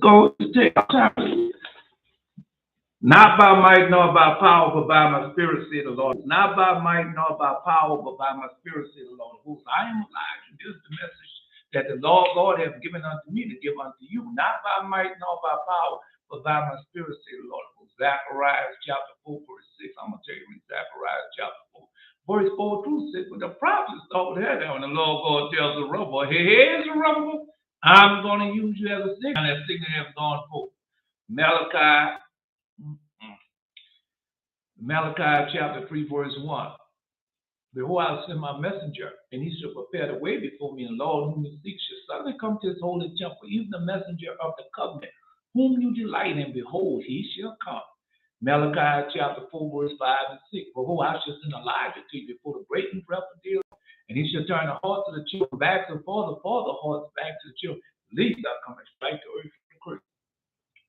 go take time. Not by might nor by power, but by my spirit, said the Lord. Not by might nor by power, but by my spirit, said the Lord. I am alive. This is the message that the Lord God has given unto me to give unto you. Not by might nor by power, but by my spirit, said the Lord. Zechariah chapter 4, verse 6. I'm going to tell you in Zechariah chapter 4. Verse 4 through 6. But the prophets thought that when the Lord God tells the rebel, hey, here's a rebel. I'm going to use you as a signal. And that signal has gone forth. Malachi chapter 3, verse 1. Behold, I will send my messenger, and he shall prepare the way before me, and the Lord whom you seek shall suddenly come to his holy temple, even the messenger of the covenant, whom you delight in. Behold, he shall come. Malachi chapter 4, verse 5 and 6. Behold, I shall send Elijah to you before the breaking breath of the earth, and he shall turn the hearts of the children back to the father hearts back to the children. Least I come and strike the earth from the curse.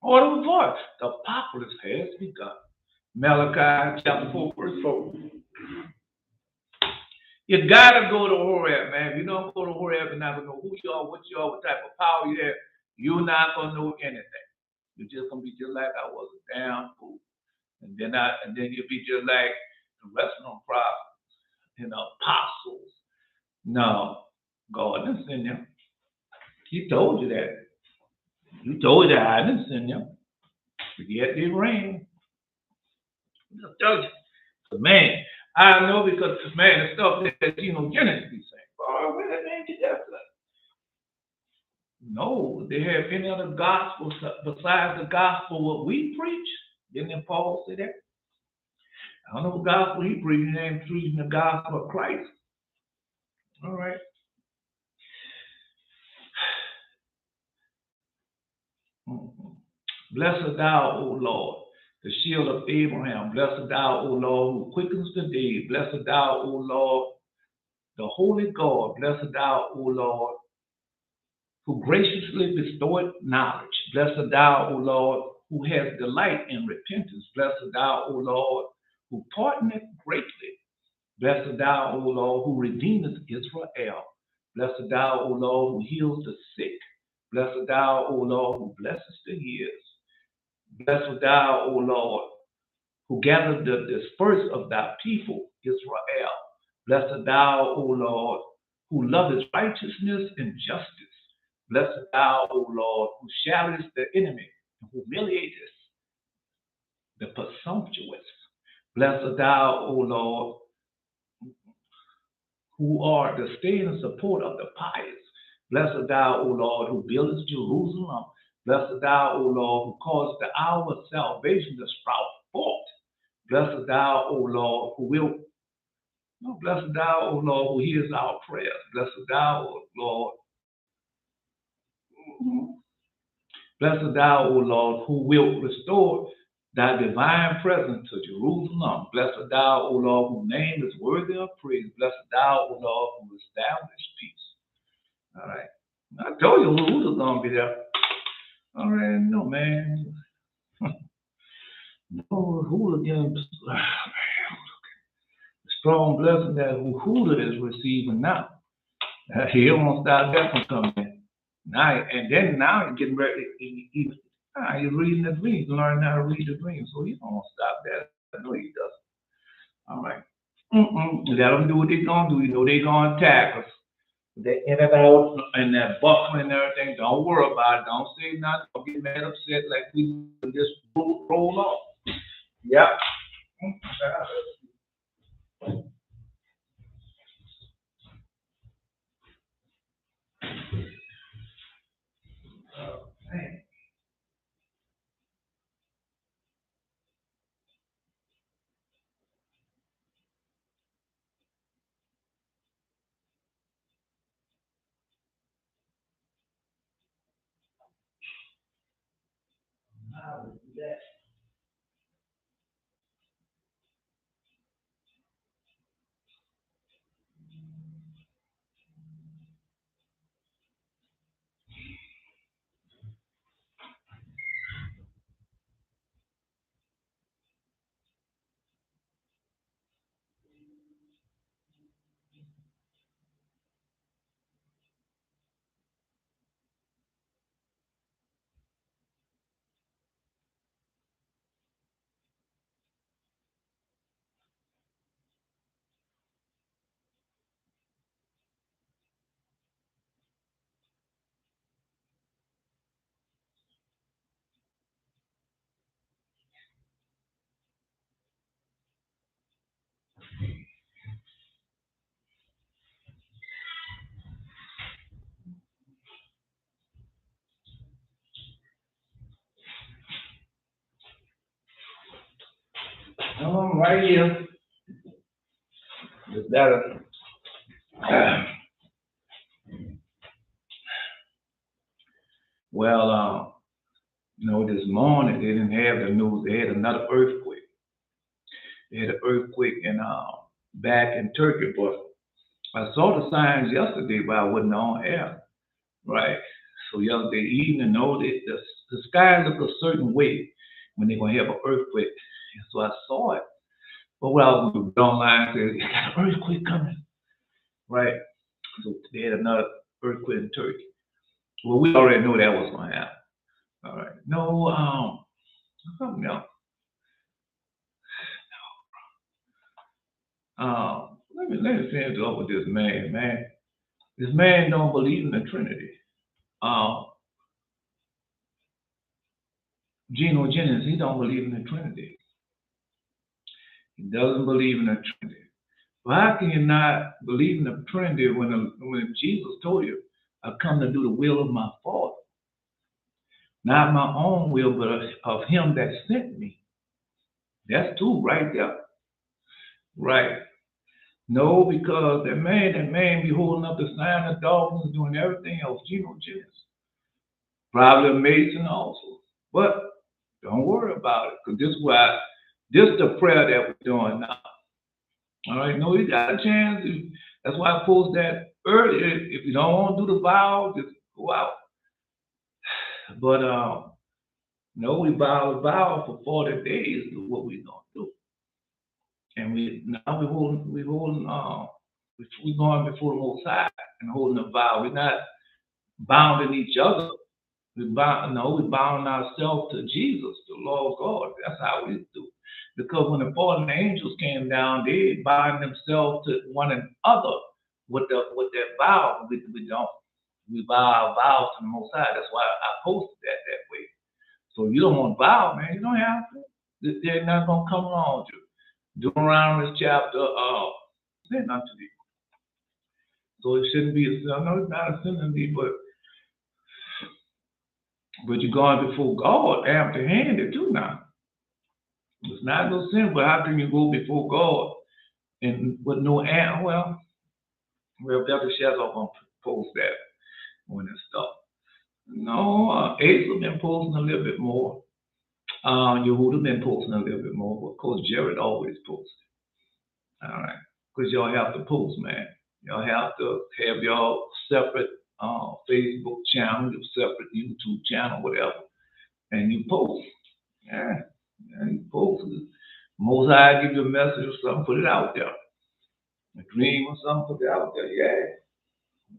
Order of voice, the populace has begun. Malachi chapter 4, verse 4. You gotta go to Horeb, man. If you don't go to Horeb, you're not gonna know who you are, what you are, what type of power you have. You're not gonna know anything. You're just gonna be just like I was, a damn fool. And then you'll be just like the rest of them prophets, apostles. No, God didn't send them. He told you that. He told you that I didn't send them. But yet they ran. I'll tell you. But man, I know because man, the stuff that Genesis be saying. Oh, where that man get that from? No, they have any other gospel besides the gospel what we preach. Didn't Paul say that? I don't know what gospel he preaching. He ain't preaching the gospel of Christ. All right. Blessed thou, O Lord, the shield of Abraham. Blessed thou, O Lord, who quickens the dead. Blessed thou, O Lord, the holy God. Blessed thou, O Lord, who graciously bestoweth knowledge. Blessed thou, O Lord, who has delight in repentance. Blessed thou, O Lord, who pardoneth greatly. Blessed thou, O Lord, who redeemeth Israel. Blessed thou, O Lord, who heals the sick. Blessed thou, O Lord, who blesses the years. Blessed thou, O Lord, who gathered the dispersed of thy people, Israel. Blessed thou, O Lord, who lovest righteousness and justice. Blessed thou, O Lord, who shatterest the enemy and humiliatest the presumptuous. Blessed thou, O Lord, who art the stay and support of the pious. Blessed thou, O Lord, who buildest Jerusalem. Blessed thou, O Lord, who caused the hour of salvation to sprout forth. Blessed thou, O Lord, blessed thou, O Lord, who hears our prayers. Blessed thou, O Lord. Blessed thou, O Lord, who wilt restore thy divine presence to Jerusalem. Blessed thou, O Lord, whose name is worthy of praise. Blessed thou, O Lord, who established peace. All right. I told you who was going to be there. All right, no, man. No, hooligan. Strong blessing that Hula is receiving now. He don't stop that from coming in. Now you're getting ready. He's reading the dreams, learning how to read the dreams. So he don't stop that. I know he doesn't. All right. Let them do what they're gonna do. They're gonna attack us. They're in and out and that buckling and everything. Don't worry about it. Don't say nothing. Don't get mad upset like we just roll off. Yep. Man. Right here. Is that well, this morning they didn't have the news. They had another earthquake. They had an earthquake in back in Turkey, but I saw the signs yesterday, but I wasn't on air. Right. So yesterday evening, the sky look a certain way when they're gonna have an earthquake. And so I saw it. But when I was online, I said, got an earthquake coming. Right. So they had another earthquake in Turkey. Well, we already knew that was gonna happen. All right. No, something else. Let me finish up with this man, man. This man don't believe in the Trinity. Uh, Geno Jennings, he don't believe in the Trinity. He doesn't believe in the Trinity. Well, how can you not believe in the Trinity when Jesus told you, "I come to do the will of my Father, not my own will, but of Him that sent me"? That's two right there, right? No, because that man be holding up the sign of Dolphins, doing everything else. Geno Jennings, probably a Mason also, but don't worry about it, because this is the prayer that we're doing now. All right, no, you got a chance. That's why I posted that earlier. If you don't want to do the vow, just go out. But no, we vow for 40 days is what we're gonna do. And we going before the Most High and holding a vow. We're not bounding each other. We bound ourselves to Jesus, the Lord God. That's how we do. Because when the fallen angels came down, they bind themselves to one another with their vow. We don't. We vow our vows to the Most High. That's why I posted that way. So you don't want to vow, man. You don't have to. They're not gonna come around you. Deuteronomy chapter sin unto thee. So it shouldn't be a sin. I know it's not a sin unto thee, but you're going before God empty-handed too now. It's not no sin, but how can you go before God and with no answer? Well, Dr. Shadow gonna post that when it's stuff. No, Asa been posting a little bit more. Yehuda been posting a little bit more, but of course Jared always posts. All right, because y'all have to post, man. Y'all have to have y'all separate Facebook channel, your separate YouTube channel, whatever, and you post. Yeah, and you post. Most High give you a message or something, put it out there. A dream or something, put it out there. Yeah,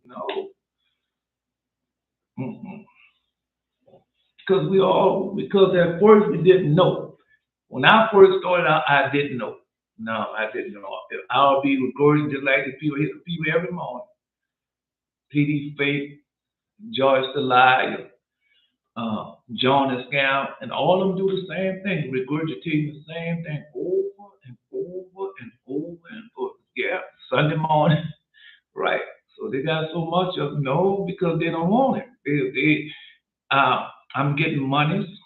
no. Because at first we didn't know. When I first started out, I didn't know. No, I didn't know. I'll be recording just like the people hit the people every morning. PD Fake, Joyce the Liar, John the Scam, and all of them do the same thing, regurgitating the same thing over and over and over and over. Yeah, Sunday morning, right? So they got so much of no because they don't want it. I'm getting money.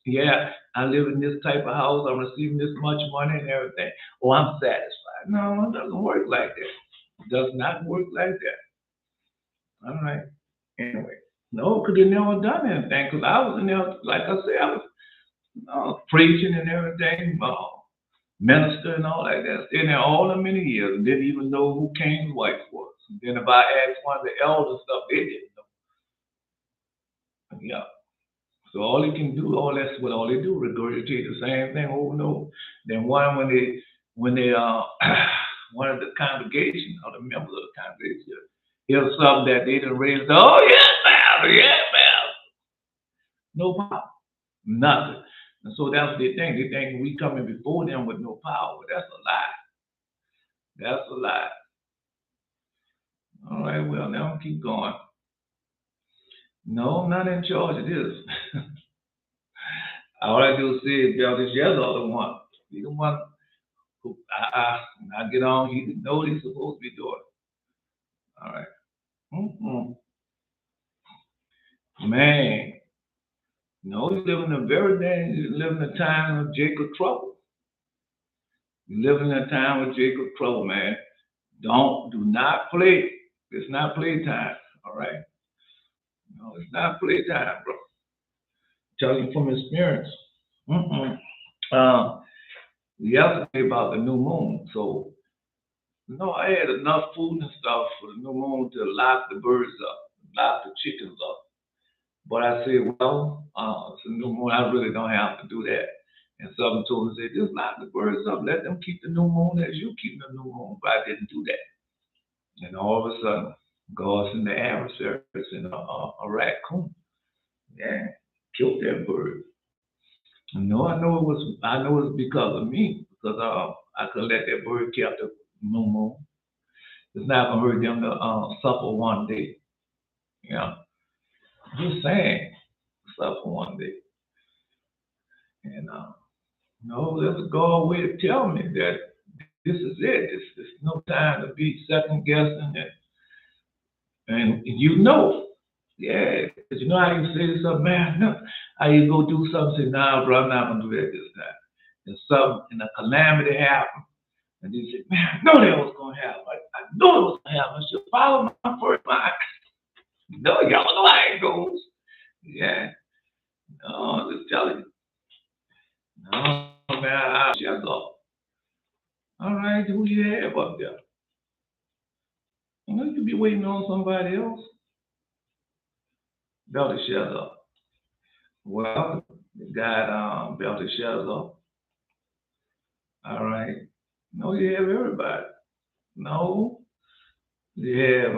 Yeah, I live in this type of house. I'm receiving this much money and everything. Oh, I'm satisfied. No, it doesn't work like that. It does not work like that. All right. Anyway, no, because they never done anything. Because I was in there, like I said, I was preaching and everything, minister and all like that. Staying there all the many years and didn't even know who Cain's wife was. And then if I asked one of the elders stuff, they didn't know. Yeah. So all they can do, that's what all they do, regurgitate the same thing over and over. Then when they one of the congregation or the members of the congregation hear something that they didn't raise, oh yeah, man, no power, nothing. And so that's what they think. They think we coming before them with no power. That's a lie. That's a lie. All right, well now keep going. No, I'm not in charge of this. All I do is say, this yellow the one. He the one who I get on. He know what he's supposed to be doing. All right. Man, no, he's living a time of Jacob trouble. You're living in a time with Jacob trouble, man. Do not play. It's not playtime. All right. No, it's not playtime, bro. Telling you from experience. Mm-mm. Uh, Yesterday about the new moon. So, I had enough food and stuff for the new moon to lock the birds up, lock the chickens up. But I said, well, it's a new moon. I really don't have to do that. And someone told me, just lock the birds up. Let them keep the new moon as you keep the new moon. But I didn't do that. And all of a sudden, God sent the adversaries and a raccoon. Yeah, killed that bird. No, I know it was because of me, because I could let that bird keep the new moon. It's not gonna hurt them to suffer one day. Yeah, just saying, suffer one day. And no, that's God way to tell me that this is it. It's no time to be second guessing and you know. Yeah, because you know how you say to something, man, no, how you go do something, say, nah, bro, I'm not gonna do that this time. And something and a calamity happened. And you say, man, I know that was gonna happen. I know it was gonna happen. I should follow my first mind. No, y'all know how it goes. Yeah. No, I'm just telling you. No, man, I shut up. All right, who you have up there? You could be waiting on somebody else. Belteshazzar. Well, God Belteshazzar. All right. No, you have everybody. No, you have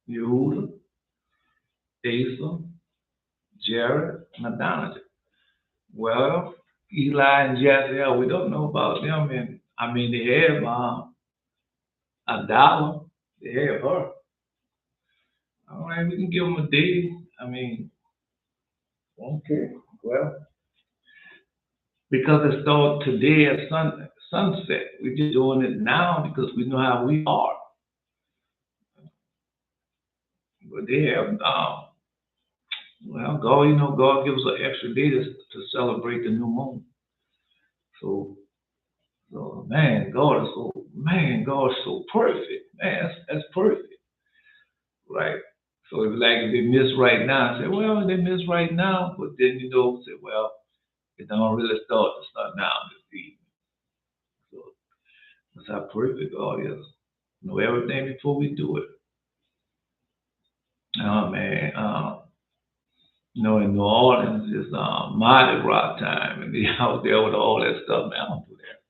Yehuda, Asa, Jared, and Adonijah. Well, Eli and Jezreel, we don't know about them. And I mean, they have Adala. They have her. All right, we can give them a day. I mean, okay. Well, because it started today at sunset. We're just doing it now because we know how we are. But they have, well, God, God gives us an extra day to celebrate the new moon. So, God is so perfect. Man, that's perfect, right? So if they miss right now, say, well, they miss right now, but then say, well, it don't really start to start now this evening. So that's how perfect God is. Know everything before we do it. Oh man, in New Orleans it's Mardi Gras time, and they out there with all that stuff. Man, I don't do that.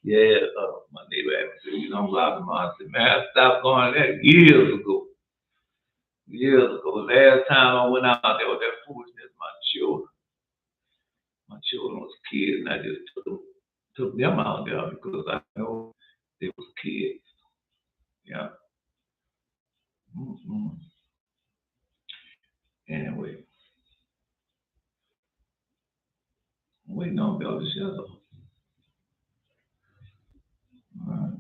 Yeah, my neighbor asked me, said, you don't go out to Mardi? I said, man, I stopped going there years ago. Years ago. Last time I went out there with that foolishness, my children was kids, and I just took them out there because I know they was kids. Yeah. Mm-hmm. Anyway, I'm waiting on Bill to shut up. All right.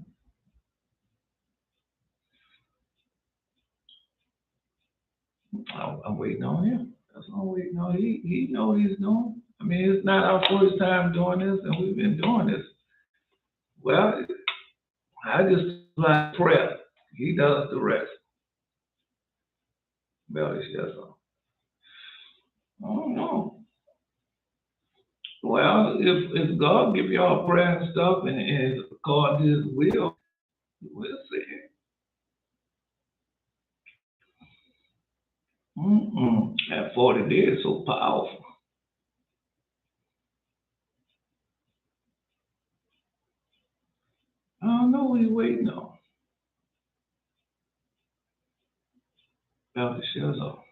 I'm waiting on him. That's all I'm waiting on. He know what he's doing. I mean, it's not our first time doing this, and we've been doing this. Well, I just like prayer. He does the rest. Belly shuts up. I don't know. Well, if God give y'all prayer and stuff, and it's according to His will, we'll see. That 40 days is so powerful. I don't know what He's waiting on. Belly shuts up.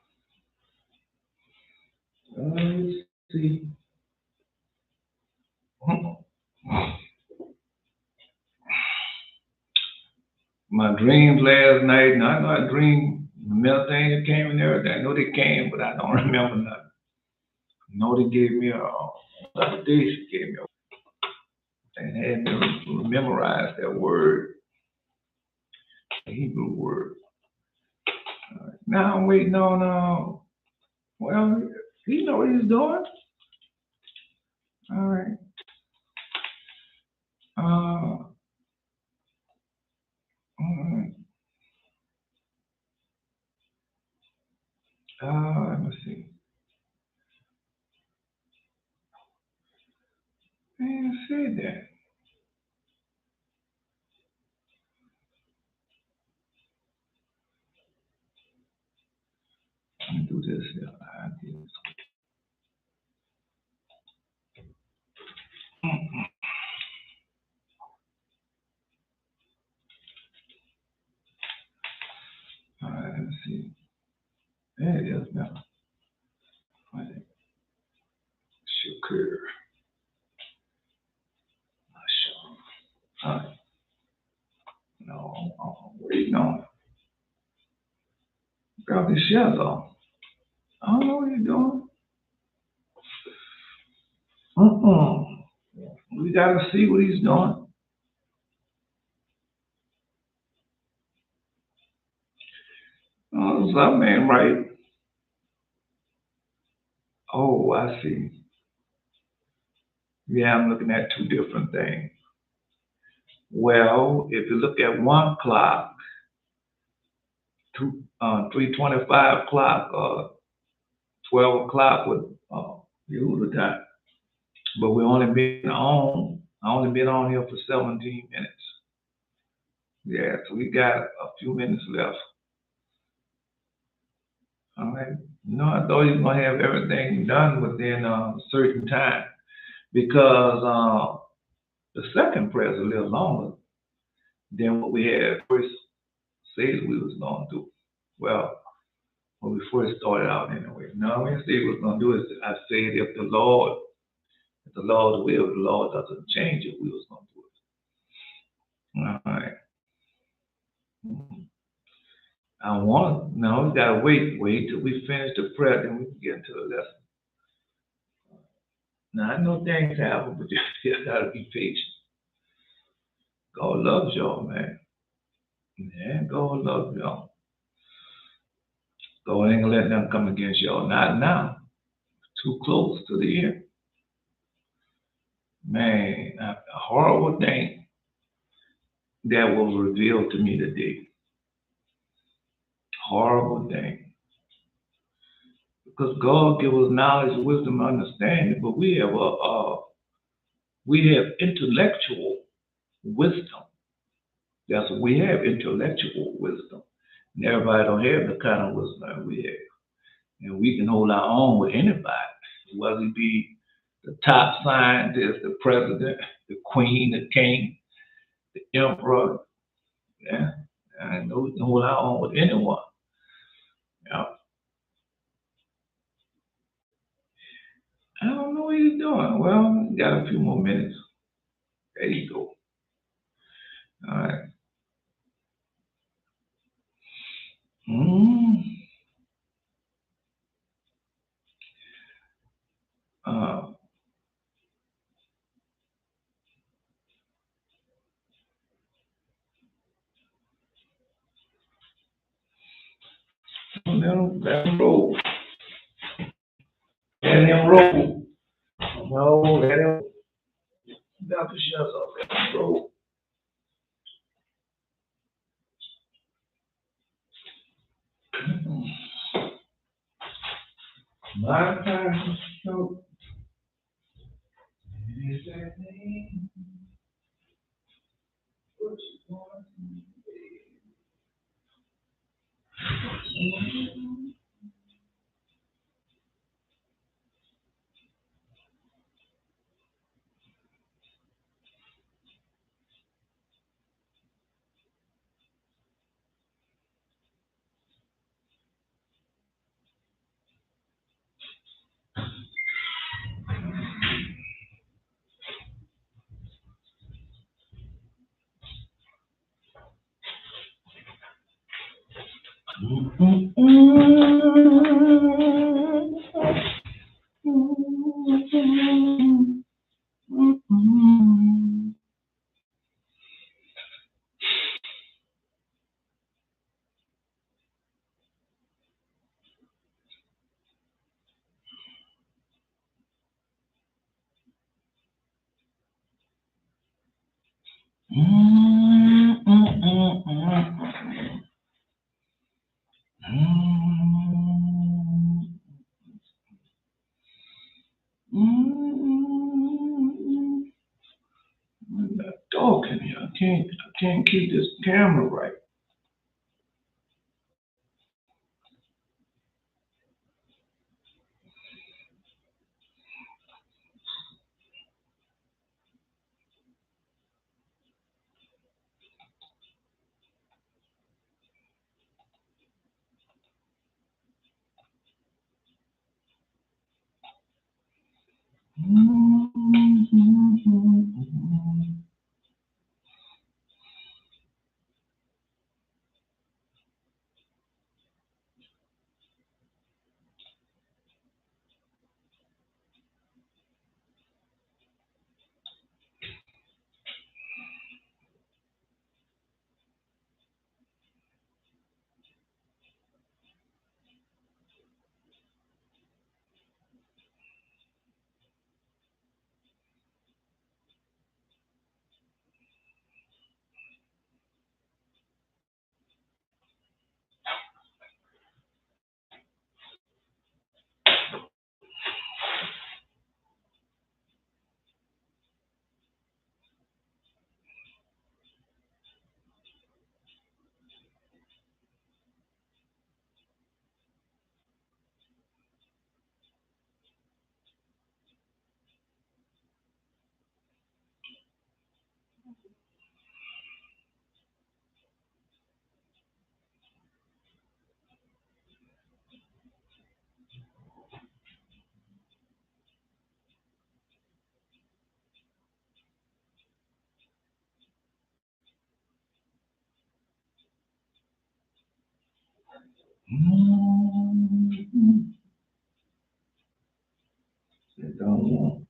Let's see. My dreams last night, and I know I dreamed many things that came and everything. I know they came, but I don't remember nothing. I know they gave me other day she gave me and had me memorize that word, the Hebrew word. Now I'm waiting on, well, he know what he's doing. All right. I didn't say that. Let me do this here. I did this. All right, let's see. There it is now. Shakur. All right. No, I'm waiting on it. Grab the shells off. I don't know what you're doing. We gotta see what he's doing. Oh, something ain't right. Oh, I see. Yeah, I'm looking at two different things. Well, if you look at one clock, 3:25 clock, 12 o'clock with the time. But we only been on. I only been on here for 17 minutes. Yeah, so we got a few minutes left. All right. No, I thought you was gonna have everything done within a certain time because the second prayer is a little longer than what we had first said we was gonna do. Well, when we first started out anyway. No, we said we was gonna do is I said if the Lord will, the Lord doesn't change it, we was gonna do it. All right. I want no, we gotta wait till we finish the prayer, then we can get into the lesson. Now I know things happen, but you just gotta be patient. God loves y'all, man. Yeah, God loves y'all. God ain't gonna let them come against y'all. Not now. Too close to the end. Man, a horrible thing that was revealed to me today. Horrible thing. Because God gives us knowledge, wisdom, understanding, but we have intellectual wisdom. That's what we have, intellectual wisdom. And everybody don't have the kind of wisdom that we have. And we can hold our own with anybody, whether it be the top scientist, the president, the queen, the king, the emperor. Yeah. And we can hold our own with anyone. Yeah. I don't know what he's doing. Well, you got a few more minutes. There you go. All right. Mm. Uh, let him roll. Let him roll. No, let him. Dr. Shuts off. Let him roll. My time. So, is that name? What you want? talking here. I can't keep this camera right. They don't want.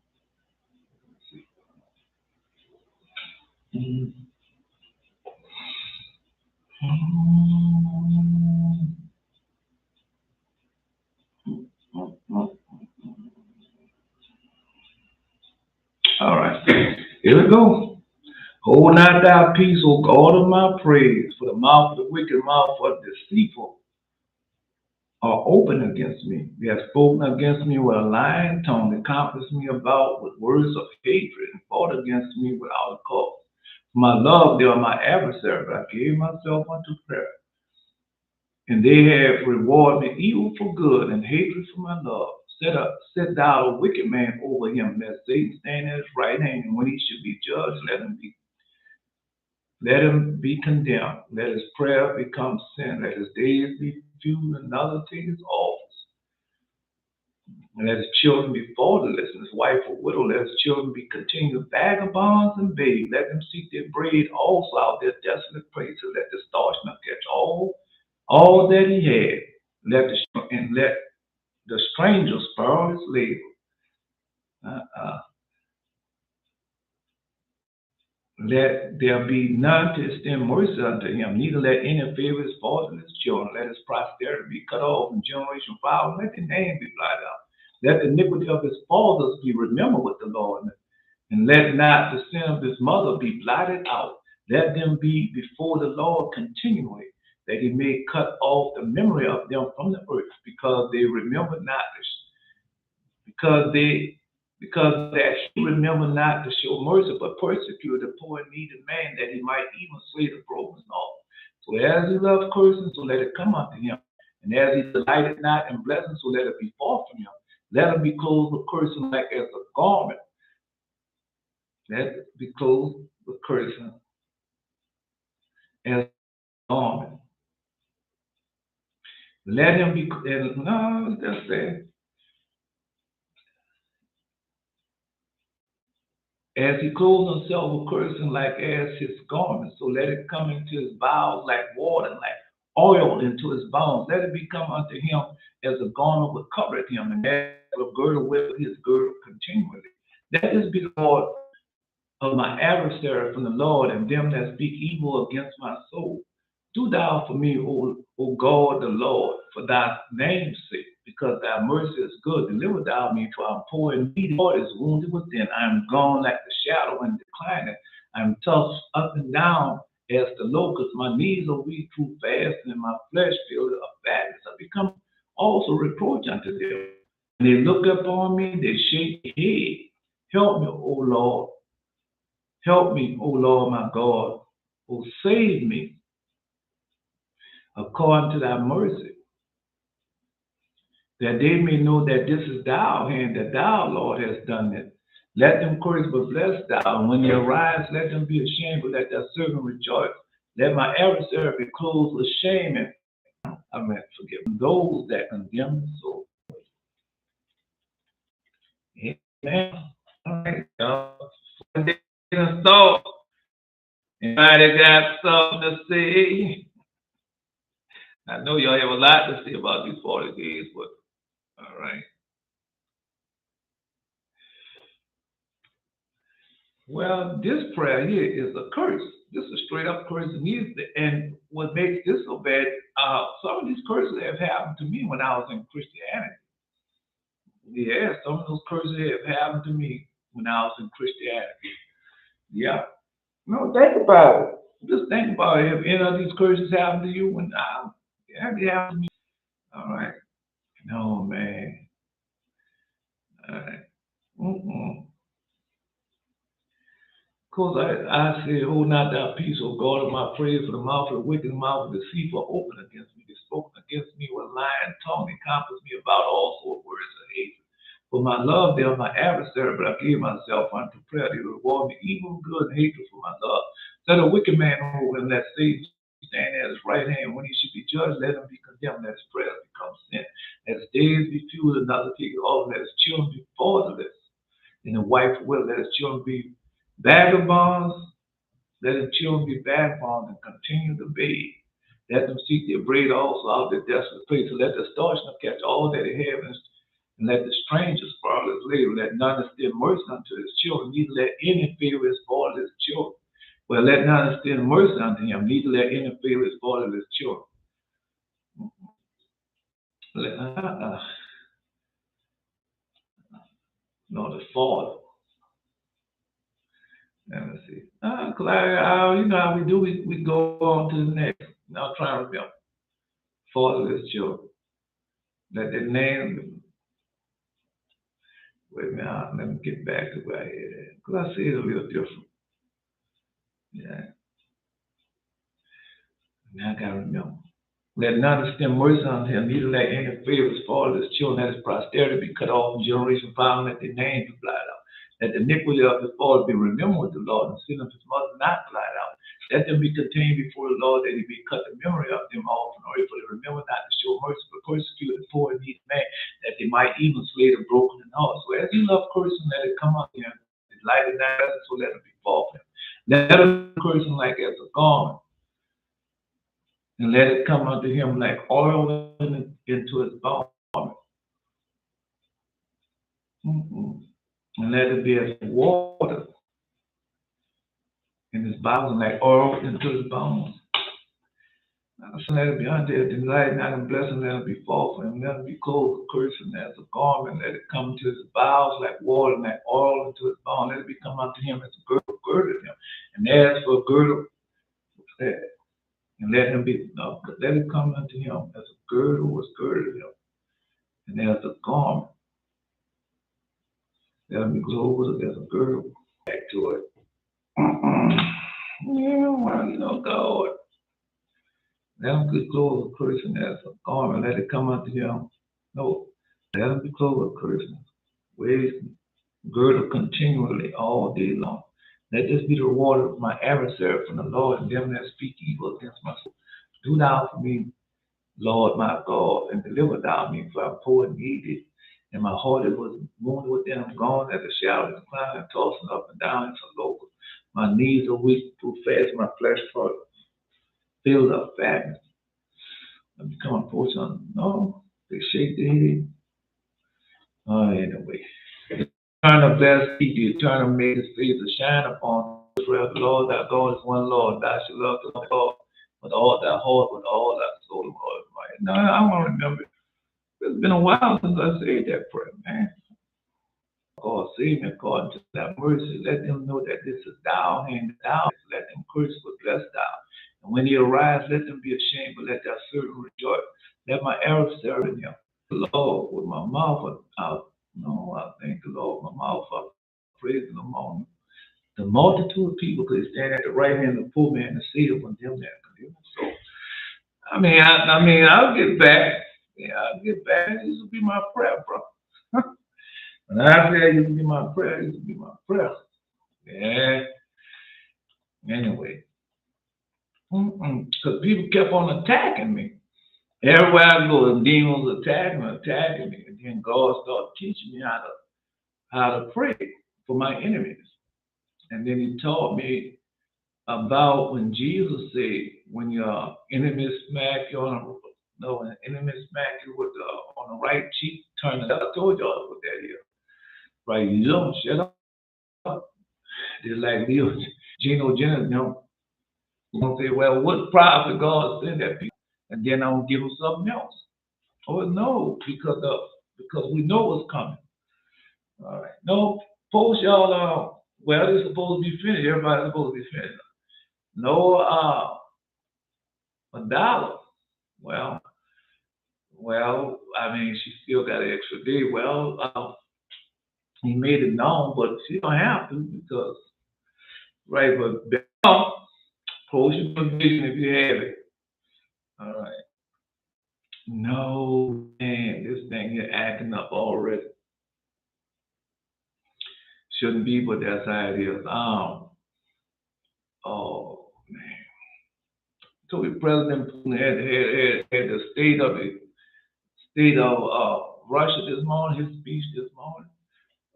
All right, here we go. Hold not thy peace, O God of my praise, for the mouth of the wicked, mouth of the deceitful are open against me. They have spoken against me with a lying tongue. They compassed me about with words of hatred and fought against me without a cause. For my love, they are my adversaries. I gave myself unto prayer. And they have rewarded me evil for good and hatred for my love. Set thou a wicked man over him, let Satan stand at his right hand, and when he should be judged, let him be condemned. Let his prayer become sin. Let his days be few, and another take his office. And let his children be fatherless, and his wife a widow. Let his children be continued vagabonds and babes. Let them seek their bread also out their desolate places. Let the starchman catch all that he had. Let the stranger spoil his labor. Uh-uh. Let there be none to extend mercy unto him, neither let any favor his fatherless children. Let his posterity be cut off from generation foul. Let the name be blotted out. Let the iniquity of his fathers be remembered with the Lord, and let not the sin of his mother be blotted out. Let them be before the Lord continually, that he may cut off the memory of them from the earth, because they remember not because they because that he remembered not to show mercy, but persecuted the poor and needy man, that he might even slay the broken off. So as he loved cursing, so let it come unto him. And as he delighted not in blessing, so let it be far from him. Let him be clothed with cursing like as a garment. Let it be clothed with cursing as a garment. Let him be, no, just say, as he clothes himself with cursing like as his garment, so let it come into his bowels like water, and like oil into his bones. Let it become unto him as a garment will cover him, and as will girdle with his girdle continually. Let this be the Lord of my adversary from the Lord, and them that speak evil against my soul. Do thou for me, O God the Lord, for thy name's sake, because thy mercy is good. Deliver thou me, for I am poor and needy. The Lord is wounded within. I am gone like the shadow and declining. I am tossed up and down as the locust. My knees are weak through fasting, and my flesh filled of fatness. I become also reproach unto them. When they look upon me, they shake their head. Help me, O Lord. Help me, O Lord my God. O save me according to thy mercy, that they may know that this is thou hand, that thou, Lord, hast done it. Let them curse, but bless thou. And when they arise, let them be ashamed, but let thy servant rejoice. Let my adversary be clothed with shame, and forgive those that condemn the soul. Amen. All right, y'all. So, anybody got something to say? I know y'all have a lot to say about these 40 days, but all right. Well, this prayer here is a curse. This is a straight up curse. And what makes this so bad, some of these curses have happened to me when I was in Christianity. Yeah, some of those curses have happened to me when I was in Christianity. Yeah. No, think about it. Just think about it. Have any of these curses happened to you when have they happened to me? All right. No, man. All right. Mm-mm. Because I said, hold not thy peace, O God of my praise, for the mouth of the wicked and mouth of the deceitful open against me. They spoken against me with lying tongue, they compassed me about all sort of words of hate. For my love, they are my adversary, but I gave myself unto prayer. They reward me evil, good, and hatred for my love. Let a wicked man over and let Satan stand at his right hand. When he should be judged, let him be condemned. Let his prayers become sin. Let his days be few, another take it all. Let his children be fatherless. And the wife will let his children be vagabonds. Let his children be vagabonds and continue to beg. Let them seek their bread also out of their desolate place. Let the extortioner catch all that he has, and let the stranger spoil his labor. Let none extend mercy unto his children, neither let any favor spoil his children. Well, let none extend mercy unto him, neither let any favor spoil his children. No, the father. Let me see. Cause you know how we do. We go on to the next. I'll try to remember. Fatherless children. Let the name. Wait a minute. Let me get back to where I had it. Cause I see it a little different. Yeah. Now I gotta remember. Let none extend mercy unto him, neither let any favors fall to his children, let his posterity be cut off from generation found, let their name be blotted out. Let the iniquity of his fathers be remembered with the Lord, and sin of his mother not blotted out. Let them be contained before the Lord, that he be cut the memory of them all from the earth, for they remember not to show mercy, but persecute the poor and needy man, that they might even slay the broken in heart. So as you love cursing, let it come up to him. Delight in that, so let it be fall for him. Let him cursing like as a garment, and let it come unto him like oil into his bone. And let it be as water in his bowels, and like oil into his bones. So let it be unto his delight, not in blessing, let it be fall for him. Let it be clothed with cursing as a garment. Let it come to his bowels like water, and like oil into his bone. Let it become unto him as a girdle, girded him. And as for a girdle, and let him be, let it come unto him as a girdle was girded him, and as a garment. Let him be clothed as a girdle. Back to it. Yeah, well, you know, God. Let him be clothed with cursing as a garment. Let it come unto him. No, let him be clothed with cursing. Ways girdle continually all day long. Let this be the reward of my adversary from the Lord, and them that speak evil against my soul. Do thou for me, Lord my God, and deliver thou me, for I am poor and needy. And my heart was wounded within. I'm gone as a shadow, declining and tossing up and down into local. My knees are weak, too fast, my flesh filled up fatness. I become a portion. No, they shake their head. Oh, anyway. Turn to bless, keep you, turn to make his face to shine upon us. Forever, the Lord, thy God is one Lord. Thou shalt love the Lord with all thy heart, with all thy soul, and all thy might. No, I want to remember. It's been a while since I said that prayer, man. God save me according to thy mercy. Let them know that this is thou hand thou. Let them curse, but bless thou. And when he arise, let them be ashamed, but let thy servant rejoice. Let my arrows serve in him. The Lord with my mouth out. No, I thank the Lord with my mouth out. Praise in the morning. The multitude of people could stand at the right hand of the poor man and say to condemn that. So, I'll get back. Yeah, I'll get back. This will be my prayer, bro. And I said, this will be my prayer. This will be my prayer. Yeah. Anyway, because people kept on attacking me. Everywhere I go, the demons attacking me. And then God started teaching me how to pray for my enemies. And then he taught me about when Jesus said, when your enemy smack you on when an enemy smack you with on the right cheek, turn the left. I told y'all what that is. Right? You don't shut up. Just like Gino Jennings, you don't say, well, what prophet God send that people? And then I don't give them something else. Oh no, because we know what's coming. All right. No, post y'all well, it's supposed to be finished. Everybody's supposed to be finished. No a dollar. Well, she still got an extra day. Well, he made it known, but she don't have to because right, but post your vision if you have it. All right. No, man, this thing here acting up already. Shouldn't be, but that's how it is. Oh man. So the President Putin had the state of Russia this morning, his speech this morning.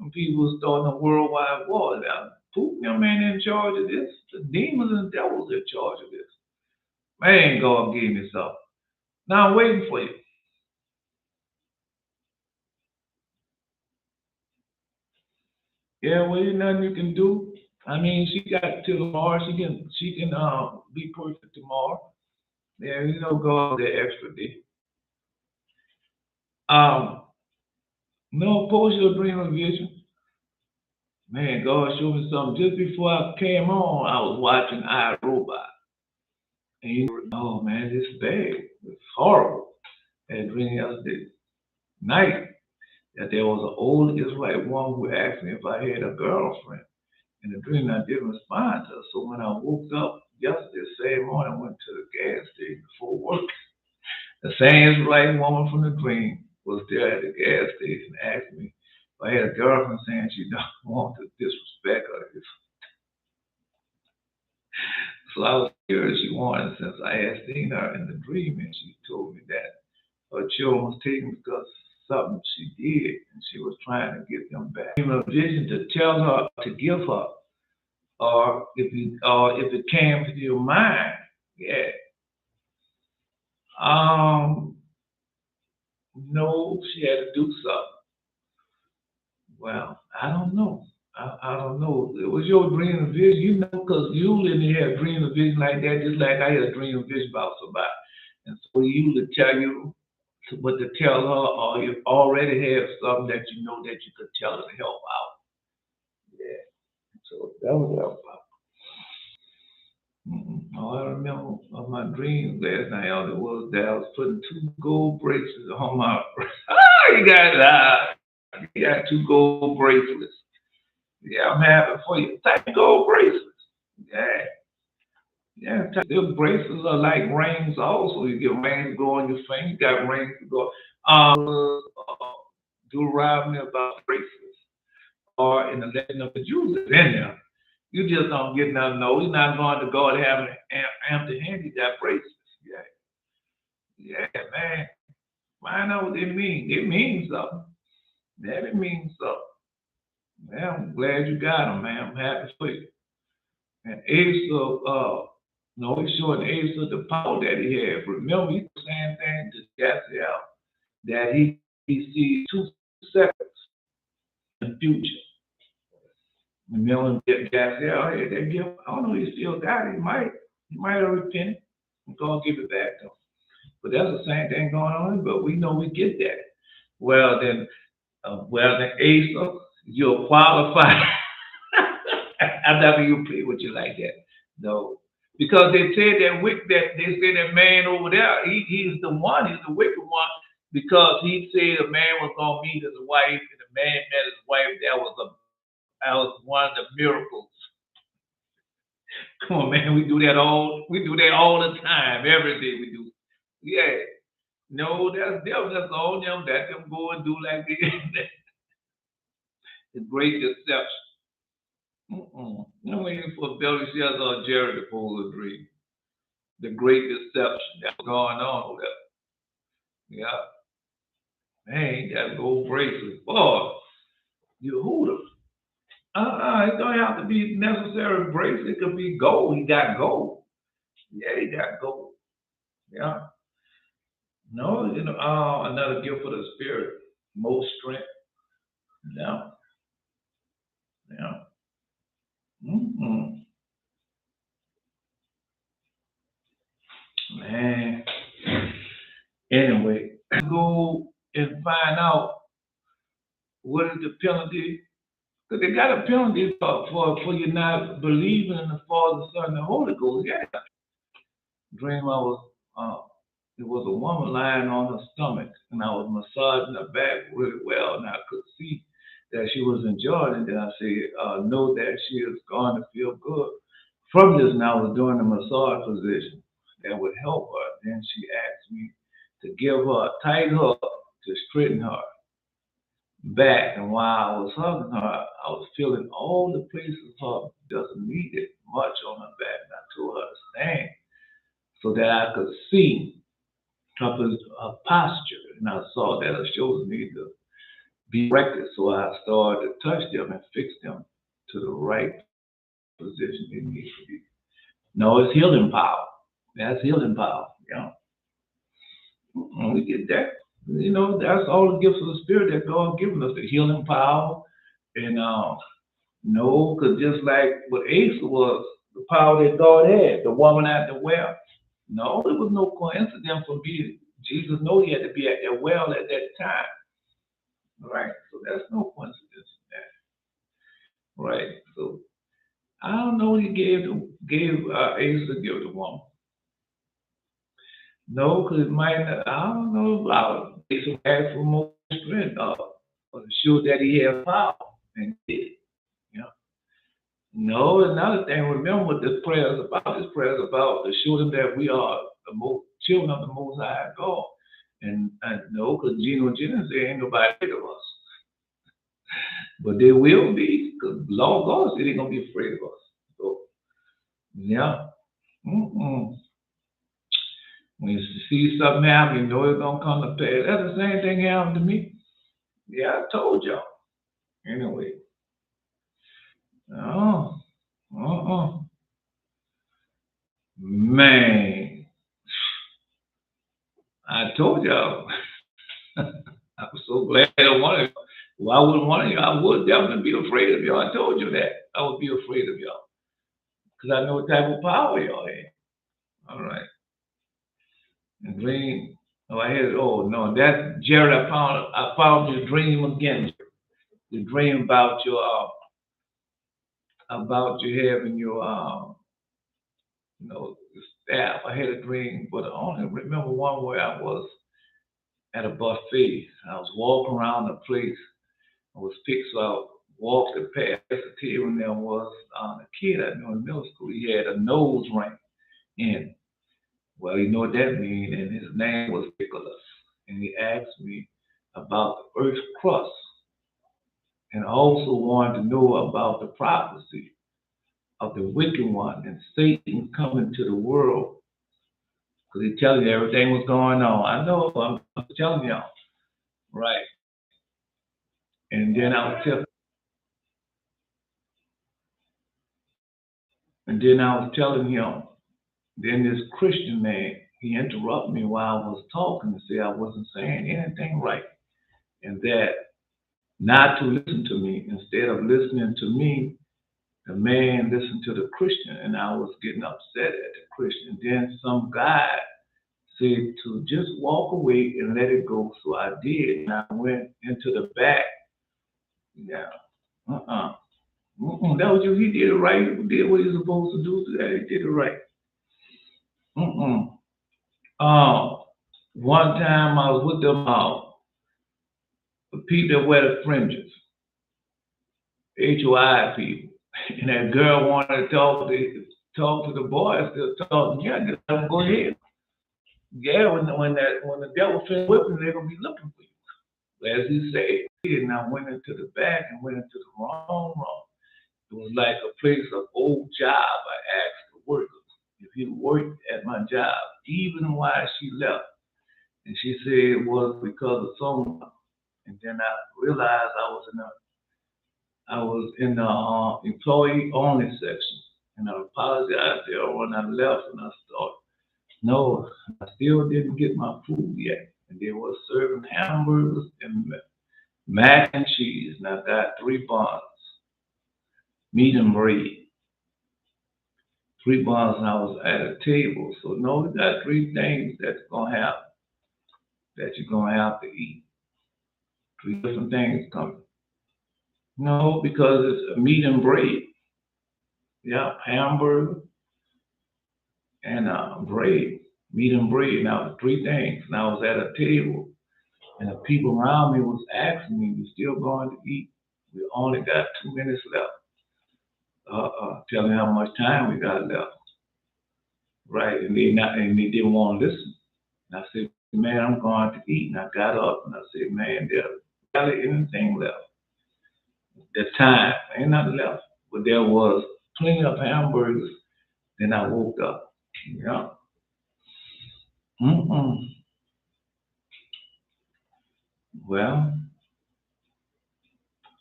And people were starting a worldwide war. Now, Putin, your man, in charge of this. The demons and devils in charge of this. Man, God gave me something. Now I'm waiting for you. Yeah, well, there's nothing you can do. She got till tomorrow. She can be perfect tomorrow. Yeah, God the extra day. Um, no, post your dream and vision. Man, God showed me something. Just before I came on, I was watching iRobot. And oh man, it's bad. It's horrible. And dream yesterday night that there was an old Israelite woman who asked me if I had a girlfriend. In the dream, I didn't respond to her. So when I woke up yesterday, same morning, I went to the gas station before work. The same Israelite woman from the dream was there at the gas station and asked me if I had a girlfriend, saying she don't want to disrespect her. So I was curious she wanted, since I had seen her in the dream, and she told me that her children was taken because something she did, and she was trying to get them back. Even a vision to tell her to give her, or if it came to your mind, yeah. No, she had to do something. Well, I don't know. I don't know. It was your dream and vision, because you usually have dream and vision like that, just like I had a dream and vision about somebody. And so he usually tell you what to tell her, or you already have something that you know that you could tell her to help out. Yeah. So that was about. All I remember of my dreams last night, all it was that I was putting two gold bracelets on my. You got two gold bracelets. Yeah, I'm happy for you. Type gold bracelets. Yeah. Yeah, the bracelets are like rings also. You get rings to go on your finger, you got rings to go. Deuteronomy about bracelets or in the legend of the Jews in there. You just don't get nothing. No, you're not going to God having an empty hand. You got bracelets. Yeah, man. Find out what they mean. It means something. Yeah, it means something. Yeah, I'm glad you got them, man. I'm happy for you. And Asa, no, he's showing Asa the power that he had. Remember, he was saying things to Jasiel that he sees 2 seconds in the future. Remember, Jasiel had that gift. I don't know if he still got it. He might have repented and go give it back to him. But that's the same thing going on. But we know we get that. Well, then Asa, you're qualified. I'm not going to play with you like that. No. Because they said that man over there, he's the one, he's the wicked one, because he said a man was going to meet his wife, and the man met his wife. That was one of the miracles Come on, man. We do that all the time. Every day we do. Yeah. No, that's them. That's all them. That them go and do like this. The great deception. I'm waiting for Billy Shears or Jerry to pull the dream. The great deception that's going on with that. Yeah. Man, that gold bracelet. Boy, you hooter. It don't have to be necessary bracelet. It could be gold. He got gold. Yeah, he got gold. Yeah. No, another gift for the spirit. More strength. Yeah. Yeah. Mm-mm. Man. Anyway, go and find out what is the penalty. Because they got a penalty for you not believing in the Father, Son, and the Holy Ghost. Yeah. Dream it was a woman lying on her stomach, and I was massaging her back really well, and I could see that she was enjoying it. And I said, know that she is going to feel good from this. And I was doing the massage position that would help her. Then she asked me to give her a tight hug to straighten her back. And while I was hugging her, I was feeling all the places her doesn't need it much on her back. And I told her to stand so that I could see her posture, and I saw that her shoulders needed to be corrected. So I started to touch them and fix them to the right position they need to be. No, it's healing power. That's healing power. Yeah, we get that. That's all the gifts of the Spirit that God given us: the healing power, and no, because just like what Asa was, the power that God had, the woman at the well. No, it was no coincidence for being. Jesus knew he had to be at that well at that time. Right. So that's no coincidence in that. Right. So I don't know what he gave Asa to give the woman. No, because it might not, I don't know about Asa asked for more strength or to show that he had power and did it. You know. No, another thing, remember what this prayer is about. This prayer is about to show them that we are the most children of the Most High God. And no, because Geno Jennings said ain't nobody afraid of us. But they will be, because the law of God said they're going to be afraid of us. So, yeah. Mm-mm. When you see something happen, you know it's going to come to pass. That's the same thing happened to me. Yeah, I told y'all. Anyway. Oh, man. I told y'all. I was so glad I wanted. Well, I wouldn't want you. I would definitely be afraid of y'all. I told you that. I would be afraid of y'all. Because I know what type of power y'all have. All right. And dream. Oh, I had. Oh no, that's Jared. I found your dream again. The dream about you having your the staff. I had a dream, but I only remember one where I was at a buffet. I was walking around the place. I was picked, so I walked past the table, and there was a kid I knew in middle school. He had a nose ring in. Well, you know what that means, and his name was Nicholas. And he asked me about the earth's crust, and also wanted to know about the prophecy of the wicked one and Satan coming to the world. Because he telling you everything was going on. I know, I'm telling y'all. Right. And then I was telling him, then this Christian man, he interrupted me while I was talking and said I wasn't saying anything right. And that not to listen to me. Instead of listening to me, the man listened to the Christian, and I was getting upset at the Christian. Then some guy said to just walk away and let it go. So I did, and I went into the back. Yeah. That was you. He did it right. He did what he was supposed to do. Today. He did it right. One time I was with them the people that wear the fringes, HOI people, and that girl wanted to talk to talk to the boys, they'll talk to me. I just let them go ahead. Yeah, when the devil finished whipping, they're gonna be looking for you. As he said, and I went into the back and went into the wrong room. It was like a place of old job. I asked the workers if he worked at my job, even while she left. And she said it was because of someone. And then I realized I was in the employee only section. And I apologized to her when I left and I started. No, I still didn't get my food yet. And they were serving hamburgers and mac and cheese. And I got 3 buns, meat and bread. 3 buns, and I was at a table. So no, we got 3 things that you're gonna have to eat. 3 different things coming. No, because it's meat and bread. Yeah, hamburger and bread, meat and bread. Now 3 things. And I was at a table, and the people around me was asking me, "We still going to eat? We only got 2 minutes left." Telling how much time we got left, right? And they didn't want to listen. And I said, "Man, I'm going to eat." And I got up and I said, "Man, there's barely anything left. The time ain't nothing left, but there was plenty of hamburgers." Then I woke up. Yeah. Mm-mm. Well,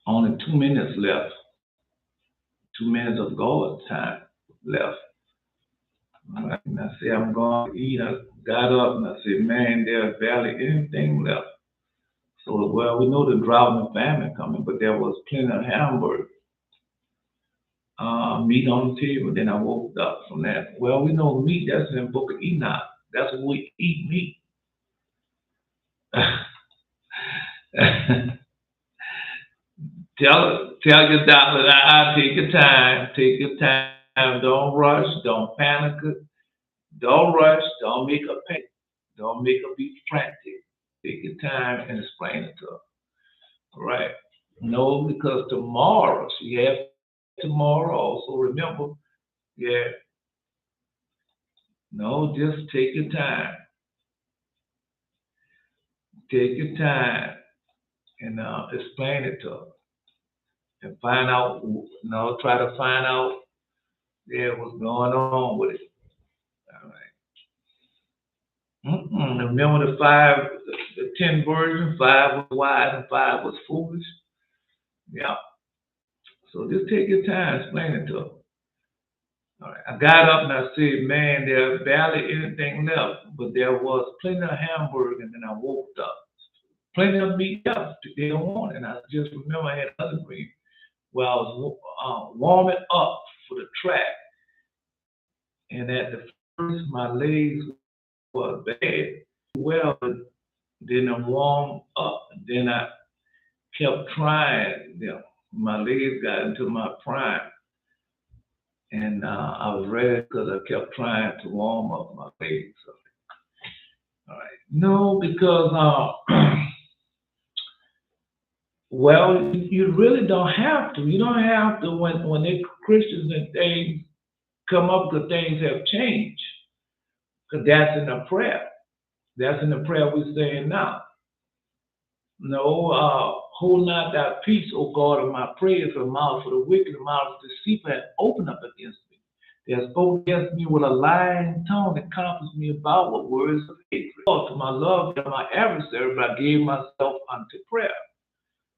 only 2 minutes left. 2 minutes of God's time left. All right. And I said, "I'm going to eat." I got up and I said, "Man, there's barely anything left." So, well, we know the drought and famine coming, but there was plenty of hamburger, meat on the table. Then I woke up from that. Well, we know meat, that's in the book of Enoch. That's what we eat meat. Tell your doctor that take your time. Take your time. Don't rush. Don't panic. Don't rush. Don't make a panic. Don't make her be frantic. Take your time and explain it to her. All right. No, because tomorrow, she has tomorrow also. Remember, yeah. No, just take your time. Take your time and explain it to her and find out. Try to find out, yeah, what's going on with it. All right. Remember the 10 versions. 5 was wise and 5 was foolish. Yeah. So just take your time, explain it to her. All right. I got up and I said, "Man, there's barely anything left, but there was plenty of hamburger." And then I woke up. Plenty of meat left. They don't want it. And I just remember I had another dream where I was warming up for the track. And at the first, my legs were bad. Well, then I warmed up. Then I kept trying. My legs got into my prime. And I was ready because I kept trying to warm up my legs. So, all right. No, because well, you really don't have to. You don't have to when they Christians and things come up because things have changed. Because that's in the prayer. That's in the prayer we're saying now. No, hold not thy peace, O God, of my prayers, for the mouth for the wicked, the mouth of the deceitful have opened up against me. They have spoken against me with a lying tongue that compassed me about with words of hatred. To my love, to my adversary, but I gave myself unto prayer.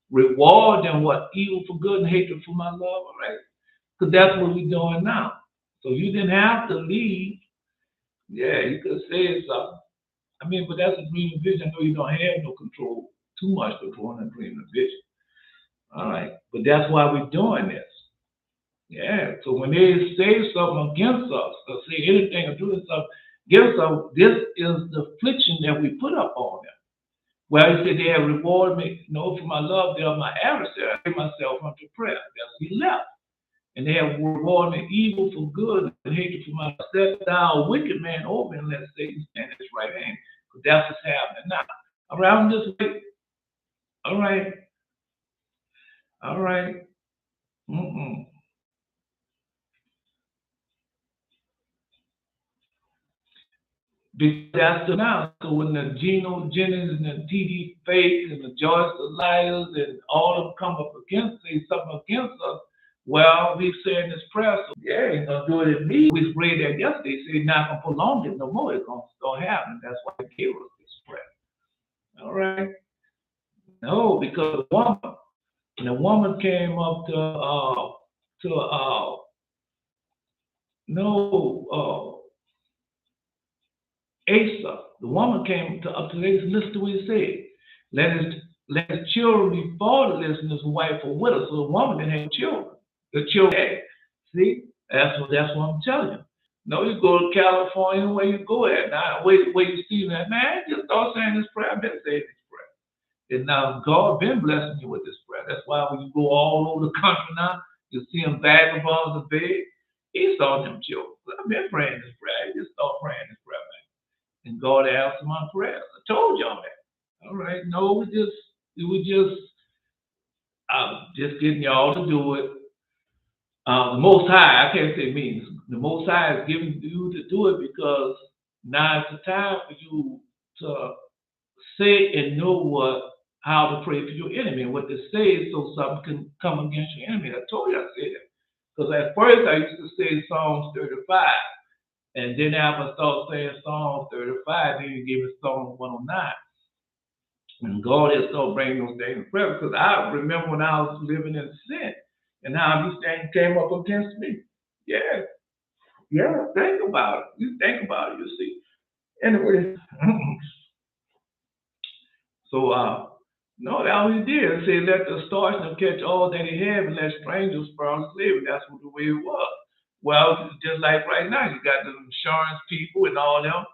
Reward them what evil for good and hatred for my love, all right? Because that's what we're doing now. So you didn't have to leave. Yeah, you could have said something. I mean, but that's a dream and vision. I know you don't have no control, too much control in a dream and vision. All right. But that's why we're doing this. Yeah. So when they say something against us or say anything or do something against us, this is the affliction that we put up on them. Well, he said they have rewarded me, for my love, they are my adversary. I gave myself unto prayer. That's he left. And they have rewarded me evil for good and hatred for my set thou wicked man over and let Satan stand at his right hand. Because that's what's happening now. Around this way. All right. All right. Mm-mm. Because that's the now. So when the Geno Jennings and the TD Fake and the Joyce the Liars and all of them come up against say something against us, well, we said in this prayer, so yeah, he's gonna do it in me. We read that yesterday, said he's not gonna prolong it no more, it's gonna start happening. That's why he gave us this prayer. All right. No, because the woman came up to no Asa, the woman came to up to Asa. Listen to what he said. Let his children be fatherless and his wife a widow. So the woman didn't have children. The children had. See, that's what I'm telling you. No, you go to California, where you go at now, where you see that man, just start saying this prayer. I've been saying this prayer. And now God been blessing you with this prayer. That's why when you go all over the country now, you see him vagabonds of bed. He saw them children. I've been praying this prayer. He just start praying this prayer, man. And God answered my prayers. I told y'all that. All right. No, we just getting y'all to do it. The Most High, I can't say means the Most High is giving you to do it because now it's the time for you to say and know how to pray for your enemy and what to say so something can come against your enemy. I told you I said that. Because at first I used to say Psalms 35. And then after I started saying Psalm 35, then he gave us Psalm 109. And God has started bringing those things to prayer because I remember when I was living in sin and how these things came up against me. Yeah, yeah, think about it. You think about it, you see. Anyway, so no, that was he did. He said, let the stars catch all that he had and let strangers spurn his living. That's what the way it was. Well, just like right now, you got the insurance people and all them.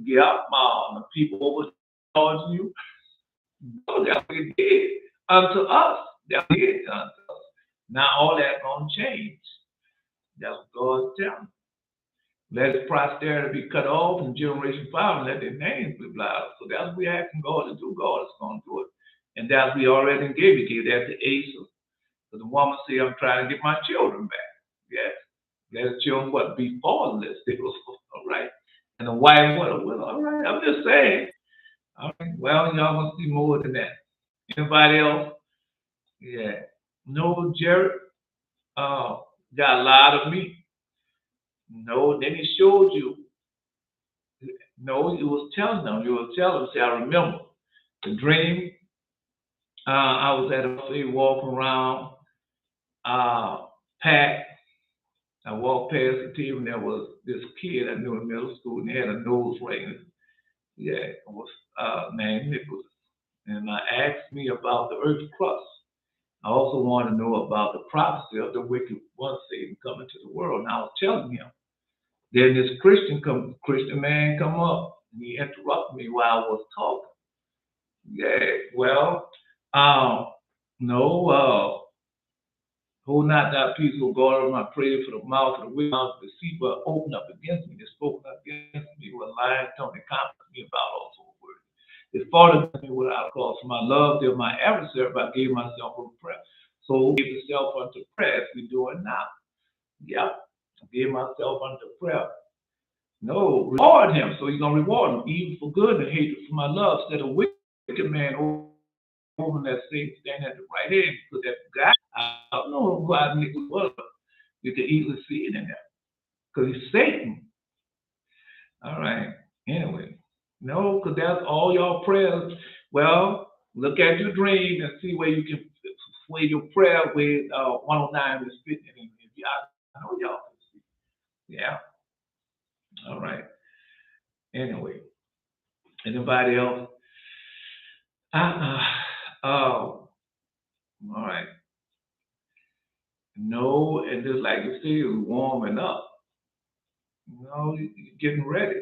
Yeah, the people overcharging you. No, that's what it did unto us. That's what it did unto us. Now all that gonna change. That's what God's telling. Let his posterity be cut off and generation five and let their names be blotted. So that's what we asking God to do. God is gonna do it. And that's we already gave. He gave that to Asa. So the woman said, I'm trying to get my children back. Yes. Let his children what be fatherless. They was all right. And the wife, what? All right. I'm just saying. All right. Well, y'all gonna see more than that. Anybody else? Yeah. No, Jared got a lot of meat. No, then he showed you. No, you was telling them. You was telling them. See, I remember the dream. I was at a city walking around, packed. I walked past the team and there was this kid I knew in middle school and he had a nose ring. Yeah, it was named Nicholas. And I asked me about the earth's crust. I also want to know about the prophecy of the wicked one Satan coming to the world. And I was telling him. Then this Christian man come up and he interrupted me while I was talking. Yeah, well, no, hold not thy peace, O God, my prayer for the mouth of the wicked, mouth of the sea, but open up against me. They spoke up against me with lying tongue and confidence me about all those words. They fought against me without cause. For my love, they're my adversary, but I gave myself for prayer. So give yourself unto prayer as we do it now. Yep. I gave myself unto prayer. No, reward him. So he's gonna reward him, evil for good and hatred for my love. Instead of wicked man over that same standing at the right hand, because that guy, I don't know who I was. You can easily see it in there. Because he's Satan. All right. Anyway. No, because that's all y'all prayers. Well, look at your dream and see where you can sway your prayer with 109 is fitting in. If I know y'all can see. Yeah. All right. Anyway. Anybody else? Oh, all right. No, and just like you see, it's warming up. No, you're getting ready.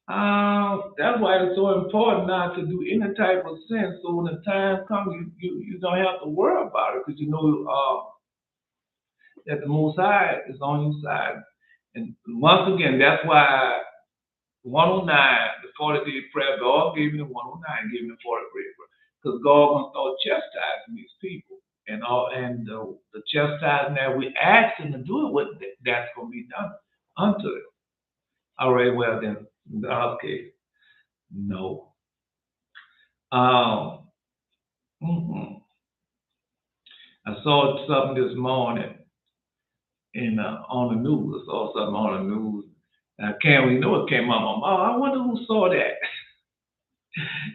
That's why it's so important not to do any type of sin. So when the time comes, you don't have to worry about it because you know that the Most High is on your side. And once again, that's why 109, the 40-day prayer, God gave me the 109, gave me the 40-day prayer. Because God gonna start chastising these people. And the chastising that we ask him to do it, that's gonna be done unto them. All right, well then, Okay. No. Um, mhm. I saw something this morning on the news. I saw something on the news. I can't really know it came up. Oh, I wonder who saw that.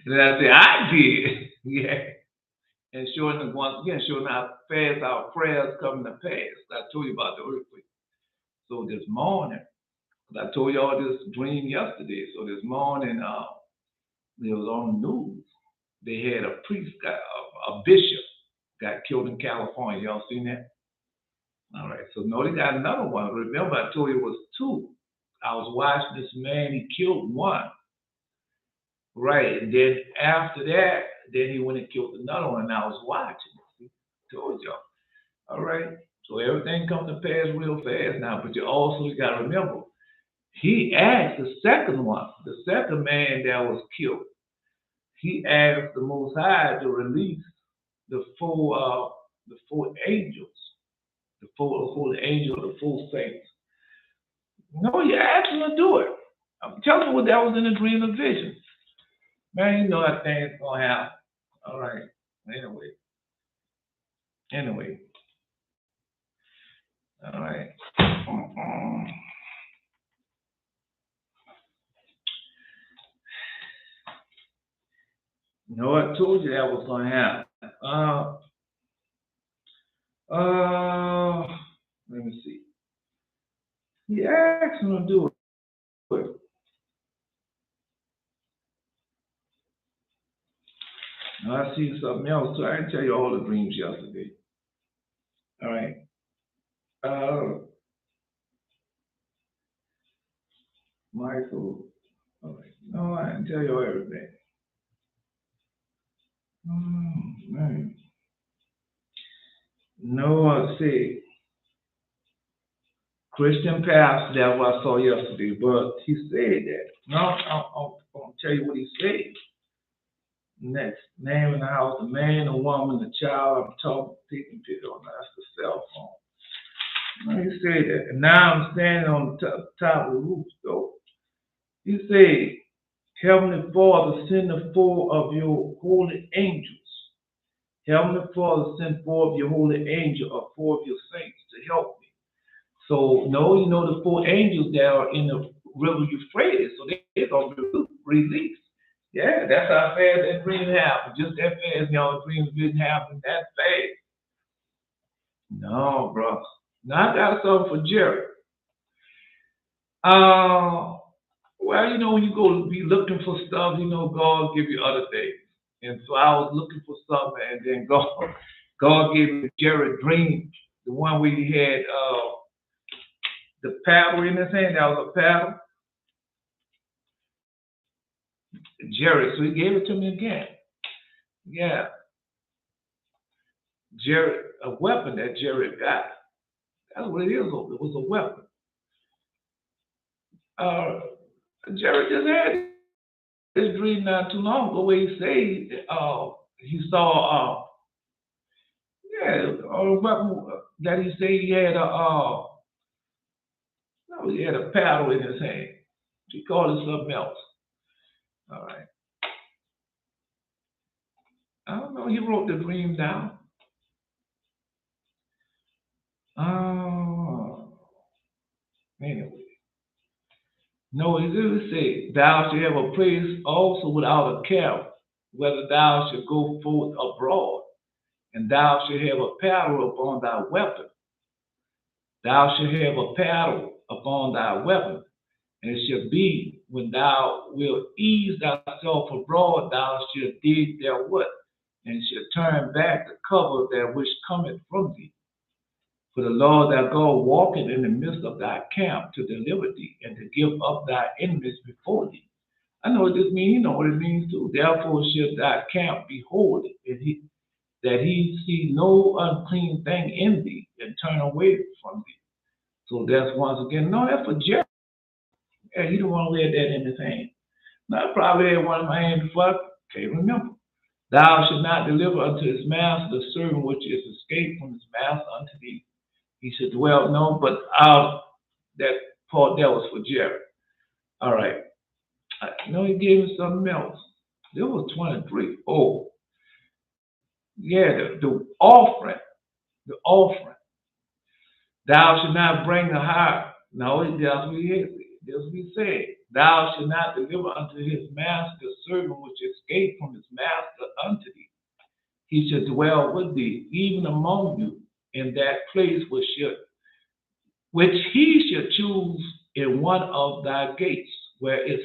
And I said, I did. Yeah. And sure enough, once again, sure enough, fast our prayers coming to pass. I told you about the earthquake. So this morning, I told y'all this dream yesterday. So this morning, it was on the news. They had a priest, a bishop, got killed in California. Y'all seen that? All right. So no, they got another one. Remember, I told you it was two. I was watching this man. He killed one. Right. And then after that, then he went and killed another one. And I was watching. See? Told y'all. All right. So everything comes to pass real fast now. But you got to remember, he asked the second one, the second man that was killed. He asked the Most High to release the four angels, the four angels, the four saints. No, you asked him to do it. I'm telling you what that was in a dream and vision. Man, you know that thing's gonna happen. All right. Anyway. All right. No, I told you that was gonna happen. Let me see. He asked him to do it. Now I see something else too. I didn't tell you all the dreams yesterday. All right. Michael. All right. No, I didn't tell you everything. Man. No, I see. Christian pastor, that's what I saw yesterday, but he said that. No, I'll tell you what he said. Next, name in the house, the man, the woman, the child, I'm talking, taking picture on that's the cell phone. No, he said that. And now I'm standing on the top of the roof, though. He said, Heavenly Father, send the four of your holy angels. Heavenly Father, send four of your holy angels or four of your saints to help me. So, no, you know the four angels that are in the river Euphrates, so they're going to be released. Yeah, that's how fast that dream happened. Just that fast, y'all dreams didn't happen that fast. No, bro. Now I got something for Jerry. Well, you know, when you go be looking for stuff, you know, God give you other things. And so I was looking for something, and then God gave me Jerry dream, the one where he had the paddle in his hand. That was a paddle. Jerry, so he gave it to me again. Yeah, Jerry, a weapon that Jerry got. That's what it is. It was a weapon. Uh, Jerry just had this dream not too long ago where he said he saw a weapon that he said he had no, he had a paddle in his hand. He called it something else. All right. I don't know. He wrote the dream down. Uh, anyway. No, he didn't say, Thou shalt have a place also without a care, whether thou shalt go forth abroad, and thou shalt have a paddle upon thy weapon. Thou shalt have a paddle upon thy weapon, and it shall be when thou wilt ease thyself abroad, thou shalt dig therewith, and shalt turn back the cover that which cometh from thee. For the Lord thy God walketh in the midst of thy camp to deliver thee, and to give up thy enemies before thee. I know what this means. You know what it means too. Therefore shall thy camp be holy, that he see no unclean thing in thee, and turn away from thee. So that's once again, no, that's for Jerry. Yeah, he don't want to wear that in his hand. Now, I probably had one in my hand before. I can't remember. Thou shalt not deliver unto his master the servant which is escaped from his master unto thee. He said, well, no, but that part that was for Jerry. All right. No, he gave me something else. It was 23. Oh, yeah, the offering. The offering. Thou shalt not bring the hire. No, that's what he said. Thou shalt not deliver unto his master servant which escaped from his master unto thee. He shall dwell with thee, even among you, in that place which he shall choose in one of thy gates, where it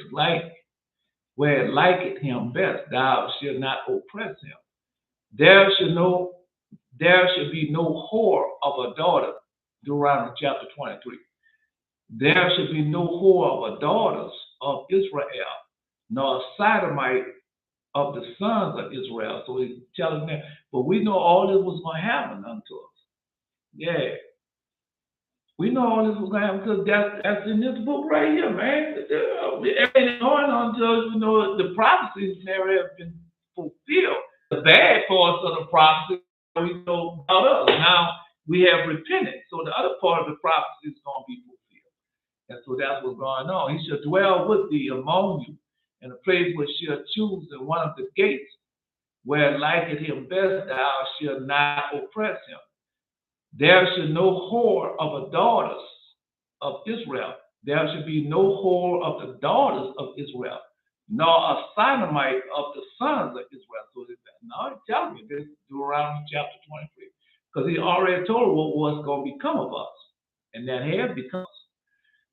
liketh him best. Thou shalt not oppress him. There shall no there shall be no whore of a daughter. Deuteronomy chapter 23. There shall be no whore of a daughters of Israel, nor a sodomite of the sons of Israel. So he's telling them, but we know all this was going to happen unto us. Yeah. We know all this was going to happen because that's in this book right here, man. Everything going on until the prophecies never have been fulfilled. The bad parts of the prophecy we know about us. Now we have repented, so the other part of the prophecy is going to be fulfilled. And so that's what's going on. He shall dwell with thee among you, in a place which shall choose in one of the gates, where liketh him best, thou shalt not oppress him. There shall no whore of the daughters of Israel. There shall be no whore of the daughters of Israel, nor a sodomite of the sons of Israel. So now he's telling you this, Deuteronomy chapter 23, because he already told what was going to become of us, and that has become us.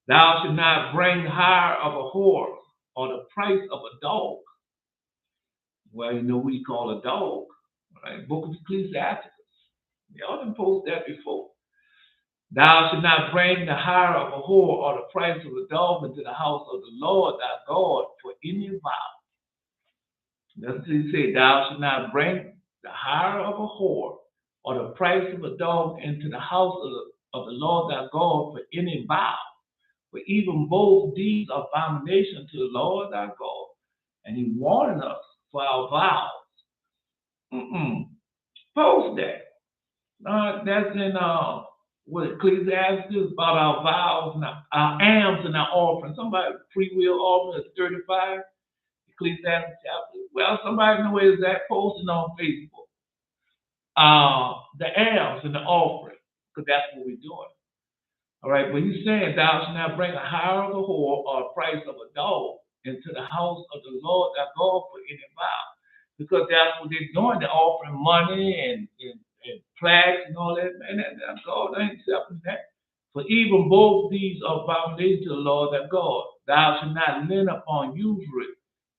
Thou shalt not bring hire of a whore, or the price of a dog. Well, we call a dog, right? Book of Ecclesiastes. Y'all didn't post that before. Thou shalt not bring the hire of a whore or the price of a dog into the house of the Lord thy God for any vow. That's what he said. Thou shalt not bring the hire of a whore or the price of a dog into the house of the Lord thy God for any vow. For even both these are abomination to the Lord thy God. And he warned us for our vows. Post that. That's in what Ecclesiastes about our vows and our alms and our offerings. Somebody free will offering is 35. Ecclesiastes chapter. Well, somebody know where is that posting on Facebook. The alms and the offering, because that's what we're doing. All right, but he's saying, thou shalt not bring a hire of a whore or a price of a dog into the house of the Lord thy God for any vow. Because that's what they're doing. They're offering money and plaques and all that. Man, that God ain't accepting that. For even both these are abominations to the Lord thy God. Thou shalt not lend upon usury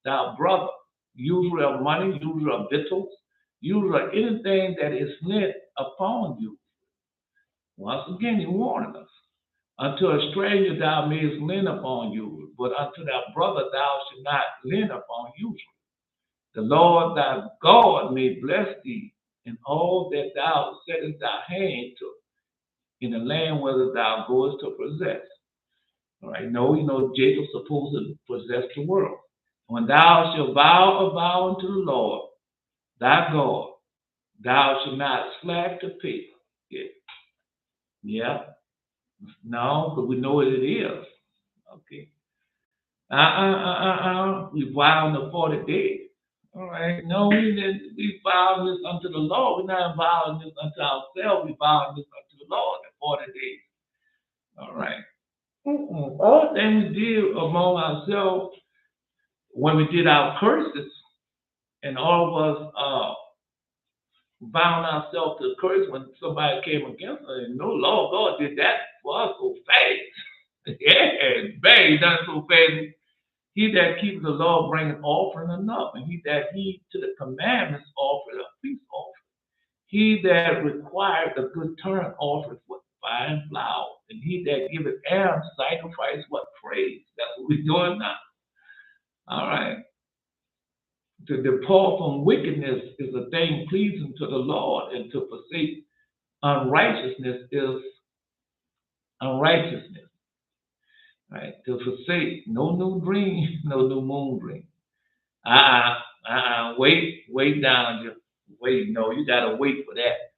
thy brother, usury of money, usury of victuals, usury of anything that is lent upon you. Once again, he warning us. Unto a stranger thou mayest lend upon you, but unto thy brother thou shalt not lend upon usury. The Lord thy God may bless thee in all that thou settest thy hand to, in the land whether thou goest to possess. All right, Jacob's supposed to possess the world. When thou shalt vow a vow unto the Lord thy God, thou shalt not slack to pay it. Yeah. No, because we know what it is. Okay. We vow on the 40 days. All right. No, we vow this unto the Lord. We're not vowing this unto ourselves. We vow this unto the Lord in 40 days. All right. All things we did among ourselves when we did our curses, and all of us bound ourselves to the curse when somebody came against us. And no Lord God did that for us so fast. Yeah, bang, he done it so fast. He that keeps the law bringeth offering enough, and he that heed to the commandments offereth a peace offering. He that requireth a good turn offereth what? Fine flour. And he that giveth alms sacrifice what? Praise. That's what we're doing now. All right. To depart from wickedness is a thing pleasing to the Lord, and to forsake unrighteousness is unrighteousness. Right? To forsake no new dream, no new moon dream. Wait down, just wait. No, you gotta wait for that.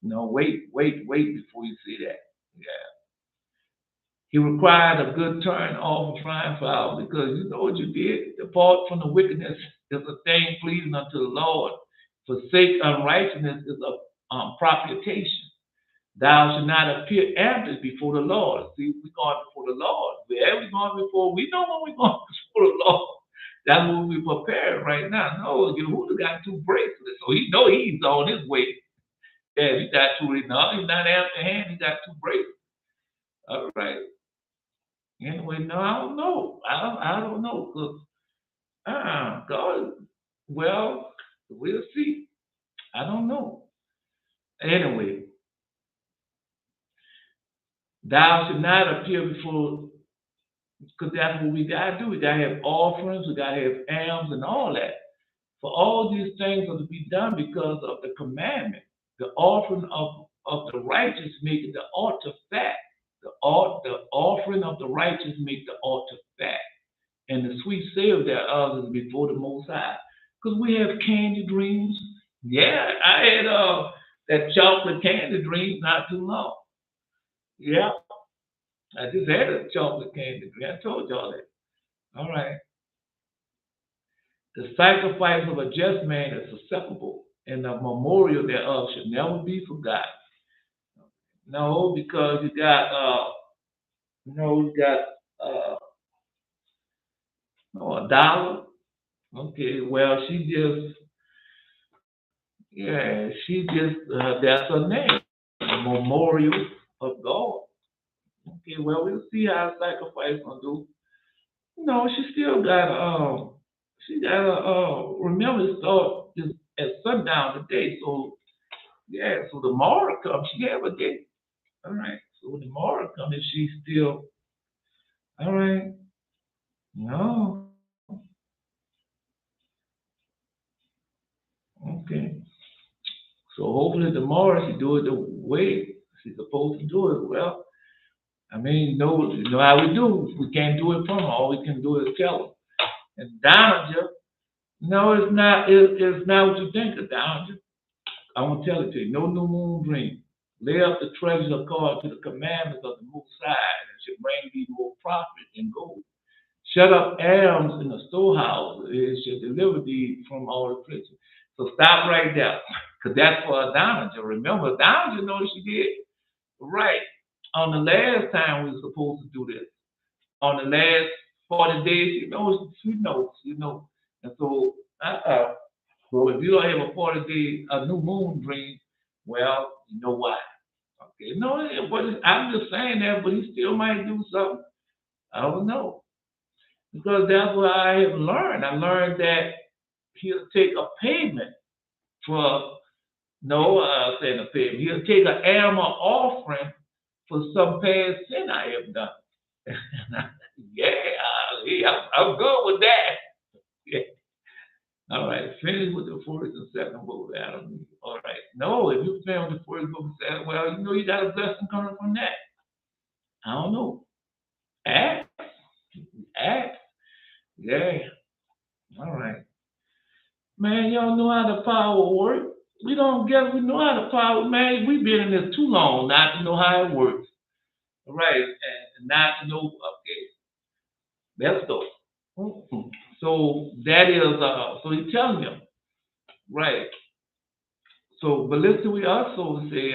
No, wait before you see that. Yeah. He required a good turn off of trying foul because you know what you did. Depart from the wickedness is a thing pleasing unto the Lord. Forsake unrighteousness is a propitiation. Thou shalt not appear empty before the Lord. See, we're going before the Lord. Wherever we're going before, we know when we're going before the Lord. That's what we're preparing right now. No, Yehuda got two bracelets, so he know he's on his way. Yeah, he got two. No, he's not empty hand. He got two bracelets. All right. Anyway, no, I don't know. I don't know because God. Well, we'll see. I don't know. Anyway, thou should not appear before, because that's what we gotta do. We gotta have offerings. We gotta have alms and all that. For all these things are to be done because of the commandment. The offering of the righteous make the altar fat. The offering of the righteous make the altar fat. And the sweet savor thereof is before the Most High. Because we have candy dreams. Yeah, I had that chocolate candy dream not too long. Yeah, I just had a chocolate candy dream. I told y'all that. All right. The sacrifice of a just man is acceptable, and the memorial thereof should never be forgotten. No, because you got uh no, a dollar. Okay, well she just that's her name, a memorial of God. Okay, well we'll see how sacrifice gonna do. No, she still got she got remember it start just at sundown today. So yeah, so tomorrow comes, she have a day. All right. So when tomorrow comes, if she's still all right. No. Okay. So hopefully tomorrow she do it the way she's supposed to do it. Well, I mean, you know how we do. We can't do it from her. All we can do is tell her. And Dowager, no, it's not. It's not what you think of Dowager. I won't tell it to you. No new moon dream. Lay up the treasure according to the commandments of the Most High, and it should bring thee more profit than gold. Shut up arms in the storehouse. It should deliver thee from all affliction. So stop right there. Because that's for Adonijah. Remember, Adonijah knows she did. Right. On the last time we were supposed to do this. On the last 40 days, she knows. And so, so if you don't have a 40-day, a new moon dream, well, you know why. Okay. No, but I'm just saying that, but he still might do something. I don't know. Because that's what I have learned. I learned that he'll take a payment for saying a payment. He'll take an animal offering for some past sin I have done. Yeah, I'm good with that. Yeah. All right, finish with the first and second book of Adam. All right. No, if you finish with the first book of Adam, well, you got a blessing coming from that. I don't know. Act, act. Yeah. All right. Man, y'all know how the power works. We don't get, we know how the power, man. We've been in this too long not to know how it works. Right. And not to know, okay, let's go. Mhm. So that is, so he's telling them, right. So, but listen, we also say,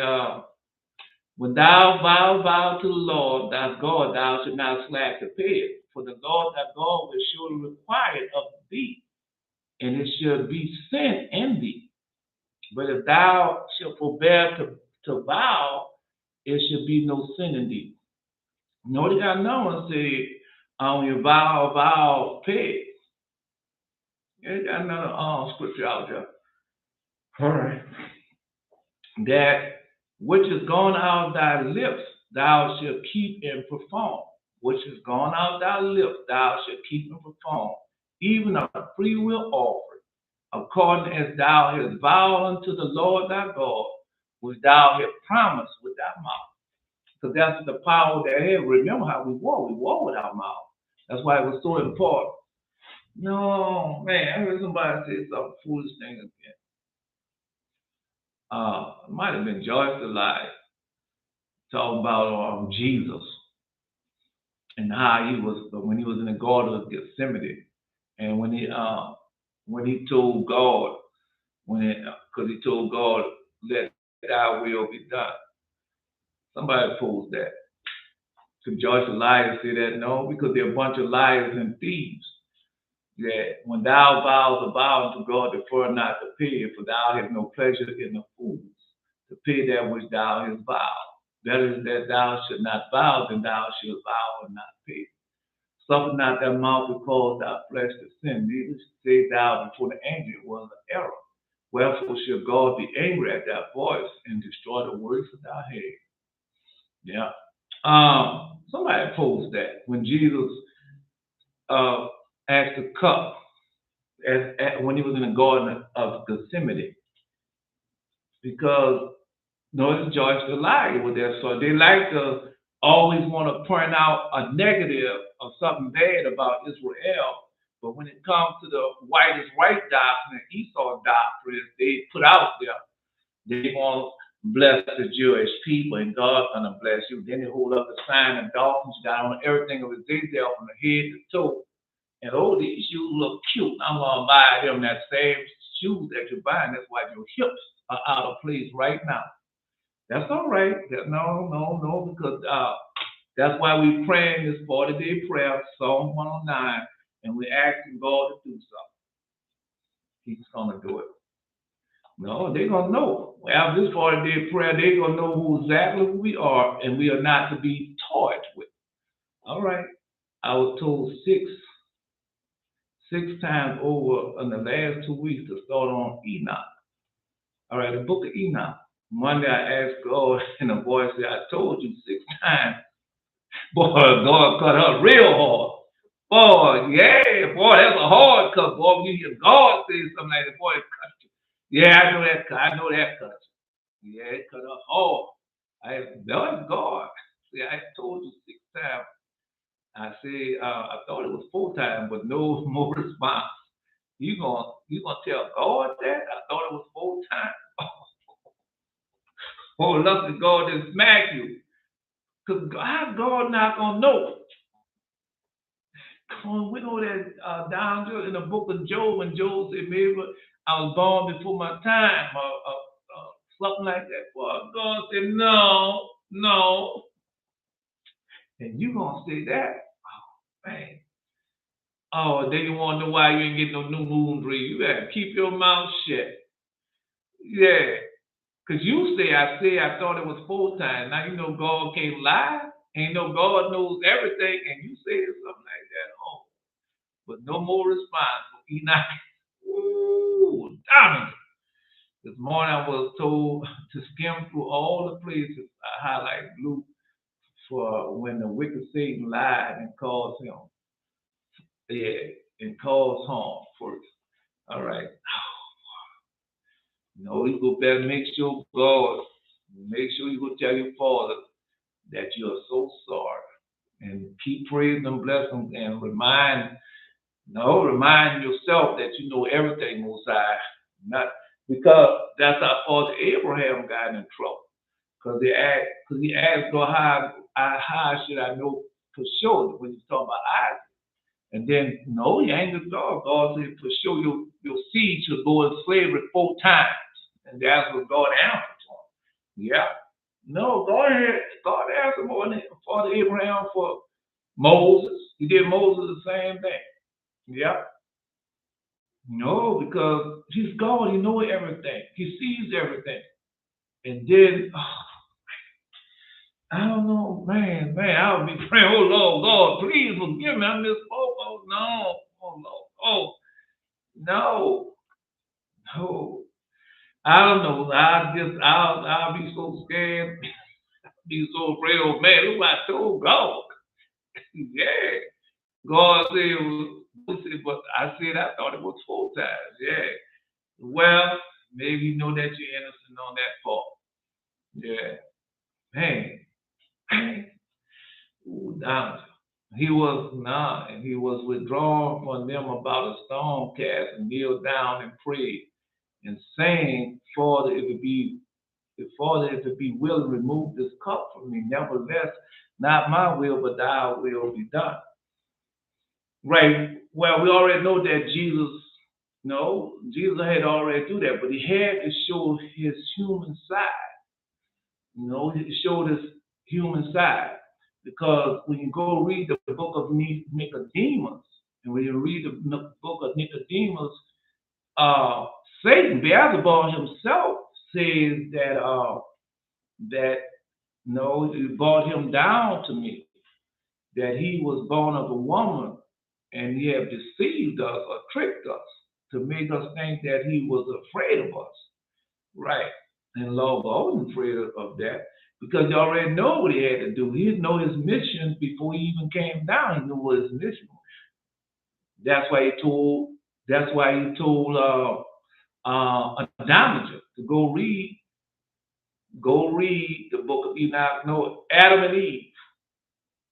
when thou vow to the Lord thy God, thou should not slack the pay. For the Lord thy God will surely require it of thee, and it shall be sent in thee. But if thou shalt forbear to vow, it shall be no sin in thee. Notice I know and say, on your vow, pay. Yeah, got another scripture out there. All right. That which is gone out of thy lips, thou shalt keep and perform. Which is gone out of thy lips, thou shalt keep and perform. Even a free will offering, according as thou hast vowed unto the Lord thy God, which thou hast promised with thy mouth. So that's the power that had. Remember how we war. We war with our mouth. That's why it was so important. No, man, I heard somebody say some foolish thing again. It might have been Joyce Alive talking about Jesus. and how he was when he was in the Garden of Gethsemane, and when he told God, because he told God, let thy will be done. Somebody posed that. Could Joyce the liars say that? No, because they're a bunch of liars and thieves. That when thou vows a vow unto God, defer not to pay, for thou hast no pleasure in the fools, to pay that which thou hast vowed. Better is that thou should not vow than thou should vow and not pay. Suffer not thy mouth to cause thy flesh to sin, neither say thou before the angel it was an error. Wherefore shall God be angry at thy voice and destroy the works of thy head. Yeah. Somebody posed that when Jesus uh, asked the cup when he was in the Garden of Gethsemane, because Northern George the liar with there. So they like to always want to point out a negative or something bad about Israel. But when it comes to the white is right doctrine and Esau doctrine, they put out there, they want to bless the Jewish people and God's going to bless you. Then they hold up the sign of dolphins, got on everything of Ezekiel from the head to toe. And oh, these shoes look cute. I'm going to buy them that same shoes that you're buying. That's why your hips are out of place right now. That's all right. No, because that's why we praying this 40-day prayer, Psalm 109, and we're asking God to do something. He's going to do it. No, they're going to know. After this 40-day prayer, they're going to know who exactly who we are, and we are not to be toyed with. All right. I was told six times over in the last 2 weeks to start on Enoch. All right, the book of Enoch. Monday I asked God, and the voice said, I told you 6 times. Boy, God cut her real hard. Boy, yeah, boy, that's a hard cut, boy. When you hear God say something like that, boy, it cut you. Yeah, I know that cut. I know that cut you. Yeah, it cut her hard. No, it's God. See, I told you 6 times. I said, I thought it was 4 times, but no more response. You gonna tell God that? I thought it was 4 times. Oh, lucky God didn't smack you. Because God not gonna know. Come on, we know that down there in the book of Job, when Job said, maybe I was born before my time, something like that. Well, God said, no. And you gonna say that? Oh, man. Oh, then you want to know why you ain't getting no new moon dream. You better keep your mouth shut. Yeah. Because you say, I thought it was 4 times. Now you know God can't lie. Ain't no God knows everything. And you say something like that. Oh, but no more response. Enoch. Ooh, damn it. This morning I was told to skim through all the places I highlight blue for when the wicked Satan lied and caused him. Yeah, and caused harm first. All right. No, you go better make sure God, make sure you go tell your father that you are so sorry. And keep praising and blessing and remind yourself that you know everything, Most High. Not because that's how father Abraham got in trouble. Because he asked God, how should I know for sure when he's talking about Isaac? And then, no, he ain't the God. God said, for sure your seed should go in slavery 4 times. And that's what God answered to him. Yeah. No, God asked him on Father Abraham for Moses. He did Moses the same thing. Yeah. No, because he's God. He knows everything. He sees everything. And then, I don't know, man, I would be praying, oh Lord, God, please forgive me. I misspoke. Oh no, oh Lord, oh no. I don't know. I'll be so scared, be so afraid. Oh man, look what I told God. Yeah, God said, but I said I thought it was 4 times. Yeah. Well, maybe you know that you're innocent on that part. Yeah, man. Ooh, down. And he was withdrawn from them about a stone cast and kneeled down and prayed and saying, Father, if it be will, remove this cup from me. Nevertheless, Not my will, but thy will be done. Right. Well, we already know that Jesus, no, Jesus had already do that, but he had to show his human side. He showed his human side. Because when you go read the book of Nicodemus, and when you read the book of Nicodemus, uh, Satan, Beelzebub himself, says that no, he brought him down to me, that he was born of a woman, and he had deceived us or tricked us to make us think that he was afraid of us. Right. And Lord, I wasn't afraid of that because he already know what he had to do. He didn't know his mission before he even came down. He knew what his mission was. That's why he told. That's why he told Adonijah to go read the book of Enoch. No, Adam and Eve.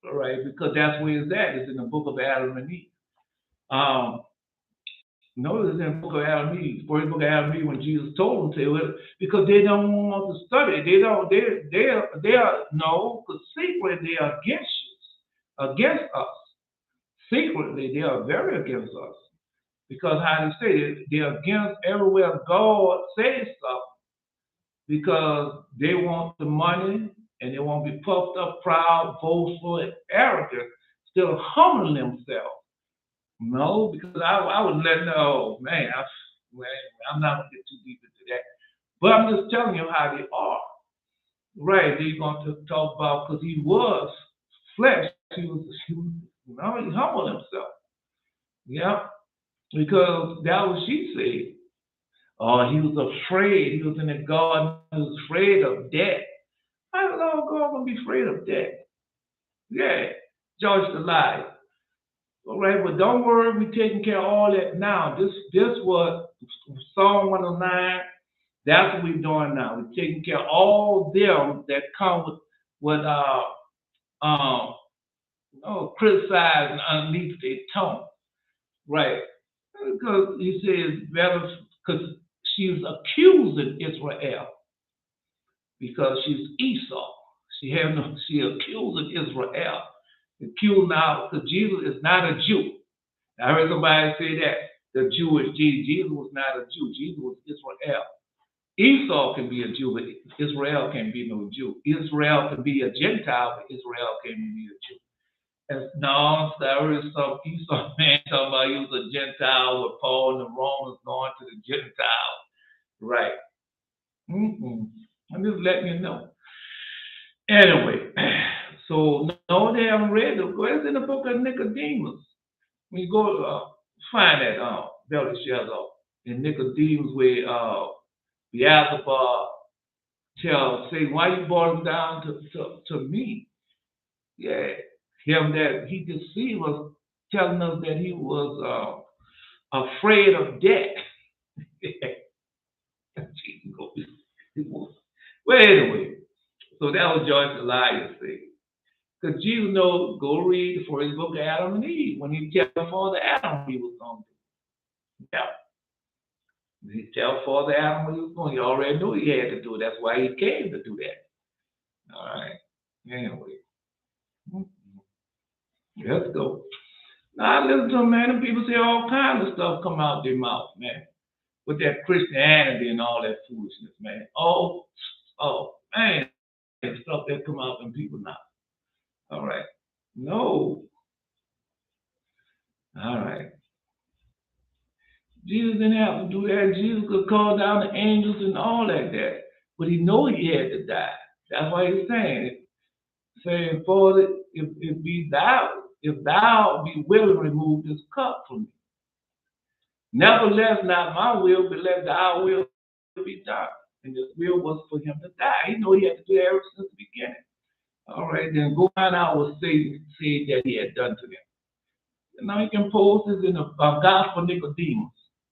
All right, because that's where it's at. It's in the book of Adam and Eve. Um, No, it's in the book of Adam and Eve. First book of Adam and Eve when Jesus told them to, because they don't want to study. They don't. They are no, because secretly they are against us. Secretly they are very against us because how they say it, they're against everywhere God says something because they want the money and they want to be puffed up, proud, boastful, and arrogant, still humbling themselves. No, because I was letting oh man, man, I'm not gonna get too deep into that. But I'm just telling you how they are. Right, they're going to talk about because he was flesh, he humbled himself. Yeah, because that was she said. Oh, he was afraid. He was in the garden. He was afraid of death. How the Lord God gonna be afraid of death? Yeah, George the lie. All right, but don't worry, we're taking care of all that now. This was Psalm 109. That's what we're doing now. We're taking care of all them that come with um criticizing underneath their tongue. Right. Because he says better because she's accusing Israel because she's Esau. She accusing Israel. Accused now because Jesus is not a Jew. I heard somebody say that the Jewish Jesus. Jesus was not a Jew. Jesus was Israel. Esau can be a Jew, but Israel can't be no Jew. Israel can be a Gentile, but Israel can't be a Jew. And no, there is some Esau man talking about he was a Gentile with Paul and the Romans going to the Gentiles. Right. I'm just letting you know. Anyway, so no, they haven't read the book. It's in the book of Nicodemus. When you go find that Belteshazzar in Nicodemus where Beelzebub say, why you brought him down to me? Yeah, him that he deceived us, telling us that he was afraid of death. Well, anyway, so that was Joyce Elias thing. Because Jesus knows, go read the first book of Adam and Eve when he tell Father Adam he was going to do. Yeah. He tell Father Adam what he was going to do. He already knew he had to do it. That's why he came to do that. All right. Anyway. Let's go. Now I listen to them, man, and people say all kinds of stuff come out their mouth, man. With that Christianity and all that foolishness, man. Man, stuff that come out from people now. All right. No. All right. Jesus didn't have to do that. Jesus could call down the angels and all that. But he knew he had to die. That's why he's saying, Father, if thou be willing, remove this cup from me. Nevertheless, not my will, but let thy will be done. And his will was for him to die. He knew he had to do that ever since the beginning. All right, then go find out what Satan said that he had done to them. And now he can post this in the Gospel of Nicodemus.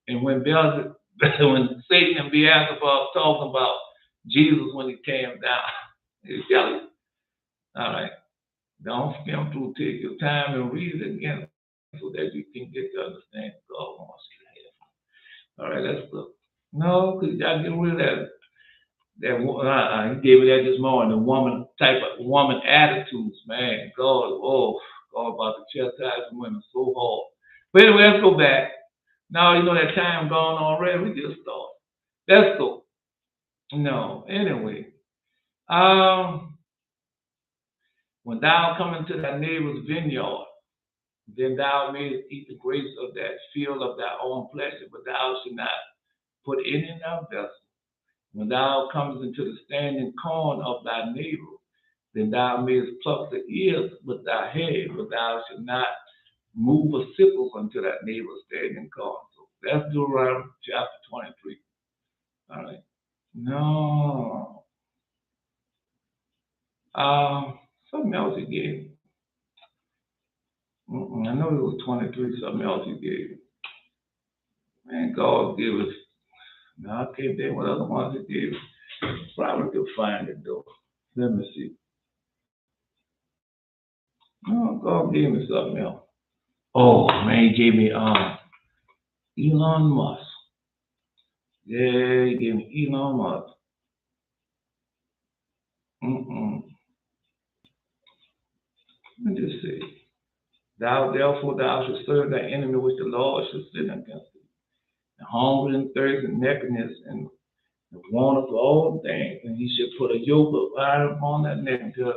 And when when Satan and Beelzebub talking about Jesus when he came down, he's telling you. All right, don't skim through. Take your time and read it again so that you can get to understand God wants you to have. All right, let's look. No, because you got to get rid of That he gave me that this morning. The woman type of woman attitudes, man. God about to chastise women so hard. But anyway, let's go back. Now you know that time gone already. We just started. Let's go. No, anyway. When thou come into thy neighbor's vineyard, then thou mayest eat the grapes of that field of thy own pleasure, but thou shalt not put any in thy vessel. When thou comest into the standing corn of thy neighbor, then thou mayest pluck the ears with thy head, but thou shalt not move a sickle unto that neighbor's standing corn. So that's Deuteronomy chapter 23. All right. No. Something else he gave. I know it was 23, something else he gave. Man, God gave us. Now, I can't think what other ones he gave. Probably could find it, though. Let me see. No, God gave me something else. Oh, man, he gave me Elon Musk. Yeah, he gave me Elon Musk. Let me just see. Thou therefore thou shalt serve thy enemy which the Lord shall send against thee. And hunger and thirst and nakedness and the want of all things, and he shall put a yoke of iron upon that neck until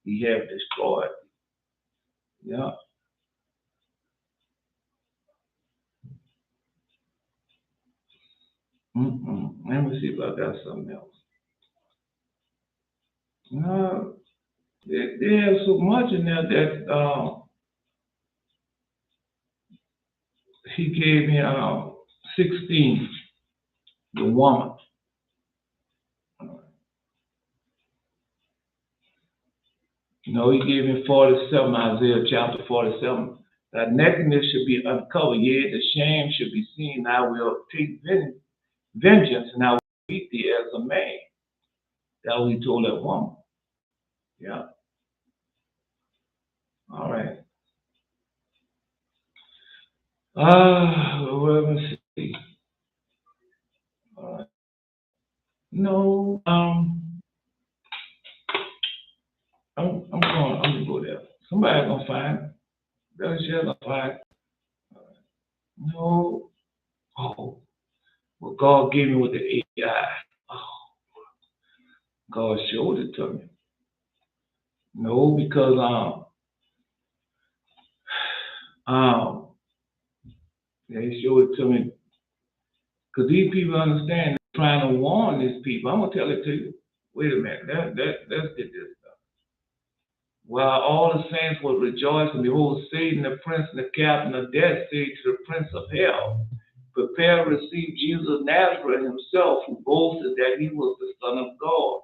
he have destroyed. Yeah. Let me see if I got something else. No, there's so much in there that he gave me 16, the woman. No, he gave me 47, Isaiah chapter 47. That nakedness should be uncovered, yea, the shame should be seen. I will take vengeance, and I will beat thee as a man. That was he told that woman. Yeah. All right. Let me see. All right. No, I'm gonna go there. Somebody's gonna find it. That's just gonna find it. No. Oh, well, God gave me with the AI. Oh, God showed it to me. No, because they showed it to me. Because these people understand they're trying to warn these people. I'm gonna tell it to you. Wait a minute. Let's get this stuff. While all the saints would rejoice, and behold, Satan, the prince and the captain of death, said to the prince of hell, prepare to receive Jesus of Nazareth himself, who boasted that he was the Son of God.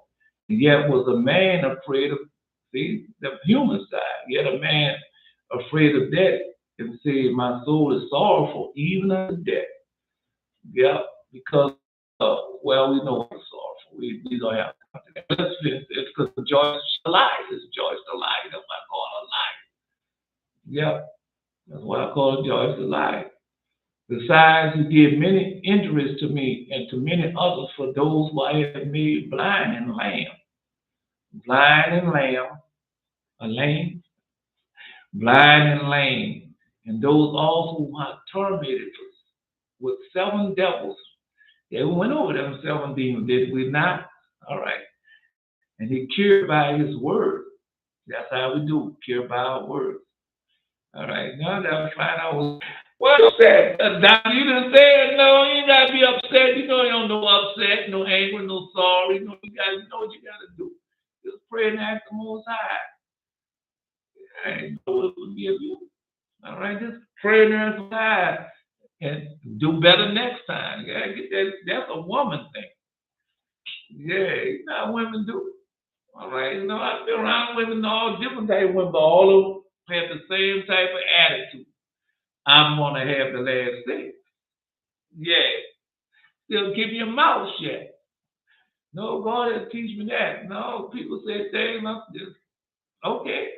Yet was a man afraid of, see, the human side. Yet a man afraid of death, and said, my soul is sorrowful, even unto death. Yeah, because, well, we know it's sorrowful. We don't have to. Let's finish this, because the joy is alive. It's joy is alive. That's why I call it alive. Yeah, that's what I call it, joy is alive. Besides, he did many injuries to me and to many others, for those who I have made blind and lame. Blind and lame, blind and lame. And those also who I tormented with 7 devils. Yeah, we went over them 7 demons, did we not? All right. And he cured by his word. That's how we do, cure by our words. All right. Now that I find out what upset. Now you didn't say it. No, you ain't gotta be upset. You know you don't know upset, no anger, no sorry. You know what you gotta do. Just pray and ask the Most High. And will forgive you. All right, just pray and ask the Most High and do better next time. Yeah, that's a woman thing. Yeah, you know how women do. All right, you know, I've been around women, all different type of women, but all of them have the same type of attitude. I'm gonna have the last say. Yeah, still keep your mouth shut. No, God has teach me that. No, people say things, I'm just okay.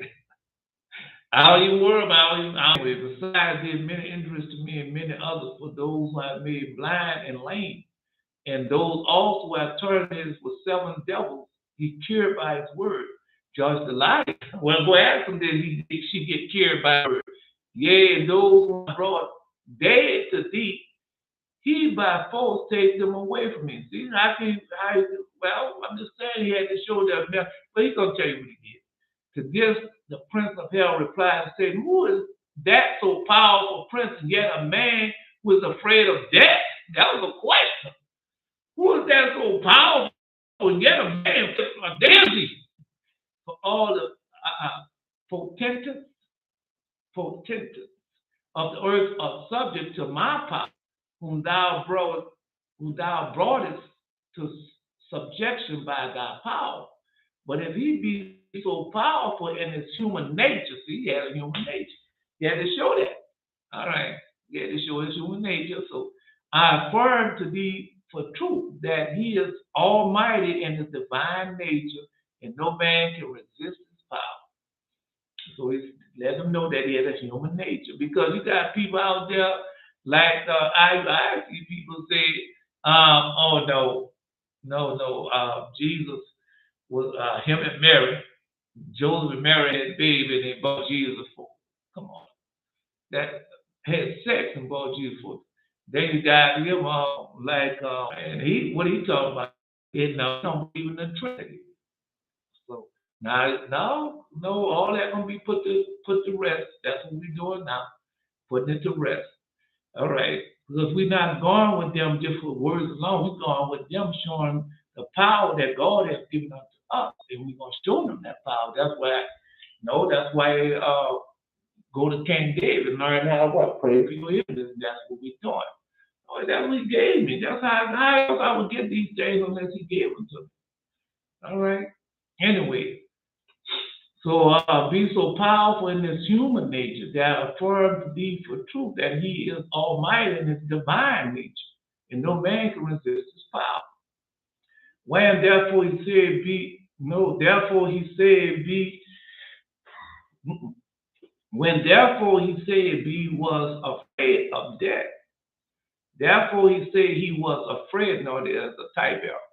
I don't even worry about it. Besides, did many injuries to me and many others, for those who I made blind and lame, And those also attorneys with 7 devils, he cured by his word. Judge the liar. Well, go ask him, did she get cured by her word? Yea, and those who are brought dead to thee, he by force takes them away from me. See, well, I'm just saying he had to show that, but he's going to tell you what he did. To this, the prince of hell replied and said, who is that so powerful prince, and yet a man who is afraid of death? That was a question. Who is that so powerful, and yet a man of death? For all the potential of the earth are subject to my power, whom thou broughtest to subjection by thy power. But if he be so powerful in his human nature, see, he had a human nature. He had to show that. All right. He had to show his human nature. So I affirm to thee for truth that he is almighty in his divine nature, and no man can resist his power. So he's let them know that he has a human nature. Because you got people out there like I see people say, oh no, Jesus was him and Mary, Joseph and Mary had a baby and they brought Jesus for. Come on, that had sex and brought Jesus for. Then you got him and what he talking about? He don't believe in the Trinity. So now, no, all that gonna be put to rest. That's what we're doing now, putting it to rest. All right, because we're not going with them just for words alone. We're going with them showing the power that God has given unto us, and we're gonna show them that power. That's why go to King David and learn how to pray for your enemies. That's what we're doing. Oh, that's what he gave me. That's how else I would get these things unless he gave them to me. All right. Anyway, so be so powerful in his human nature that affirm to thee for truth that he is almighty in his divine nature, and no man can resist his power. When therefore he said he was afraid of death. Therefore he said he was afraid. No, there's a type error.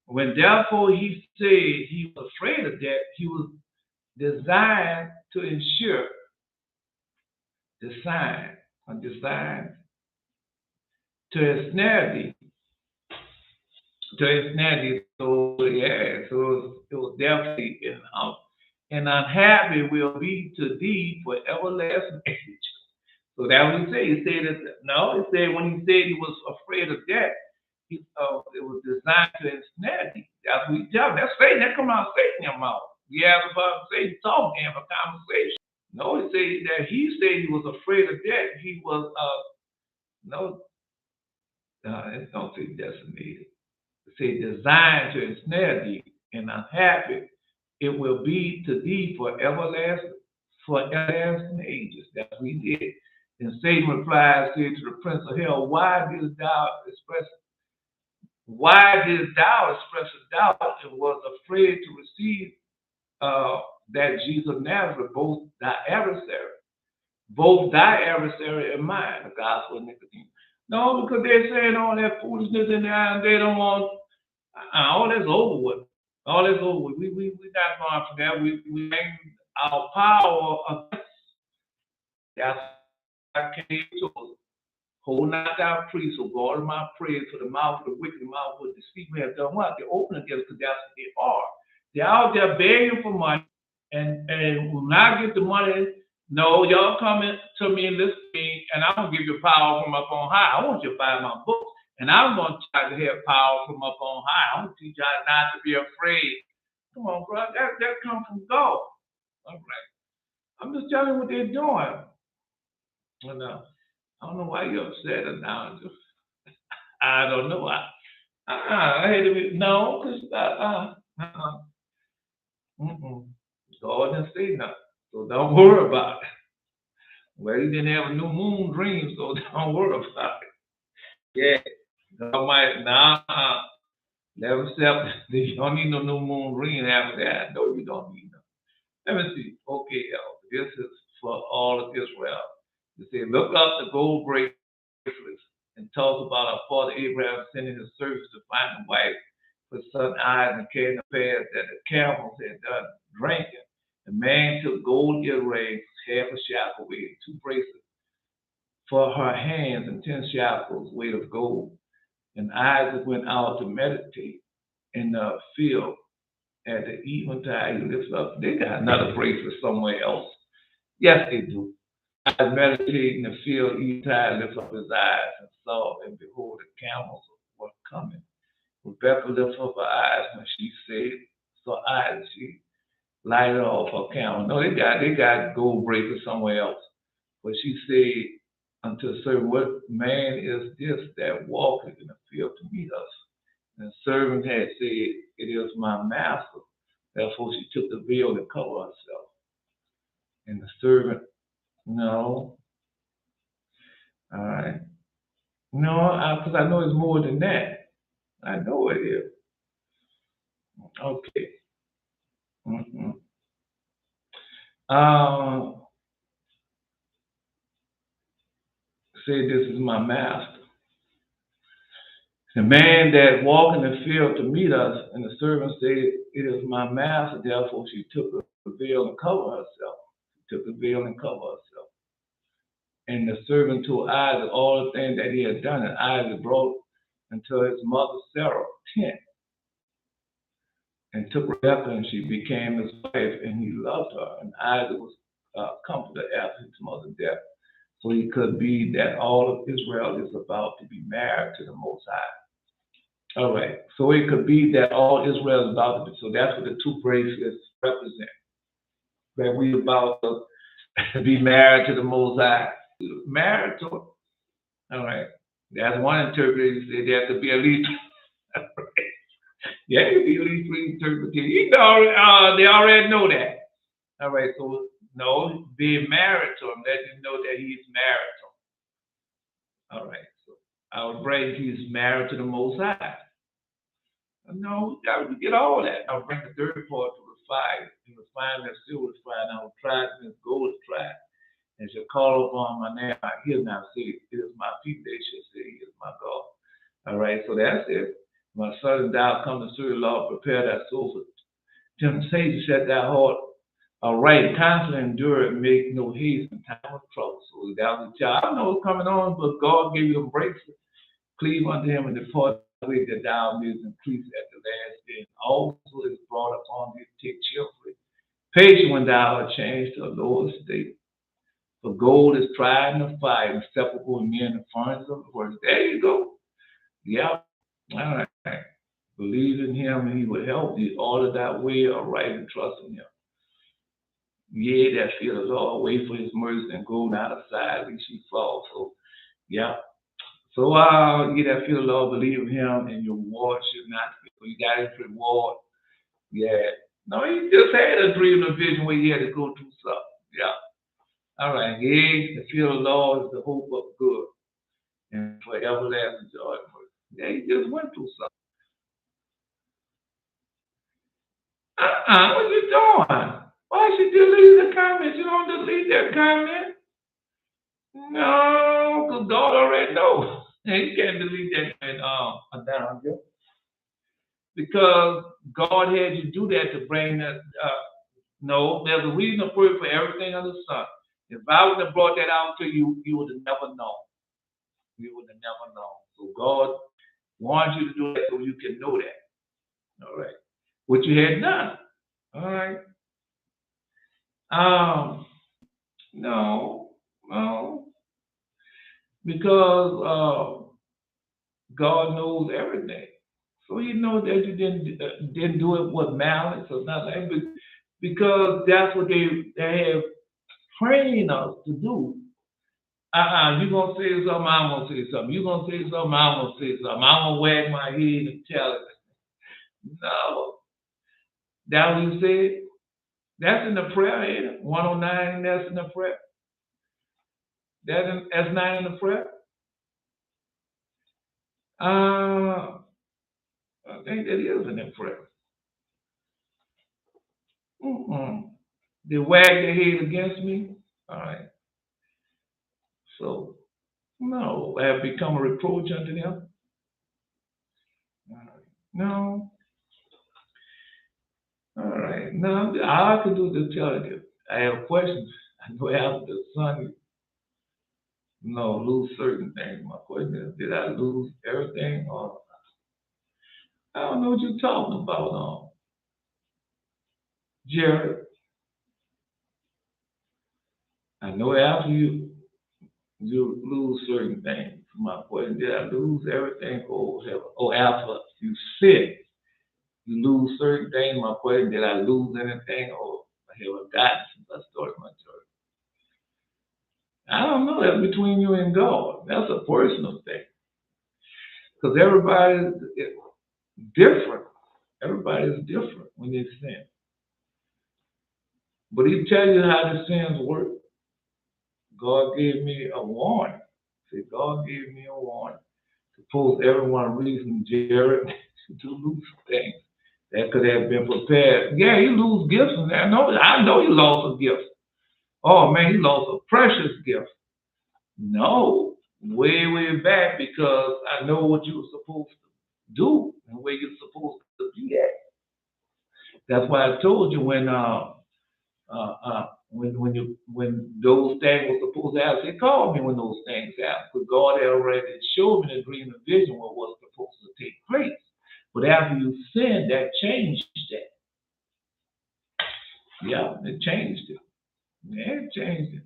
When therefore he said he was afraid of death, he was designed to ensure, designed to ensnare thee. So yeah, so it was definitely and unhappy will be to thee for everlasting age. So that what he said. He said that no, he said when he said he was afraid of death, it was designed to ensnare thee. That's what he tells. That's Satan. That come out of Satan your mouth. We have about Satan talking, have a conversation. No, he said he was afraid of death. He was it's don't say decimated. It say designed to ensnare thee, and unhappy it will be to thee for everlasting ages. That's what he did. And Satan replied, said to the prince of hell, why didst thou express a doubt and was afraid to receive that Jesus of Nazareth, both thy adversary and mine, the gospel of Nicodemus. No, because they're saying all that foolishness in there and they don't want all that's over with. All that's over with. We not going for that. We aim our power against. That's I came to hold not thy priest, so guard my praise for the mouth of the wicked, the mouth of the deceitful have done what? They're open against, because that's what they are. They're out there begging for money and will not get the money. No, y'all coming to me and listen to me, and I'm gonna give you power from up on high. I want you to buy my books, and I'm gonna try to have power from up on high. I'm gonna teach y'all not to be afraid. Come on, bro, that comes from God. All right. I'm just telling you what they're doing. And, I don't know why you're upset or now. I don't know why. I hate to be no, because God didn't say nothing, so don't worry about it. Well, he didn't have a new moon dream, so don't worry about it. Yeah, God might never accept. You don't need no new moon dream after that. No, you don't need no. Let me see. Okay, this is for all of Israel. You say, look up the gold bracelets and talks about our father Abraham sending his servants to find a wife for son eyes and carrying the path that the camels had done drinking. The man took gold earrings, half a shekel weight, 2 bracelets for her hands, and 10 shekels weight of gold. And Isaac went out to meditate in the field at the eventide. He lifts up. They got another bracelet somewhere else. Yes, they do. I meditated in the field, eventide, lifted up his eyes and saw, and behold, the camels were coming. Rebecca lifted up her eyes when she saw Isaac. She lighted off her camel. No, they got gold bracelets somewhere else. But she said unto the servant, what man is this that walketh in the field to meet us? And the servant had said, it is my master. Therefore she took the veil to cover herself. And the servant, no, all right. No, because I know it's more than that. I know it is. Okay. Mm-hmm. Say this is my master. The man that walked in the field to meet us, and the servant said, it is my master. Therefore she took the veil and covered herself. She took the veil and covered herself. And the servant told Isaac all the things that he had done, and Isaac brought unto his mother Sarah tent, and took Rebekah, and she became his wife, and he loved her. And Isaac was comforted after his mother's death. So it could be that all of Israel is about to be married to the Most High. All right. So it could be that all Israel is about to be. So that's what the 2 bracelets represent. That we about to be married to the Most High. Married to him. All right. That's one interpretation. Said there have to be at least. Yeah, it could be at least 3 interpretations. They already know that. All right. So no, being married to him, let you know that he's married to him. All right. So I would bring he's married to the Most High. No, we got to get all that. I'll bring the 3rd part to the fire. And refine that silver is fire. And I will try it and gold is tried. And shall call upon my name. I hear now say, it is my people. They shall say, he is my God. All right. So that's it. My son, thou come to serve the Lord, prepare thy soul for temptation, set thy heart. All right, constantly endure it, make no haste in time of trouble. So that was a child. I know what's coming on, but God gave you a bracelet. Cleave unto him and depart away that thou mayest increase at the last day. And also is brought upon thee to take cheerfully. Patient when thou art changed to a lower state. For gold is tried in the fire, inseparable in men, the furnace of the world. There you go. Yeah. All right. Believe in him and he will help thee. All of that way aright and trust in him. Yea, that fear the Lord, wait for his mercy and go not aside, lest he fall. So, yeah. So, you that fear the Lord, believe in him, and your reward should not be. So, you got his reward. Yeah. No, he just had a dream and a vision where he had to go through something. Yeah. All right. Yea, the fear of the Lord is the hope of good and for everlasting joy and mercy. Yeah, he just went through something. What you doing? Why should you delete the comments? You don't delete that comment. No, because God already knows. He can't delete that and down here. Because God had you do that to bring that. No, there's a reason for it for everything under the sun. If I would have brought that out to you, you would have never known. You would have never known. So God wants you to do that so you can know that. All right. What you had done. All right. No, because God knows everything, so He knows that you didn't do it with malice or nothing, but because that's what they have trained us to do. You gonna say something, I'm gonna say something. You gonna say something, I'm gonna say something. I'm gonna wag my head and tell it. No, that what you said. That's in the prayer, ain't it? 109, that's in the prayer. That's not in the prayer. I think that is in the prayer. They wag their head against me. All right. So No. I have become a reproach unto them? No. All right. No, all I can do is tell you. I have questions. I know after the son, lose certain things. My question is, did I lose everything? Or I don't know what you're talking about, Jared. I know after you lose certain things. My question, did I lose everything? Or after you sin, you lose certain things. My question, did I lose anything? Or have I gotten some story, my church? I don't know. That's between you and God. That's a personal thing. Because everybody's different. Everybody's different when they sin. But he tell you how the sins work. God gave me a warning. See, God gave me a warning to pose everyone reason, Jared, to lose things that could have been prepared. Yeah, you lose gifts, and I know you lost a gift. Oh man, you lost a precious gift. No, way back because I know what you were supposed to do and where you're supposed to be at. That's why I told you when those things were supposed to happen. He called me when those things happened. Because God had already showed me the dream and vision what was supposed to take place. But after you sinned, that changed that. Yeah, it changed it. Yeah, it changed it.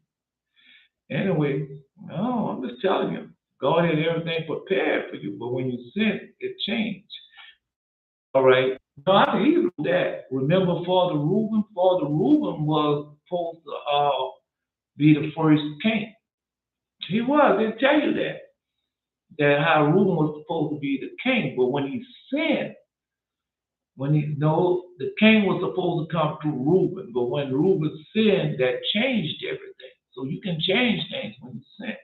Anyway, no, I'm just telling you. God had everything prepared for you, but when you sinned, it changed. All right. No, I can even do that. Remember, Father Reuben was supposed to be the first king. He was. They tell you that how Reuben was supposed to be the king, but when he sinned, the king was supposed to come through Reuben, but when Reuben sinned, that changed everything. So you can change things when you sin.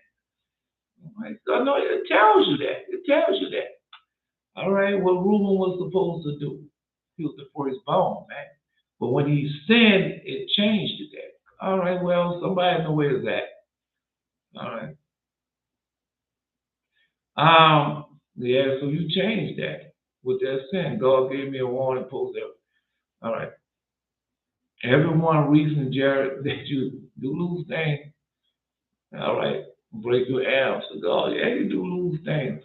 Right? So no, it tells you that. It tells you that. All right, what Reuben was supposed to do. He was the firstborn, man. But when he sinned, it changed that. All right, well, somebody know where it's at. All right. Yeah, so you changed that with that sin. God gave me a warning post there. All right. Everyone reason, Jared, that you lose things. All right. Break your arms to God. Yeah, you do lose things.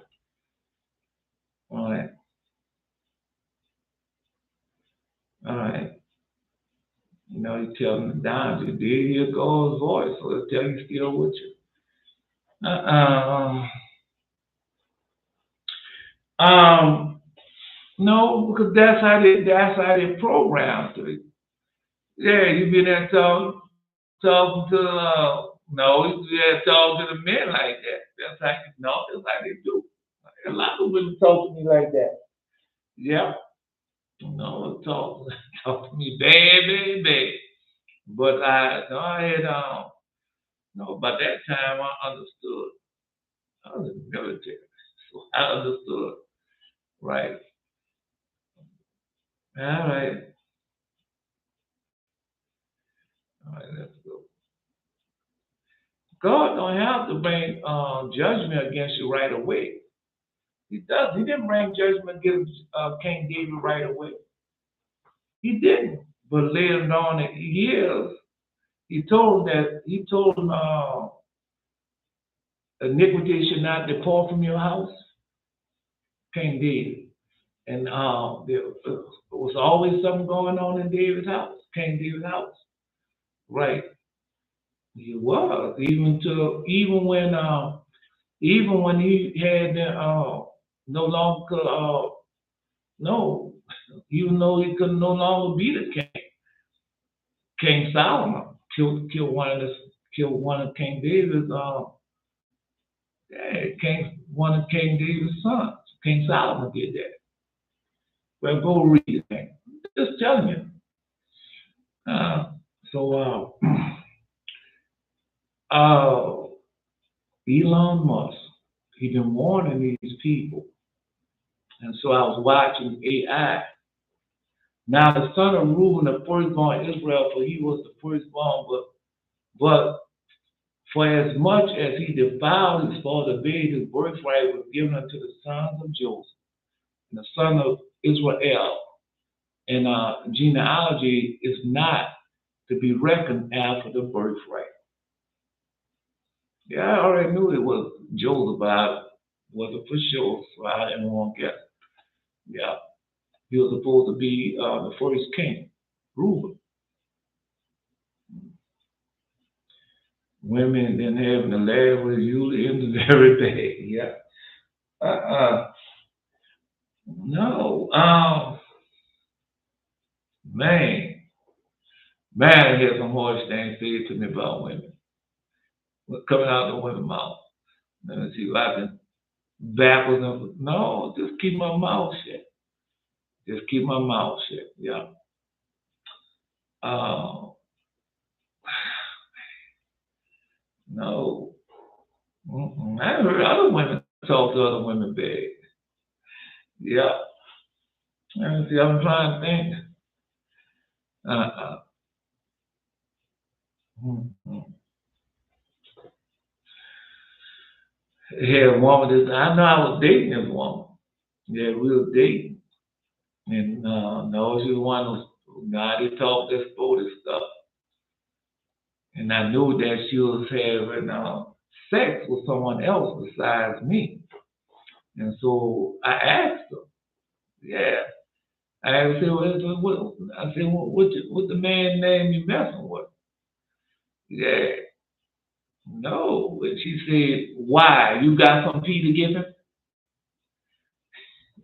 All right. All right. You tell them to down. You did hear God's voice, so they'll tell you still with you. Uh, um, no, because that's how they programmed to it. Yeah, you been there talking to no, you been talking to the men like that. That's how they do. A lot of women talk to me like that. Yeah, no, talk to me, baby. But I had no, by that time I understood. I was in the military, so I understood. Right. All right. All right. Let's go. God don't have to bring judgment against you right away. He does. He didn't bring judgment against King David right away. He didn't. But later on in years, he told him iniquity should not depart from your house, King David. And there was always something going on in David's house, King David's house. Right. He was. Even when he had no longer no, even though he could no longer be the king. King Solomon killed one of King David's one of King David's sons. King Solomon did that. Well, go read it. Man. Just telling you. Uh, so Elon Musk, he been warning these people, and so I was watching AI. Now the son of Reuben, the firstborn Israel, for he was the firstborn, but For as much as he defiled his father David, his birthright was given unto the sons of Joseph, and the son of Israel. And genealogy is not to be reckoned after the birthright. Yeah, I already knew it was Joseph, but I wasn't for sure, so I didn't want to guess. Yeah, he was supposed to be the first king, ruler. Women didn't have the lad with usually ended every day. Yeah. No. Man, man, I had some harsh things said to me about women. What's coming out of the women's mouth? Let me see if I can backwards and no, just keep my mouth shut. Just keep my mouth shut. Yeah. Uh, no. I heard other women talk to other women bad. Yeah. Let me see. I'm trying to think. Uh-uh. Mm-mm. Had a woman this. I know I was dating this woman. Yeah, we were dating, and no, she was one of those naughty talk this sporty stuff, and I knew that she was having sex with someone else besides me, and so I asked her. Yeah, I asked her, I said, what the man name you messing with? Yeah, no, and she said, why? You got some pee to give him?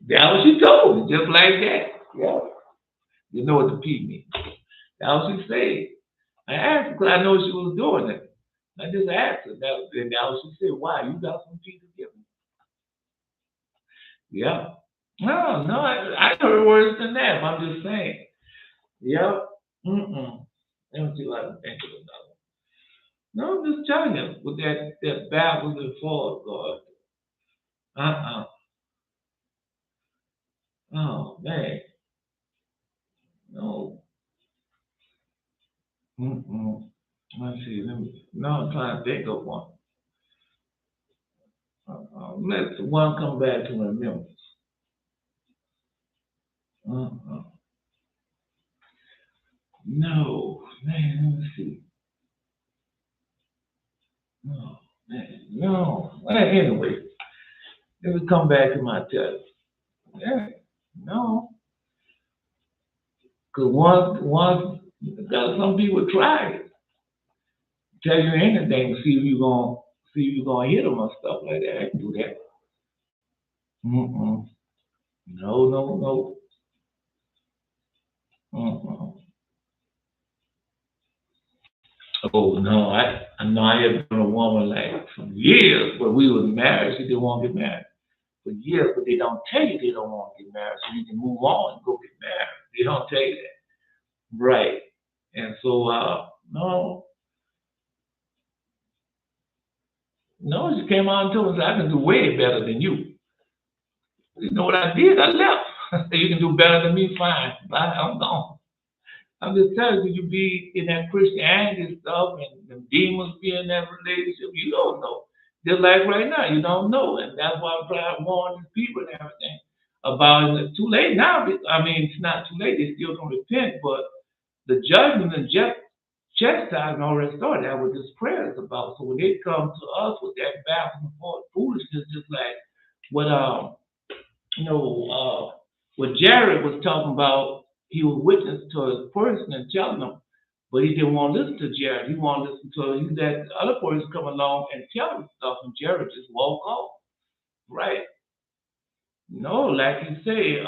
That what she told me, just like that. Yeah. You know what the P means. That's what she said. I asked her because I know she was doing it. I just asked her. And that what she said. Why? You got some P to give me? Yeah. No, I heard worse than that. But I'm just saying. Yep. Mm-mm. Let me see what I can think of another one. No, I'm just telling you with that backwards and forward, God. Uh-uh. Oh, man. No. Mm-mm. Let's see. No, I'm trying to think of one. Let one come back to remembrance. Uh-uh. No, man, let me see. No, man, no. Well, anyway, let me come back to my text. Yeah, no. Because once, because some people try it. Tell you anything to see if you're gonna hit them or stuff like that. I can do that. Mm-mm. No, no, no. Mm-mm. Oh no, I know I had been a woman like for years, but we was married. She didn't want to get married for years, but they don't tell you they don't want to get married, so you can move on and go get married. They don't tell you that, right? And so, no, no, she came out and told us I can do way better than you. You know what I did? I left. You can do better than me, fine. Bye, I'm gone. I'm just telling you, you be in that Christianity stuff and the demons be in that relationship. You don't know. Just like right now, you don't know. And that's why I'm trying to warn these people and everything about it. It's too late now. I mean, it's not too late. They still can repent, but the judgment and chastisement already started. That's what this prayer is about. So when they come to us with that back and forth foolishness, just like what you know, what Jared was talking about, he was witness to a person and telling them, but he didn't want to listen to Jared. He wanted to listen to that other person come along and tell him stuff, and Jared just walk off, right? No, like you say,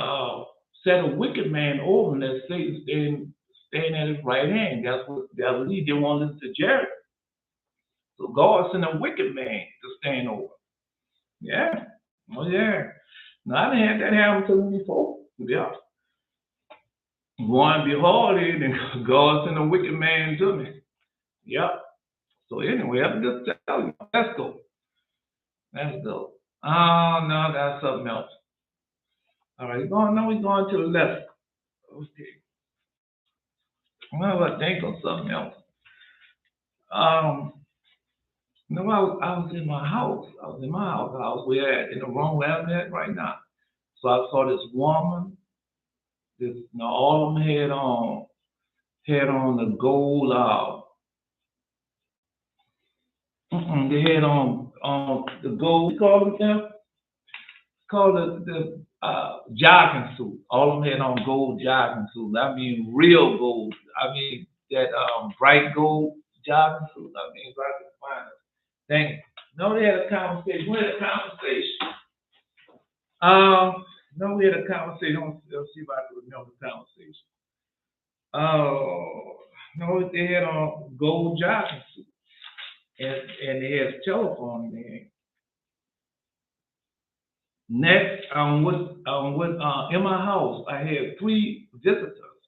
set a wicked man over him that Satan staying at his right hand. That's what he didn't want to listen to Jared. So God sent a wicked man to stand over. Yeah. Oh yeah. No, I didn't have that happen to me before. Yeah. One behold it, and God sent a wicked man to me. Yep. So anyway, I'm just telling you, let's go. Let's go. Oh no, that's something else. All right, we're going to the left. Okay. Well, I think of something else. Um, No, I was in my house. I was in my house. I was where at, in the wrong where I'm at right now. So I saw this woman. This, all of them had on the gold. They had on the gold. We call it them. Called the jogging suit. All of them had on gold jogging suits. I mean, real gold. I mean, that bright gold jogging suit. I mean, if I could find it. Dang. No, they had a conversation. We had a conversation. No, we had a conversation. Let's see if I can remember the conversation. Oh, no, they had on gold jogging suit, and they had a telephone there. Next, in my house, I had three visitors: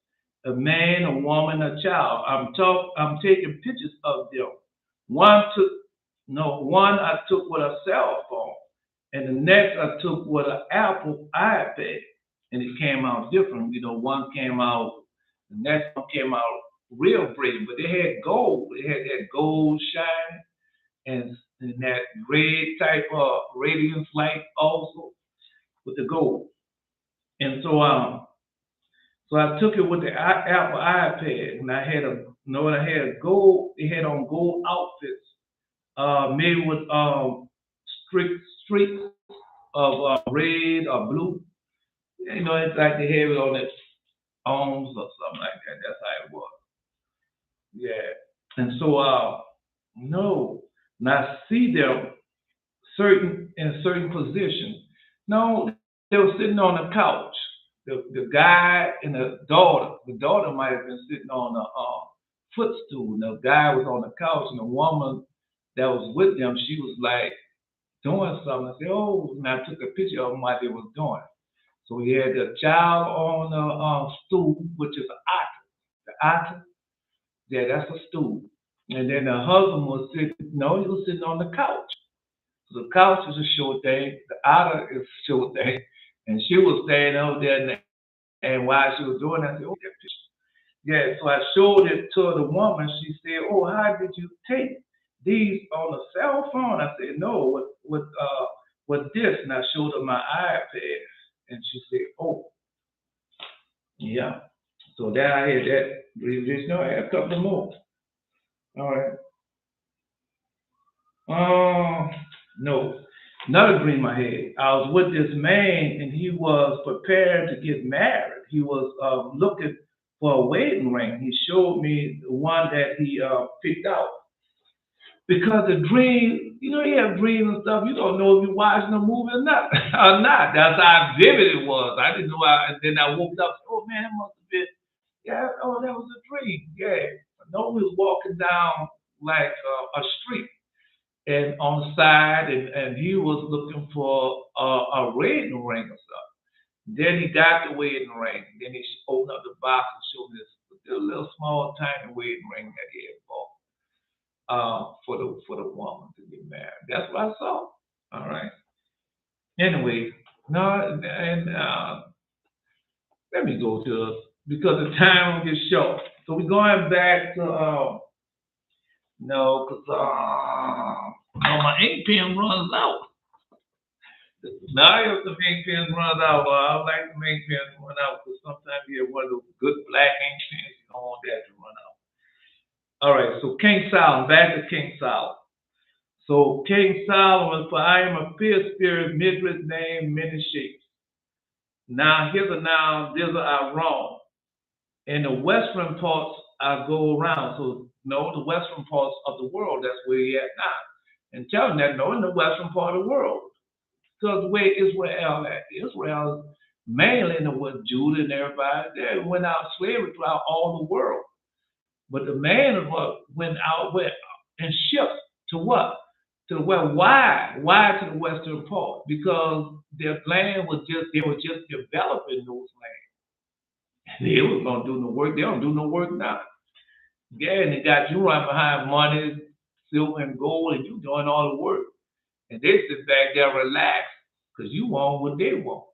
a man, a woman, a child. I'm taking pictures of them. One took, no, one I took with a cell phone, and the next I took with an Apple iPad, and it came out different. One came out, the next one came out real pretty, but they had gold. They had that gold shine and that red type of radiance light also with the gold. And so I took it with the Apple iPad, and I had I had a gold. It had on gold outfits, made with streaks of red or blue. It's like they have it on their arms or something like that. That's how it was. Yeah. And so no, and I see them certain positions. No, they were sitting on the couch. The guy and the daughter. The daughter might have been sitting on a footstool. And the guy was on the couch, and the woman that was with them, she was like doing something. I said, "Oh," and I took a picture of them while they was doing. So we had the child on the stool, which is an otter. The otter, yeah, that's a stool. And then the husband was sitting. No, he was sitting on the couch. So the couch is a short thing. The otter is a short thing. And she was staying over there, and while she was doing that, I said, "Oh, that picture." Yeah, so I showed it to the woman. She said, "Oh, how did you take these on a cell phone?" I said, "No, with this." And I showed her my iPad, and she said, "Oh, yeah." So there I had that revision. I had a couple more. All right. Um, no, another dream I had. I was with this man, and he was prepared to get married. He was looking for a wedding ring. He showed me the one that he picked out. Because the dream, you have dreams and stuff. You don't know if you're watching a movie or not. Or not. That's how vivid it was. I didn't know. And then I woke up. Oh man, it must have been. Yeah. Oh, that was a dream. Yeah. I know we was walking down like a street and on the side, and he was looking for a wedding ring or something. Then he got the wedding ring. Then he opened up the box and showed me this little small tiny wedding ring that he had bought for the woman to get married. That's what I saw. All right. Anyway, no, and let me go to because the time will get short. So we're going back to no, because my ink pen runs out. Now if the ink pen runs out, I don't like the ink pen to run out because sometimes you get one of those good black ink pens. You don't want that to run out. All right, so King Solomon, back to King Solomon. So King Solomon, for I am a fierce spirit, Midrash name, many shapes. Now hither, now thither I roam. In the western parts I go around. So no, the western parts of the world, that's where he at now. And tell him that no, in the western part of the world. Because where Israel at? Israel mainly in the what Judah and everybody, they went out slavery throughout all the world. But the man of what went out west and shipped to what? To the west. Why? Why to the western part? Because their land was just they were just developing those lands. They were gonna do no work. They don't do no work now. Yeah, and they got you right behind money, silver and gold, and you doing all the work. And they sit back there relaxed because you want what they want.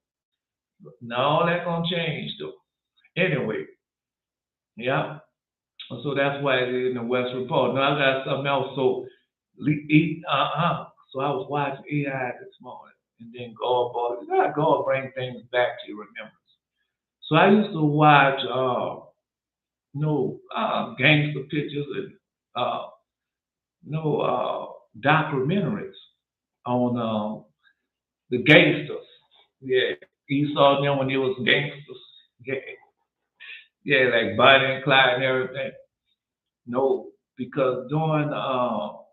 No, that's gonna change though. Anyway, yeah. So that's why it's in the western part. Now I got something else. So So I was watching AI this morning, and then God brought it. God bring things back to your remembrance. So I used to watch, gangster pictures and uh, documentaries on the gangsters. Yeah, you saw them when they was gangsters. Yeah, yeah, like Bonnie and Clyde and everything. No, because during oh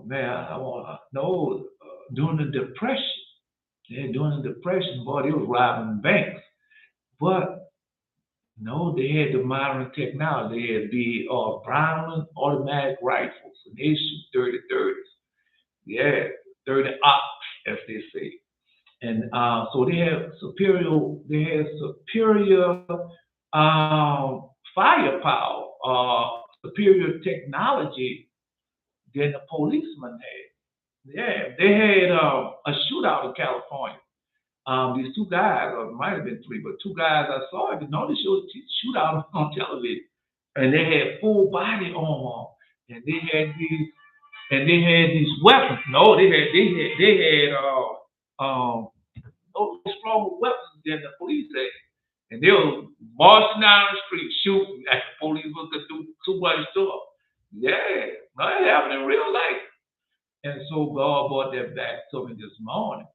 man, I want no during the depression. Yeah, during the depression, boy, they was robbing banks. But no, they had the modern technology. They had the Brown automatic rifles, and they shoot 30-30s. Yeah, 30 ox, as they say. And so they had superior firepower, superior technology than the policemen had. Yeah, they had a shootout in California. These two guys, or it might have been three, but two guys I saw it. No, they showed shootout on television, and they had full body armor, and they had these weapons. No, they had no stronger weapons than the police had. And they were marching down the street shooting at the police could do too much stuff. Yeah, no, it happened in real life. And so God brought that back to me this morning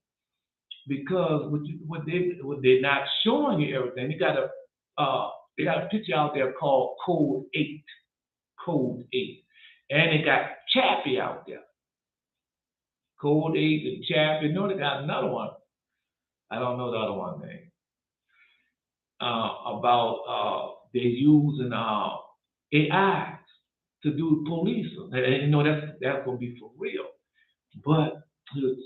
because what they're not showing you everything. They got a picture out there called Code 8, and they got Chappie out there. Code 8 and Chappie. No, they got another one. I don't know the other one name. About they're using AI to do police. And you know that's gonna be for real. But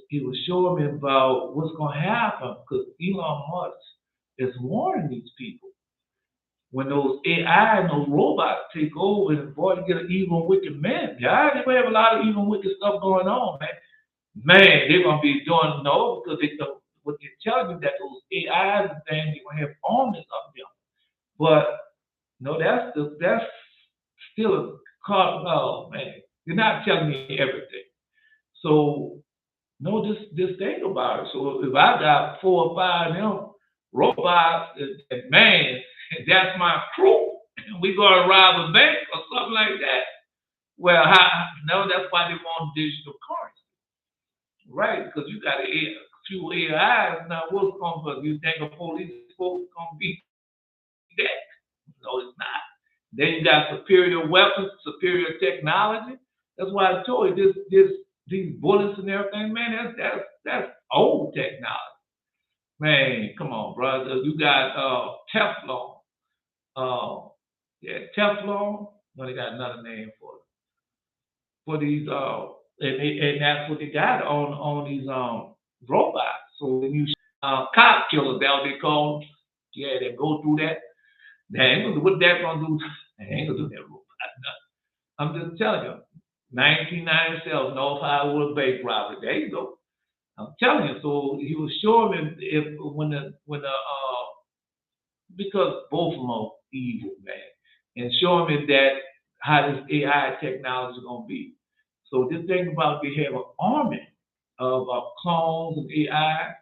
he was showing me about what's gonna happen because Elon Musk is warning these people when those AI and those robots take over and boy, you get an evil wicked man. Yeah, they have a lot of evil wicked stuff going on, man. Man, they're gonna be doing no because they what they're telling you that those AIs and things they're gonna have armies of them. But no, that's still a card. Oh man, you're not telling me everything. So no, just think about it. So if I got 4 or 5 of them robots, and man, that's my crew, and we gonna rob a bank or something like that. Well, no, that's why they want digital currency, right? Because you got a few AIs now. What's going to you think a police force gonna be that? No, it's not. Then you got superior weapons, superior technology. That's why I told you these bullets and everything, man. That's old technology, man. Come on, brother. You got Teflon. Uh, yeah, Teflon. No, they got another name for these. And that's what they got on these robots. So when you cop killers, that's what they call them. Yeah, they go through that. They ain't gonna do what that gonna do. They ain't gonna do that robot. I'm just telling you, 1997 North Hollywood bank robbery. There you go. I'm telling you. So he was showing me if when the because both of them are evil, man, and showing me that how this AI technology is gonna be. So just think about we have an army of clones and AI.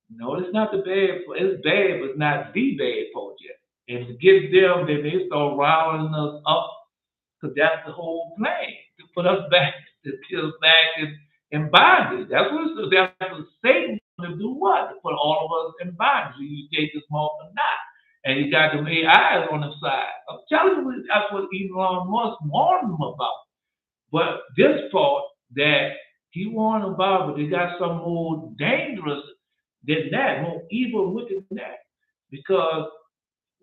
No, it's not the bad. It's bad, but it's not the bad part yet. And to get them, then they start riling us up because that's the whole plan to put us back, to put us back in bondage. That's what Satan to do what? To put all of us in bondage. You take this more or not. And you got them AIs on the side. I'm telling you, that's what Elon Musk warned them about. But this part that he warned about, but they got some more dangerous than that, more evil and wicked than that. Because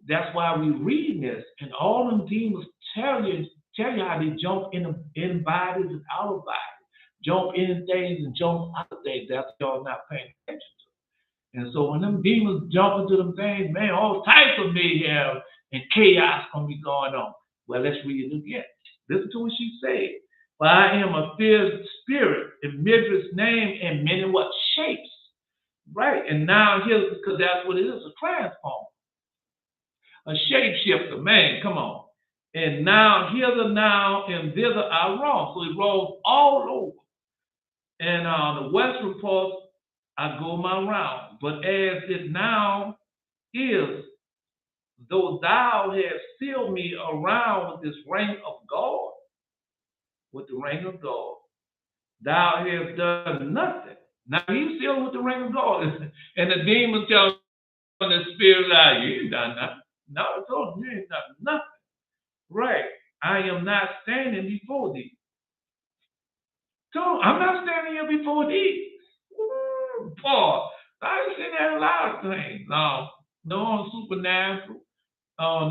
that's why we read this, and all them demons tell you how they jump in bodies and out of bodies, jump in things and jump out of things. That's y'all not paying attention to. And so when them demons jump into them things, man, all types of mayhem and chaos gonna be going on. Well, let's read it again. Listen to what she said. For I am a fierce spirit in Midrash's name and many what shapes. Right. And now here's because that's what it is, a transform. A shapeshifter, man, come on. And now, hither now, and thither I roam. So it rolls all over. And the western part, I go my round. But as it now is, though thou hast sealed me around with this ring of God, with the ring of God, thou hast done nothing. Now he's sealed with the ring of God. And the demon tells the spirit, you ain't done nothing. No, I told him, you ain't done nothing. Right. I am not standing before thee. So I'm not standing here before thee. Paul, I ain't seen that a lot of things. No on supernatural, on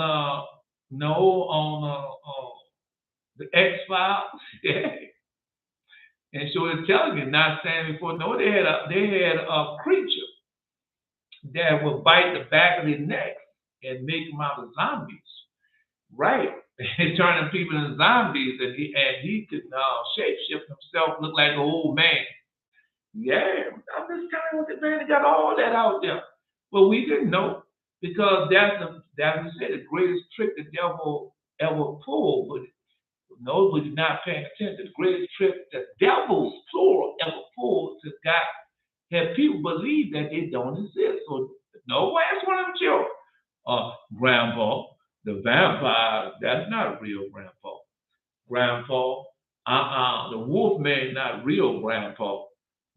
no on the X Files. Yeah. And so it's telling you not standing before. No, they had a creature that would bite the back of their neck and make them out of zombies. Right. Turning people into zombies, and he could shapeshift himself, look like an old man. Yeah, I'm just telling you what the man got all that out there. But we didn't know because that's we said the greatest trick the devil ever pulled. But nobody not paying attention. The greatest trick the devil's plural ever pulled to got have people believe that they don't exist. So no way, that's one of them children. Grandpa, the vampire, that's not real grandpa. Grandpa, the wolf man, not real grandpa.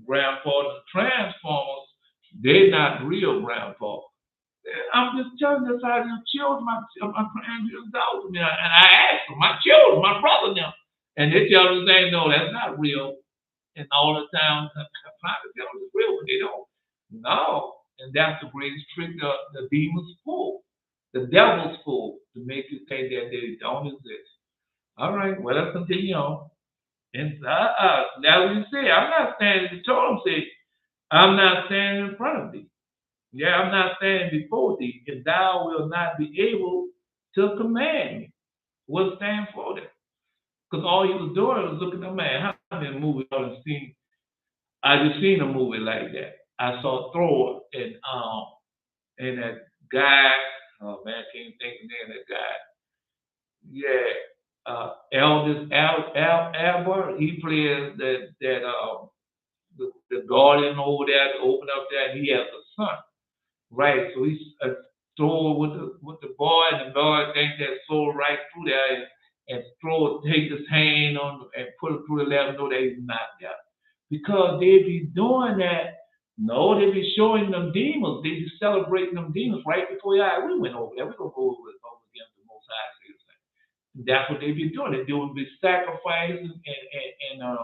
Grandpa, the transformers, they're not real grandpa. I'm just telling you how your children, my grandchildren talk to me, and I ask them, my children, my brother now, and they tell me they no, that's not real. And all the time, I'm trying to tell them it's real, but they don't. No, and that's the greatest trick the demons pull, the devil's pull to make you think that they don't exist. All right, well, let's continue on. And now you say, I'm not standing, the told him, say, I'm not standing in front of thee. Yeah, I'm not standing before thee, and thou wilt not be able to command me. What stand for that? Because all he was doing was looking at man. How many movies I've seen? I just seen a movie like that. I saw Thor and that guy. Oh man, I can't think of the name of that guy. Yeah, Eldest Albert. He plays the guardian over there to open up there, and he has a son. Right. So he's throw with the boy, and the boy thinks that soul right through there, and throw take his hand on and put it through the let him know that he's not there. Because they be doing that. No, they be showing them demons. They be celebrating them demons right before your eyes. We went over there. We gonna go over against the Most High. That's what they be doing. They would be sacrificing and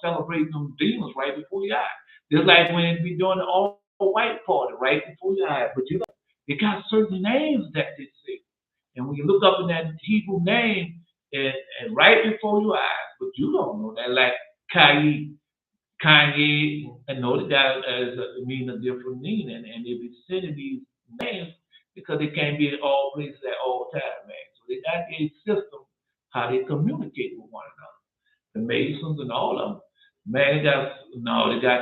celebrating them demons right before your eyes. Just like when they be doing the all white party right before your eyes. But they got certain names that they say. And when you look up in that Hebrew name and right before your eyes, but you don't know that, like Kanye, and know that that as a mean a different meaning, and they be sending these names because they can't be at all places at all times, man. So they got a system how they communicate with one another. The Masons and all of them, man. They got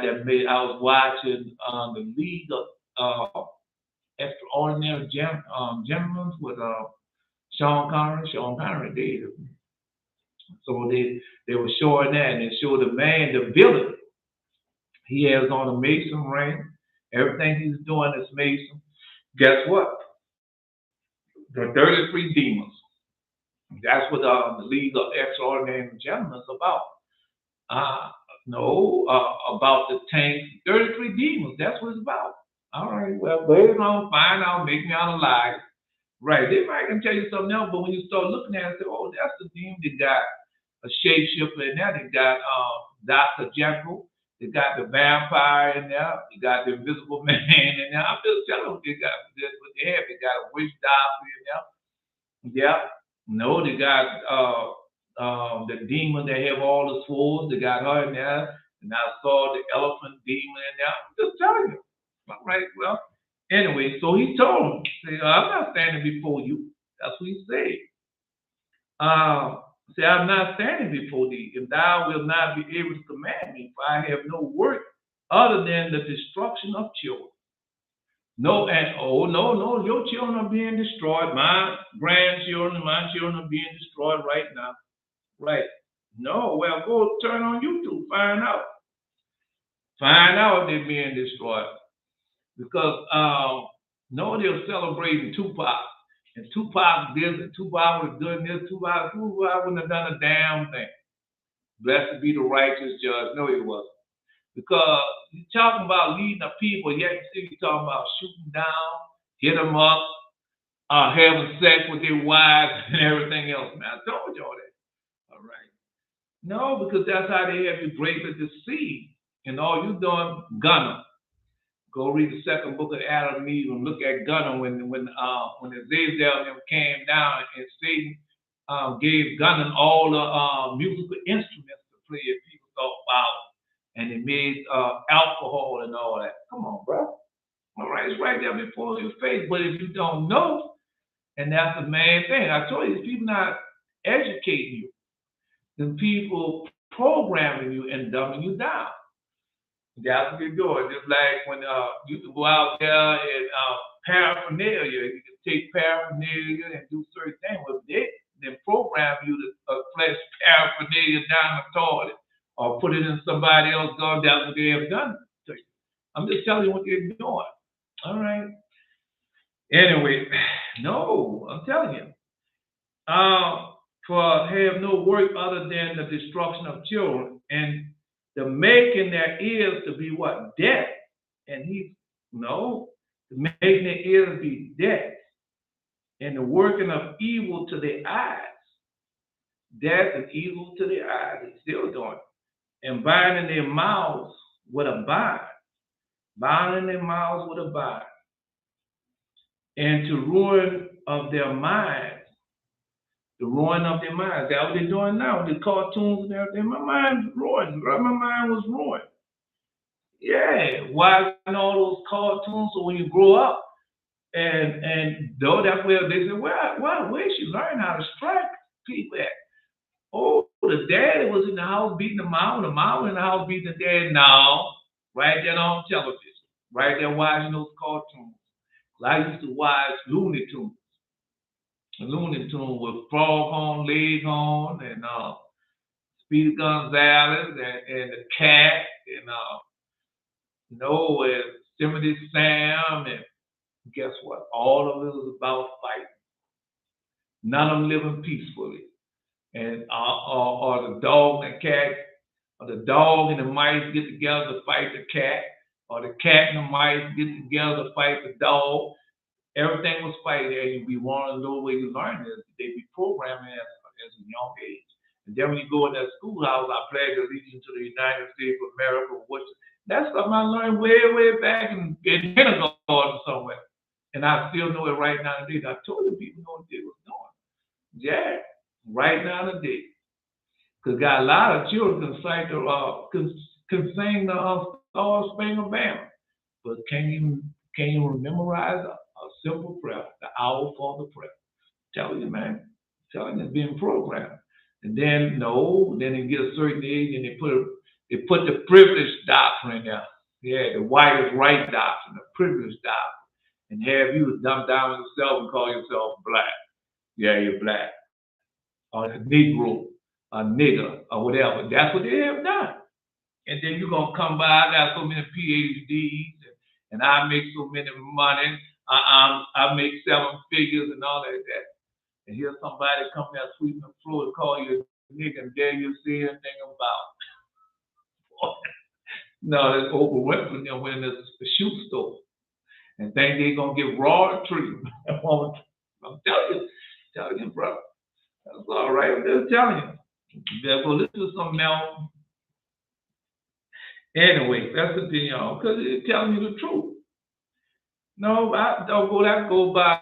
that. I was watching the League of Extraordinary Gentlemen with Sean Connery. Sean Connery did. So they were showing that, and they showed the man, the villain. He has on a Mason ring. Everything he's doing is Mason. Guess what? The 33 demons. That's what the League of Extraordinary Gentlemen is about. No, about the tank. 33 demons. That's what it's about. All right, well, go on, find out, make me out alive. Right. They might can tell you something else, but when you start looking at it, say, oh, that's the demon. They got a shapeshifter in there. They got Dr. Jekyll. They got the vampire in there. They got the invisible man in there. I'm just telling you, they got what they have. They got a witch doctor in there. Yeah. No, they got the demon that have all the swords. They got her in there. And I saw the elephant demon in there. I'm just telling you. All right, well, anyway, so he told him, say, I'm not standing before you. That's what he said. Say, I'm not standing before thee, and thou wilt not be able to command me, for I have no work other than the destruction of children. No, and oh no, no, your children are being destroyed. My grandchildren, my children are being destroyed right now. Right. No, well, go turn on YouTube, find out. Find out if they're being destroyed. Because no, they're celebrating Tupac. And Tupac did it. Tupac was doing this. Tupac wouldn't have done a damn thing. Blessed be the righteous judge. No, he wasn't. Because you're talking about leading the people, yet you're talking about shooting down, hit them up, having sex with their wives and everything else. Man, I told y'all that. All right. No, because that's how they have you greatly deceived. And all you doing, gunner. Go read the second book of Adam and Eve and look at Gunner when Azazel and them came down and Satan gave Gunner all the musical instruments to play and people thought wow. And they made alcohol and all that. Come on, bro. All right, it's right there before your face. But if you don't know, and that's the main thing. I told you, if people not educating you, then people programming you and dumbing you down. That's what they're doing. Just like when you can go out there and paraphernalia, you can take paraphernalia and do certain things. But they then program you to flesh paraphernalia down the toilet or put it in somebody else's gun. That's what they have done to you. I'm just telling you what they're doing. All right. Anyway, no, I'm telling you. For have no work other than the destruction of children and the making their ears to be what? Deaf. And he, no, the making their ears to be deaf and the working of evil to their eyes. Death and evil to their eyes. They're still doing it. And binding their mouths with a bind. Binding their mouths with a bind. And to ruin of their minds. The ruin of their minds. That's what they're doing now. The cartoons and everything. My mind's ruined. My mind was ruined. Yeah. Watching all those cartoons so when you grow up, and though that's where they say, where she learn how to strike people at? Oh, the daddy was in the house beating the mom in the house beating the dad. No, right there on television, right there watching those cartoons. I used to watch Looney Tunes. Looney Tunes with Frog on, Leg on, and Speedy Gonzales, and the cat, and and Timothy Sam, and guess what? All of it was about fighting. None of them living peacefully. And or the dog and the cat, or the dog and the mice get together to fight the cat, or the cat and the mice get together to fight the dog. Everything was fighting, and you be one of those ways you learn this. They be programming as a young age. And then when you go in that schoolhouse, I pledge allegiance to the United States of America, which that's something I learned way, way back in kindergarten somewhere. And I still know it right now today. I told the people know what they was doing. Yeah, right now today. Because got a lot of children can sing the Star Spangled Banner, but can you memorize a simple prayer, the Our Father prayer? Tell you, man. Telling you, it's being programmed. And then then they get a certain age and they put the privilege doctrine there. Yeah, the white is right doctrine, the privilege doctrine, and have you dumb down yourself and call yourself black. Yeah, you're black. Or a Negro, a nigger, or whatever. That's what they have done. And then you're gonna come by. I got so many PhDs, and I make so many money. I make seven figures and all that. And here's somebody come there sweeping the floor and call you a nigga, and dare you say anything about. No, that's Oprah Winfrey them when there's a shoe store and think they're gonna get raw treatment. I'm telling you, bro. That's all right. I'm just telling you. Therefore, listen to some else. Anyway, that's the thing, y'all, because it's telling you the truth. No, I don't go by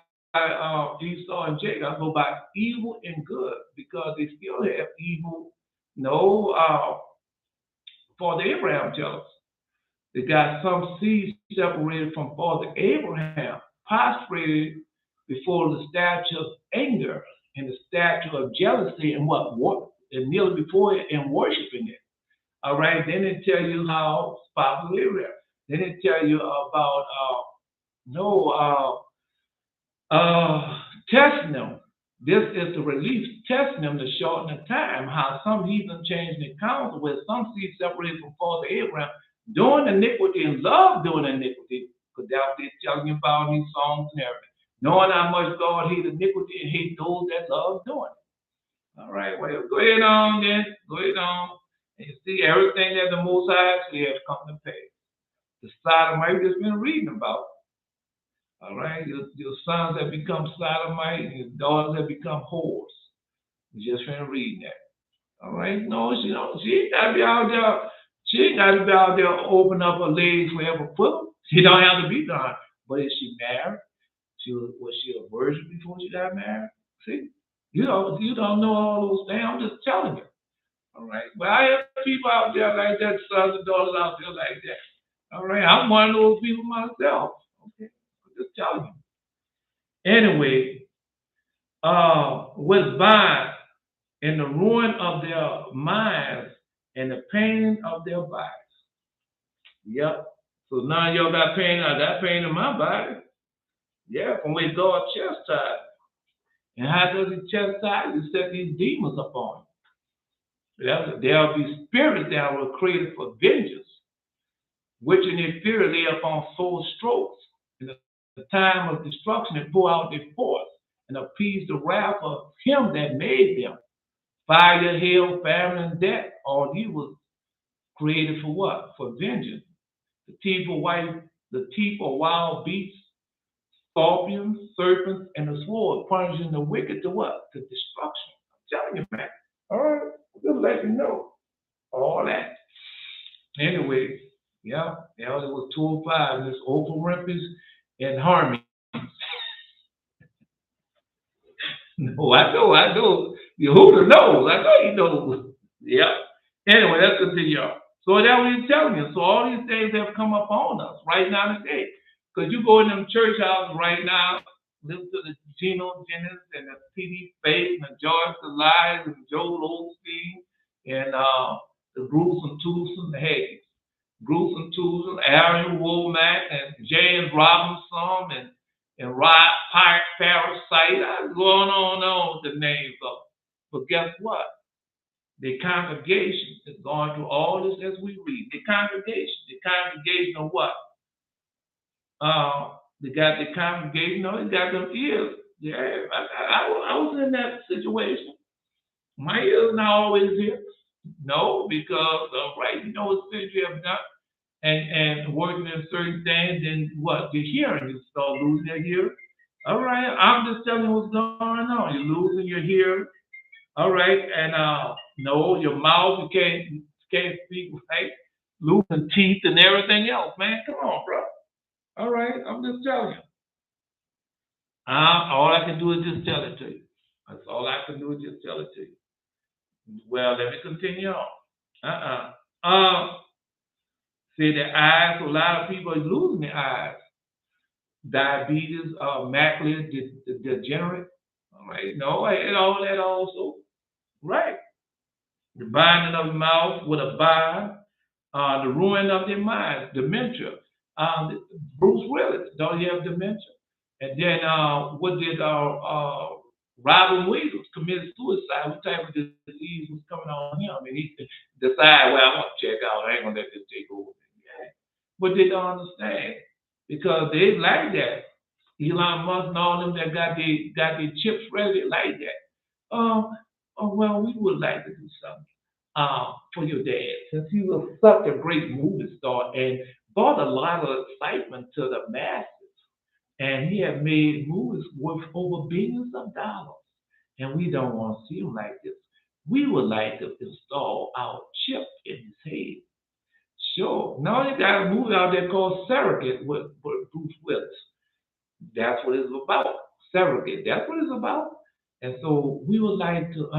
Esau and Jacob. I go by evil and good because they still have evil. No, Father Abraham tells us they got some seeds separated from Father Abraham, prostrated before the statue of anger and the statue of jealousy and and kneeling before it and worshiping it. All right. Then it tell you how Father Abraham. Then it tell you about No, testing them. This is the relief, testing them to shorten the time. How some heathen change their counsel, where some seed separated from false Abraham, doing iniquity and love doing iniquity. Because that's what they're telling you about these songs and everything. Knowing how much God hates iniquity and hates those that love doing it. All right, well, go ahead on then. Go ahead on. And you see everything that the Most High actually has come to pass. The sodomite that's been reading about. All right, your sons have become sodomite and your daughters have become whores. You just been reading that. All right, no, she don't. She ain't got to be out there. She ain't got to be out there open up her legs for every foot. She don't have to be done. But is she married? Was she a virgin before she got married? See, you don't know all those things. I'm just telling you. All right, but I have people out there like that, sons and daughters out there like that. All right, I'm one of those people myself. Okay, I'm just telling you. Anyway, was bind in the ruin of their minds and the pain of their bodies. Yep. So now y'all got pain. I got pain in my body. Yeah, from where God chastised. And how does he chastise? He set these demons upon you. There'll be spirits that were created for vengeance, which in their fury lay upon soul strokes. In the time of destruction, and pour out their force and appease the wrath of him that made them. Fire, hail, famine, and death. All these was created for what? For vengeance. The teeth of wild beasts, scorpions, serpents, and the sword, punishing the wicked to what? To destruction. I'm telling you, man. All right, just let you know all that. Anyway, yeah, it was 205. This Oprah Winfrey's and Harmony. No, I know. You who knows? I know you know. Yeah. Anyway, let's continue on. So that's what he's telling you. So all these things have come upon us right now today. Because you go in them church houses right now, listen to the Geno Jennings and the P.D. Faith and the George Elias and Joel Osteen and the Gruesome Twosome, hey, Gruesome Twosome, Aaron Womack and James Robinson and Rod Parasite. I'm going on with the names of them. But guess what? The congregation is going through all this as we read. The congregation of what? They got the congregation, they got them ears. Yeah, I was in that situation. My ears not always here. No, because right, what spiritually have done and working in certain things, and what the hearing, you start losing your hearing. All right, I'm just telling you what's going on. You're losing your hearing. All right, and no, your mouth, you can't speak right, losing teeth and everything else, man. Come on, bro. All right, I'm just telling you. All I can do is just tell it to you. That's all I can do is just tell it to you. Well, let me continue on. Uh-uh. See the eyes. A lot of people are losing their eyes. Diabetes, macular degenerate. All right, no, and all that also. Right. The binding of the mouth with a bind, the ruin of their minds, dementia. Bruce Willis, don't he have dementia? And then what did Robin Williams committed suicide? What type of disease was coming on him? And he decided, well, I want to check out. I ain't gonna let this take over. Yeah. But they don't understand because they like that. Elon Musk and all them that got their chips ready like that. Well, we would like to do something for your dad, since he was such a great movie star and brought a lot of excitement to the masses. And he had made movies worth over billions of dollars. And we don't want to see him like this. We would like to install our chip in his head. Sure. Now you got a movie out there called Surrogate with Bruce Willis. That's what it's about. Surrogate. That's what it's about. And so we'd like to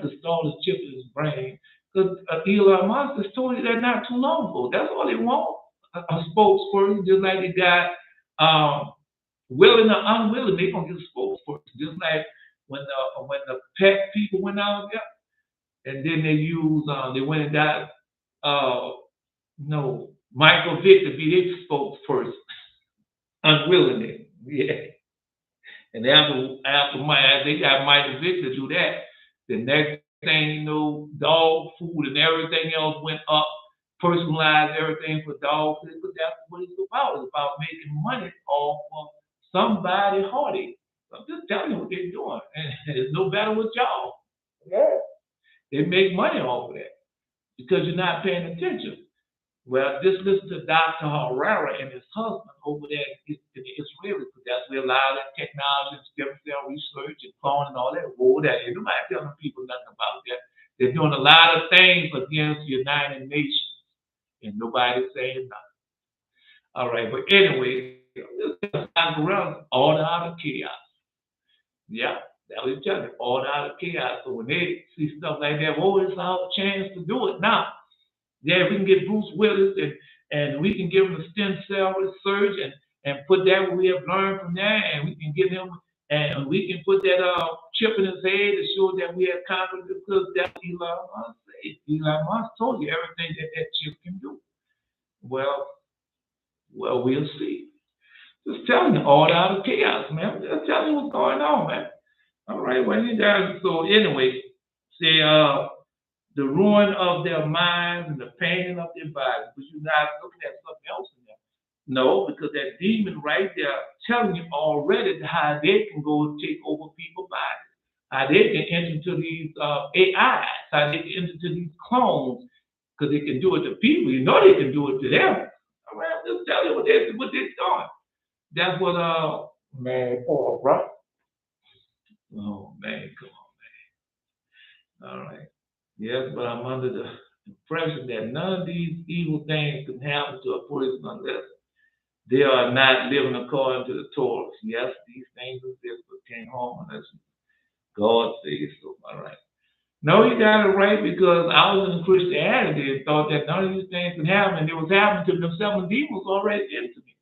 install this chip in his brain. Because Elon Musk has told you that not too long ago. That's all they want. A spokesperson, just like they got willing or unwilling, they gonna get a spokesperson. Just like when the pet people went out there, and then they went and got no Michael Vick to be their spokesperson. unwillingly. Yeah. And they got Michael Vick to do that. The next thing you know, dog food and everything else went up. Personalized everything for dog food, but that's what it's about. It's about making money off of somebody heartache. I'm just telling you what they're doing. And it's no better with y'all. Yeah. They make money off of that because you're not paying attention. Well, just listen to Dr. Herrera and his husband over there in the Israeli, because that's where a lot of that technology and stem cell research and cloning and all that over there. And nobody telling people nothing about that. They're doing a lot of things against the United Nations, and nobody's saying nothing. All right, but anyway, Dr. Herrera, order out of chaos. Yeah, that was telling you, order out of chaos. So when they see stuff like that, well, it's our chance to do it now. Yeah, we can get Bruce Willis and we can give him the stem cell research and put that what we have learned from that, and we can get him and we can put that chip in his head to show that we have conquered the because that's Elon Musk said. Elon Musk told you everything that that chip can do. Well, we'll see. Just telling you all out of chaos, man. Just telling you what's going on, man. All right, well you guys. So anyway, say the ruin of their minds and the pain of their bodies. But you're not looking at something else in there. No, because that demon right there telling you already how they can go take over people's bodies, how they can enter into these AIs, how they can enter into these clones, because they can do it to people. You know they can do it to them. All right, I'm just telling you what they're doing. That's what man, Paul, bro. Oh man, come on. All right. Yes, but I'm under the impression that none of these evil things can happen to a person unless they are not living according to the Torah. Yes, these things exist, but can't harm unless God says so. All right. No, you got it right because I was in Christianity and thought that none of these things could happen, and it was happening to them seven demons already into me.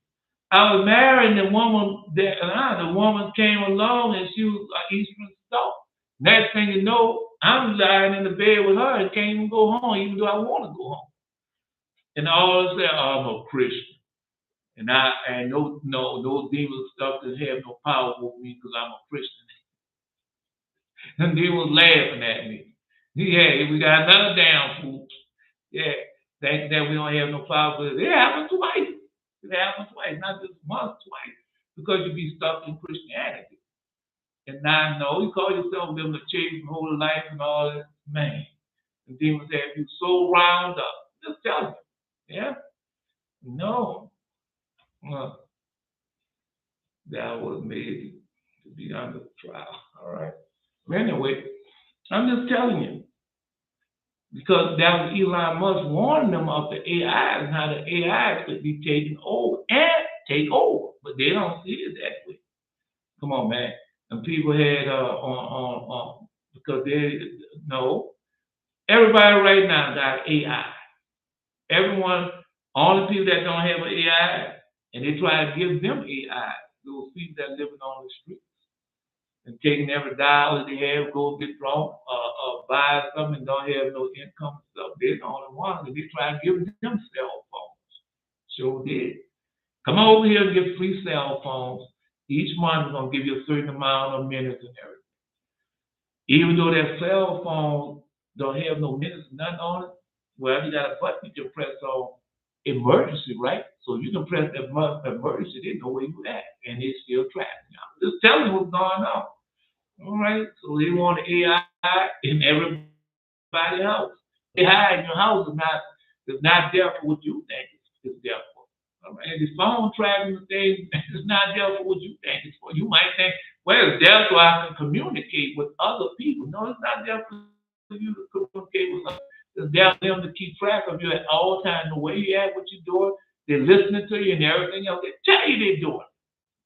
I was married, and the woman came along, and she was an Eastern Star. Next thing you know, I'm lying in the bed with her and can't even go home, even though I want to go home. And all of a sudden, I'm a Christian, and no demon stuff that have no power over me because I'm a Christian. And they was laughing at me. Yeah, we got another damn fool. Yeah, thinking that we don't have no power, but it happened twice. It happened twice, not just once, twice, because you be stuck in Christianity. And now, no, you call yourself living a changing whole life and all that, man. And demons have you so wound up. Just tell you. Yeah? No. Well, that was made to be under trial. All right. But anyway, I'm just telling you. Because that was Elon Musk warning them of the AIs and how the AIs could be taken over and take over. But they don't see it that way. Come on, man. And people had because they no. Everybody right now got AI. Everyone, all the people that don't have an AI, and they try to give them AI, those people that living on the street and taking every dollar they have, go get drunk, buy something and don't have no income and stuff. They're the only ones, and they try to give them cell phones. Sure did. Come over here and get free cell phones. Each month is gonna give you a certain amount of minutes and everything. Even though that cell phone don't have no minutes, nothing on it, well, you got a button you can press on emergency, right? So you can press that emergency, they know where you at, and they still tracking you. Just telling you what's going on. All right, so they want AI in everybody's house. AI in your house is not there for what you think it's there for. All right, and the phone tracking thing is not there for what you think it's for. You might think, well, it's there so I can communicate with other people. No, it's not there for you to communicate with others. It's there for them to keep track of you at all times. The way you act, what you're doing, they're listening to you and everything else. They tell you they're doing.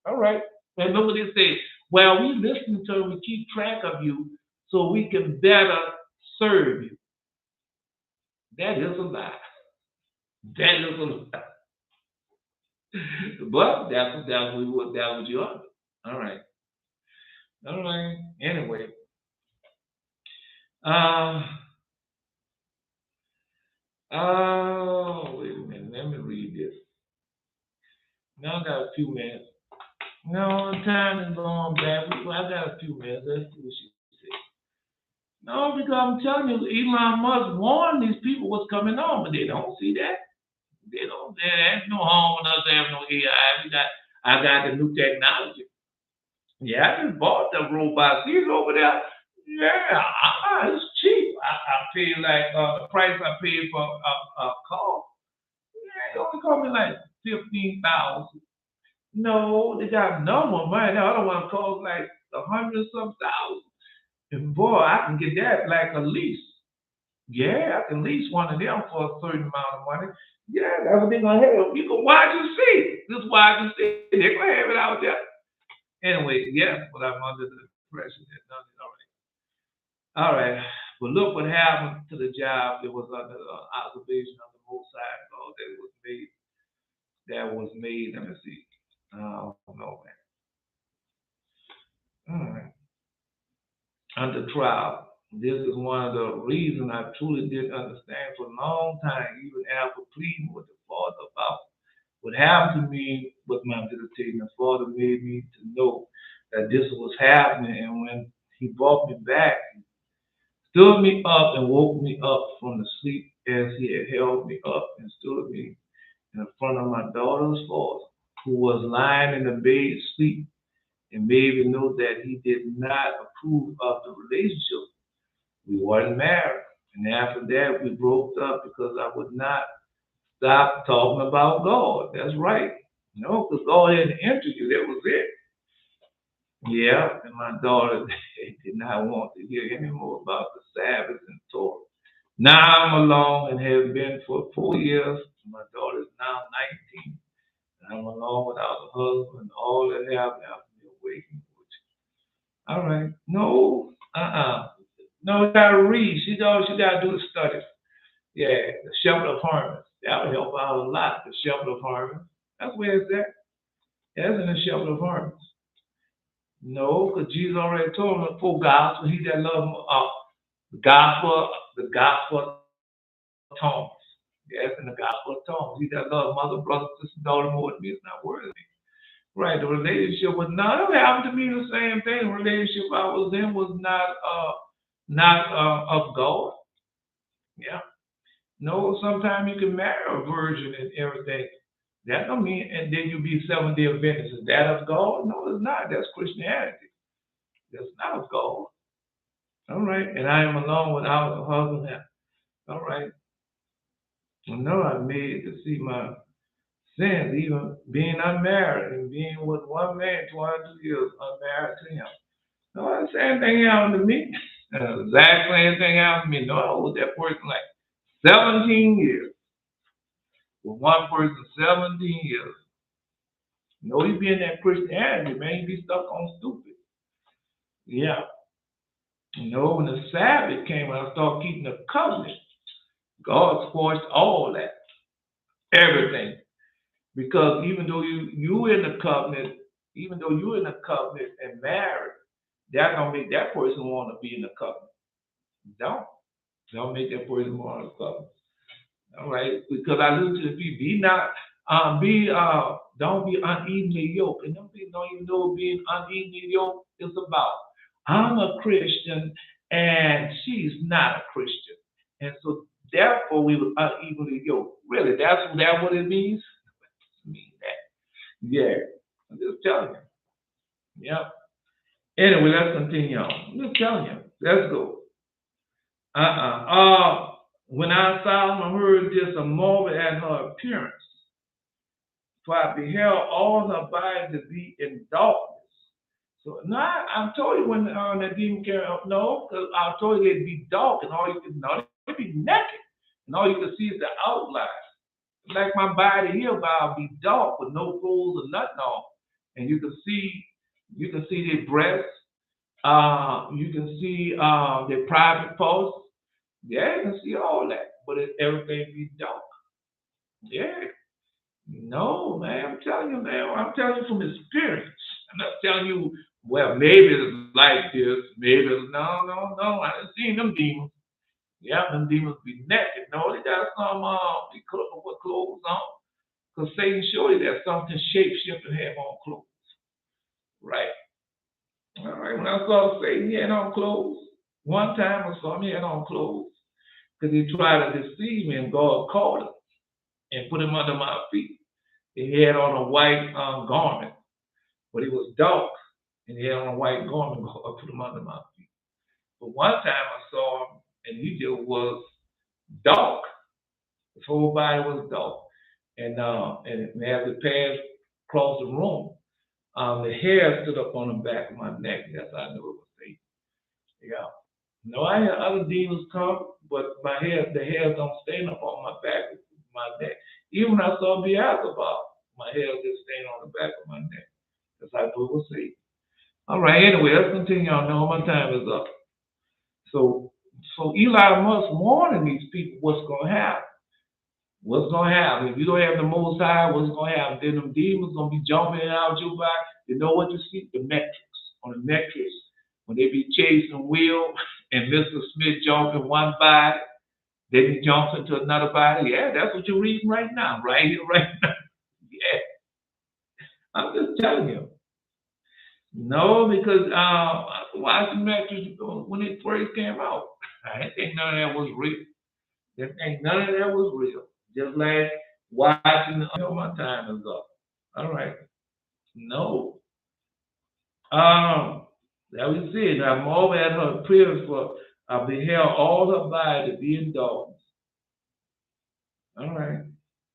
All right. And look what they say. Well, we listen to them, we keep track of you so we can better serve you. That is a lie. That is a lie. But that's what you are. All right. All right. Anyway. Uh wait a minute. Let me read this. Now I got a few minutes. No, time is going back. I got a few minutes. Let's see what she said. No, because I'm telling you, Elon Musk warned these people what's coming on, but they don't see that. They don't. There's no harm in us having no AI. I got the new technology. Yeah, I just bought the robot. See it over there? Yeah, it's cheap. I paid like the price I paid for a car. Yeah, it only cost me like 15,000. No, they got another one right now. Other one costs like 100 some thousand. And boy, I can get that like a lease. Yeah, I can lease one of them for a certain amount of money. Yeah, that's what they're gonna have. You can watch and see. Just watch and see. They're gonna have it out there. Anyway, yeah, but I'm under the impression that none of it. All right. But look what happened to the job that was under the observation of the Most High God that was made. That was made. Let me see. I don't know, man. All right. Under trial. This is one of the reasons I truly didn't understand for a long time, even after pleading with the Father about what happened to me with my meditation. The Father made me to know that this was happening, and when He brought me back, stood me up and woke me up from the sleep as He had held me up and stood me in front of my daughter's father, who was lying in the bed asleep, and made me know that he did not approve of the relationship. We weren't married. And after that, we broke up because I would not stop talking about God. That's right. No, because God hadn't entered you. That was it. Yeah, and my daughter did not want to hear any more about the Sabbath and Torah. Now I'm alone and have been for 4 years. My daughter is now 19. And I'm alone without a husband. All that happened after me awakening. All right. No, no, you gotta read. She gotta do the studies. Yeah, the Shepherd of Hermas. That would help out a lot. The Shepherd of Hermas. That's where it's at. That's in the Shepherd of Hermas. No, because Jesus already told him the full gospel. He that love the gospel of Thomas. Yes, in the gospel of Thomas. He that love mother, brother, sister, daughter more than me is not worthy. Right. The relationship was not. It happened to me the same thing. The relationship I was in was not of God. Yeah. No, sometimes you can marry a virgin and everything. That don't mean, and then you be Seventh-day Adventist. Is that of God? No, it's not. That's Christianity. That's not of God. All right. And I am alone without a husband. All right. Well, no, I made to see my sins, even being unmarried and being with one man 22 years unmarried to him. No, the same thing happened to me. Exact same thing happened to me. No, I was that person like 17 years. With one person, 17 years. No, you be in that Christianity, man. You be stuck on stupid. Yeah. When the Sabbath came, when I started keeping the covenant, God squashed all that, everything. Because even though you in the covenant, even though you in the covenant and married, that don't make that person want to be in the covenant. Don't make that person want to covenant. All right, because I listen to the people. Don't be unevenly yoked, and them people don't even know what being unevenly yoked is about. I'm a Christian, and she's not a Christian, and so therefore we were unevenly yoked. Really, that's that what it means. It means that. Yeah, I'm just telling you. Yeah. Anyway, let's continue on. I'm just telling you. Let's go. When I saw and heard this, I marveled at her appearance. For I beheld all her body to be in darkness. So now I told you when that demon came up, no, because I told you it'd be dark and all you could know it'd be naked. And all you could see is the outline. Like my body here, but be dark with no clothes or nothing on. And you can see their breasts, you can see their private parts. Yeah, you can see all that. But everything be dark. Yeah. No, man, I'm telling you, man. I'm telling you from experience. I'm not telling you, well, maybe it's like this, maybe it's no. I didn't see them demons. Yeah, them demons be naked. No, they got some they with clothes on. Because Satan showed you that something shape shifting have on clothes. Right. All right. When I saw Satan, he had on clothes. One time I saw him, he had on clothes because he tried to deceive me, and God caught him and put him under my feet. He had on a white garment, but he was dark, and he had on a white garment. God put him under my feet. But one time I saw him, and he just was dark. His whole body was dark. And as it passed across the room, the hair stood up on the back of my neck. That's how I knew it was Satan. Yeah. No, I had other demons come, but the hair don't stand up on my back, my neck. Even when I saw Beelzebub, my hair just staying on the back of my neck. That's how I knew it was Satan. All right, anyway, let's continue on. Now my time is up. So Eli must warning these people what's gonna happen. What's gonna happen? If you don't have the Most High, what's gonna happen? Then them demons gonna be jumping in and out your body. You know what you see? The metrics. On the metrics, when they be chasing Will and Mr. Smith jumping one body, then he jumps into another body. Yeah, that's what you're reading right now, right here, right now. Yeah, I'm just telling you. No, because I watched the metrics when it first came out. I didn't think none of that was real. Didn't think none of that was real. Just like watching, my time is up. All right. No. That was it. I'm over at her prayers for I beheld all her body to be in darkness. All right.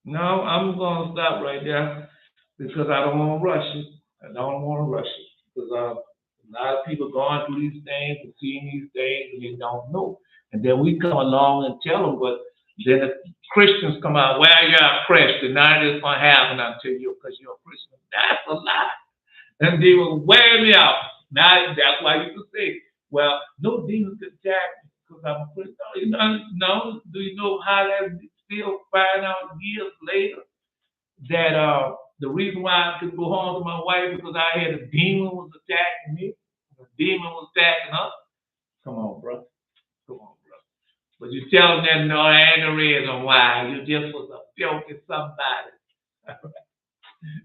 No, I'm gonna stop right there because I don't want to rush it. I don't want to rush it because a lot of people going through these things and seeing these things and they don't know. And then we come along and tell them, but then the Christians come out, well, you're a Christian. None of this going to happen until you because you're a Christian. That's a lie. And they will wear me out. Now, that's why you can say, well, no demons can attack me because I'm a Christian. No, do you know how that still find out years later that the reason why I could go home to my wife because I had a demon was attacking me, a demon was attacking her. Come on, bro. Come on, bro. But you tell them that no, that ain't the reason why. You just was a filthy somebody.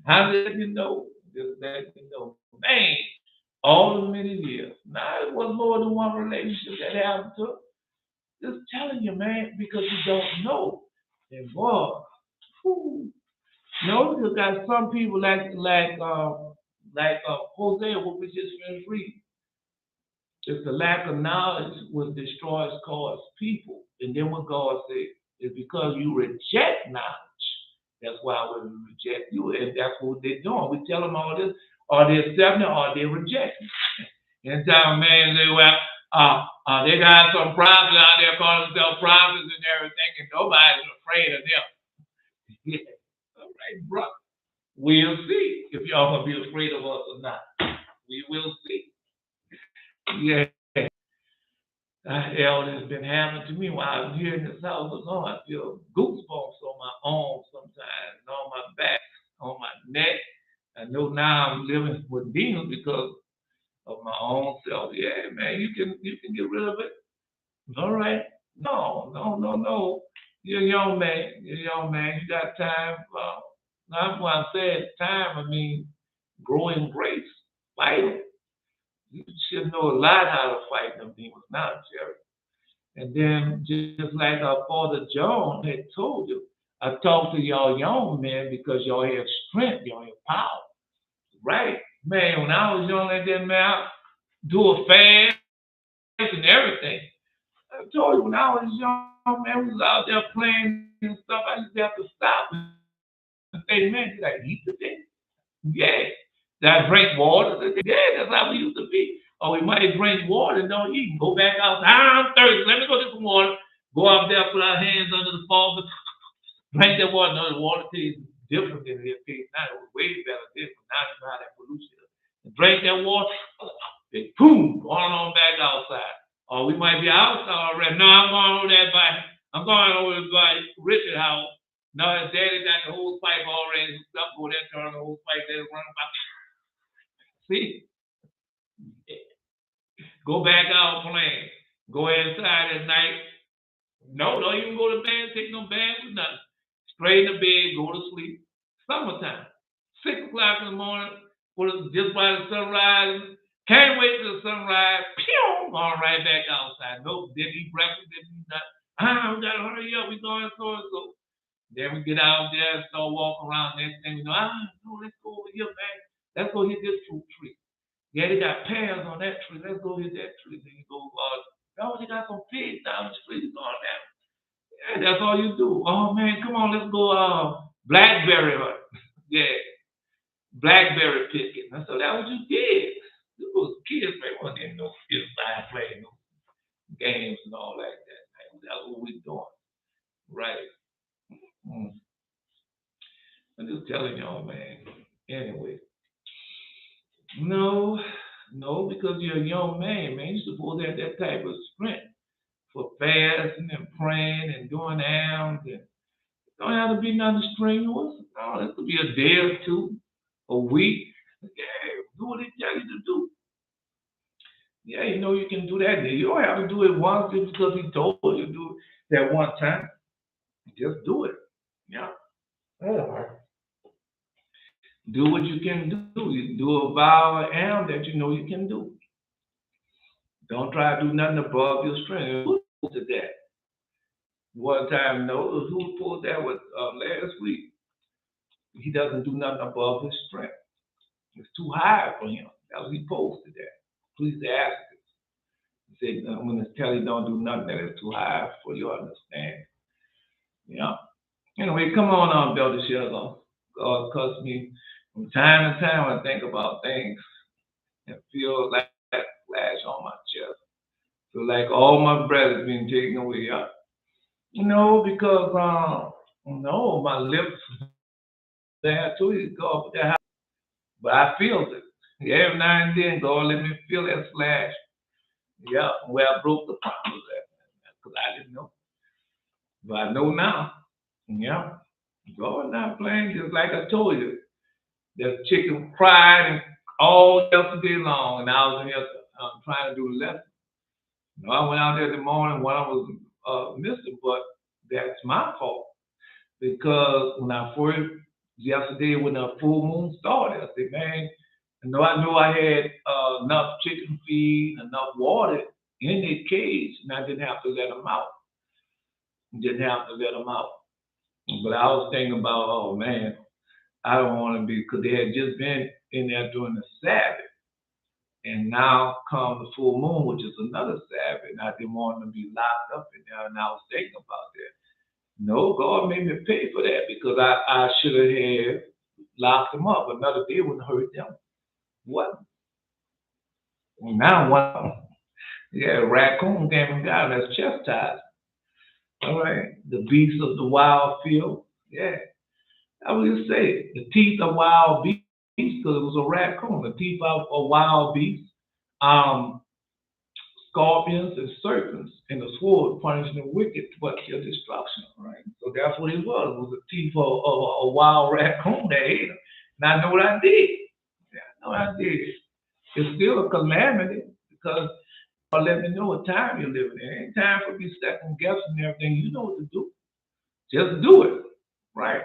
How did you know? Just let you know. Man, all the many years. Now it was more than one relationship that happened to her. Just telling you, man, because you don't know. And boy, whew, no, because got some people like Hosea, what we just finished reading. It's the lack of knowledge what destroys God's people. And then what God said is because you reject knowledge. That's why we reject you, and that's what they're doing. We tell them all this, or they're accepting it, or they're rejecting. And tell man say, well, they got some prophets out there calling themselves prophets and everything, and nobody's afraid of them. Yeah. All right, bro. We'll see if y'all gonna be afraid of us or not. We will see. Yeah. Hell, it's been happening to me while I'm here in this house alone. I feel goosebumps on my arms sometimes, and on my back, on my neck. I know now I'm living with demons because of my own self. Yeah, man, you can get rid of it. All right. No, no, no, no. You're a young man. You're a young man. You got time. That's why I said time. I mean, grow in grace. Fight them. You should know a lot how to fight them demons now, Jerry. And then just like our Father John had told you, I talk to y'all young men because y'all have strength, y'all have power. Right? Man, when I was young like that, man, I do a fast and everything. I told you when I was young, man, we was out there playing and stuff. I used to have to stop and say, man, did I eat today? Yeah. Did I drink water today? Yeah, that's how we used to be. Or we might drink water and don't eat and go back out. I'm thirsty. Let me go get some water. Go out there, put our hands under the faucet, drink that water. No, the water tastes different than it tastes now. It was way better different. Now you know how that pollution is. And drink that water, and boom, going on back outside. Or we might be outside already. No, I'm going over that by I'm going over by Richard house. No, his daddy got the hose pipe already. Up over there, turn the hose pipe there, run by. See? Go back out playing. Go inside at night. No, don't even go to bed, take no bath or nothing. Straight in the bed, go to sleep. Summertime. 6 o'clock in the morning, Just while the sunrise, can't wait till the sunrise, pew, going right back outside. Nope, didn't eat breakfast, didn't eat nothing. We gotta hurry up, we going so and so. Then we get out there and start walking around. Next thing we know, no, let's go over here, man. Let's go hit this fruit tree. Yeah, they got pears on that tree. Let's go hit that tree. Then you go, oh, they got some pigs down the street going down. Yeah, that's all you do. Oh man, come on, let's go blackberry hunt. Yeah, blackberry picking. And so that was you did. You was kids, man. Wasn't in no inside playing no games and all like that. Man. That's what we doing. Right. Mm. I'm just telling y'all, man. Anyway. No, no, because you're a young man. You're supposed to have that type of strength for fasting and praying and doing alms and don't have to be nothing strenuous. No, it could be a day or two, a week. Yeah, do what they tell you to do. Yeah, you know you can do that. You don't have to do it once just because he told you to do it that one time. Just do it. Yeah. Yeah. Do what you can do. You do a vow and alm that you know you can do. Don't try to do nothing above your strength. Who did that? One time, no, who pulled that was last week. He doesn't do nothing above his strength. It's too high for him. That was he posted that. Please ask it. He said when it's tell you don't do nothing that is too high for your understanding. Yeah. Anyway, come on, Brother Shillo. God cuss me from time to time when I think about things and feel like that flash on my chest. Feel like all my breath is being taken away. Yeah. Because no, my lips there too. God, but I feel it. Every now and then, God let me feel that slash. Yeah, where I broke the promise at. Because I didn't know. But I know now. Yeah. God not playing just like I told you. The chicken cried and all yesterday long, and I was in here trying to do the lesson. I went out there in the morning when I was missing, but that's my fault. Because when I first, yesterday when the full moon started, I said, man, I knew I had enough chicken feed, enough water in the cage, and I didn't have to let them out. Didn't have to let them out. But I was thinking about, oh man, I don't want to be, because they had just been in there during the Sabbath. And now come the full moon, which is another Sabbath, and I didn't want them to be locked up in there, and I was thinking about that. No, God made me pay for that because I should have locked them up. Another day wouldn't hurt them. What? Well, now one, yeah, raccoon came and got him. That's chastised. All right, the beasts of the wild field. Yeah, I would just say the teeth of wild beasts because it was a raccoon. The teeth of a wild beast. Um, Scorpions and serpents, and the sword punishing the wicked towards your destruction. Right? So that's what it was. It was a thief of a wild raccoon that ate him. And I know what I did. Yeah, I know what I did. It's still a calamity because God let me know what time you're living in. Ain't time for me second guessing everything. You know what to do. Just do it. Right?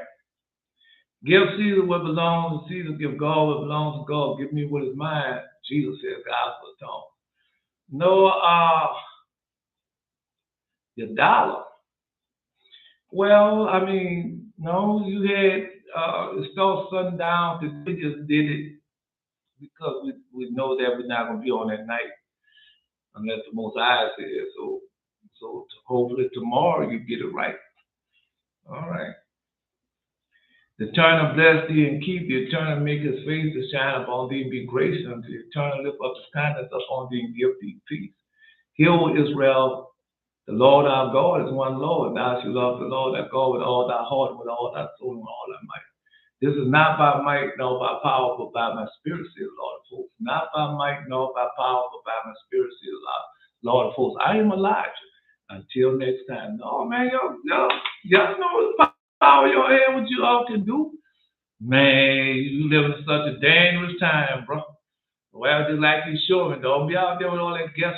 Give Caesar what belongs to Caesar. Give God what belongs to God. Give me what is mine. Jesus said, gospel tongue. No, your dollar. Well, I mean, no, you had it started sundown. We just did it because we know that we're not gonna be on that night unless the Most High says so. So hopefully tomorrow you get it right. All right. The Eternal bless thee and keep thee. Eternal make his face to shine upon thee and be gracious unto thee. Eternal lift up his countenance upon thee and give thee peace. Hear, O Israel, the Lord our God is one Lord. Thou shalt love the Lord thy God with all thy heart, with all thy soul, and with all thy might. This is not by might nor by power, but by my spirit, says the Lord of hosts. Not by might nor by power, but by my spirit, says the Lord of hosts. I am Elijah. Until next time. No, man, y'all know the power of your head, what you all can do. Man, you live in such a dangerous time, bro. Well, just like you showing, don't be out there with all that guess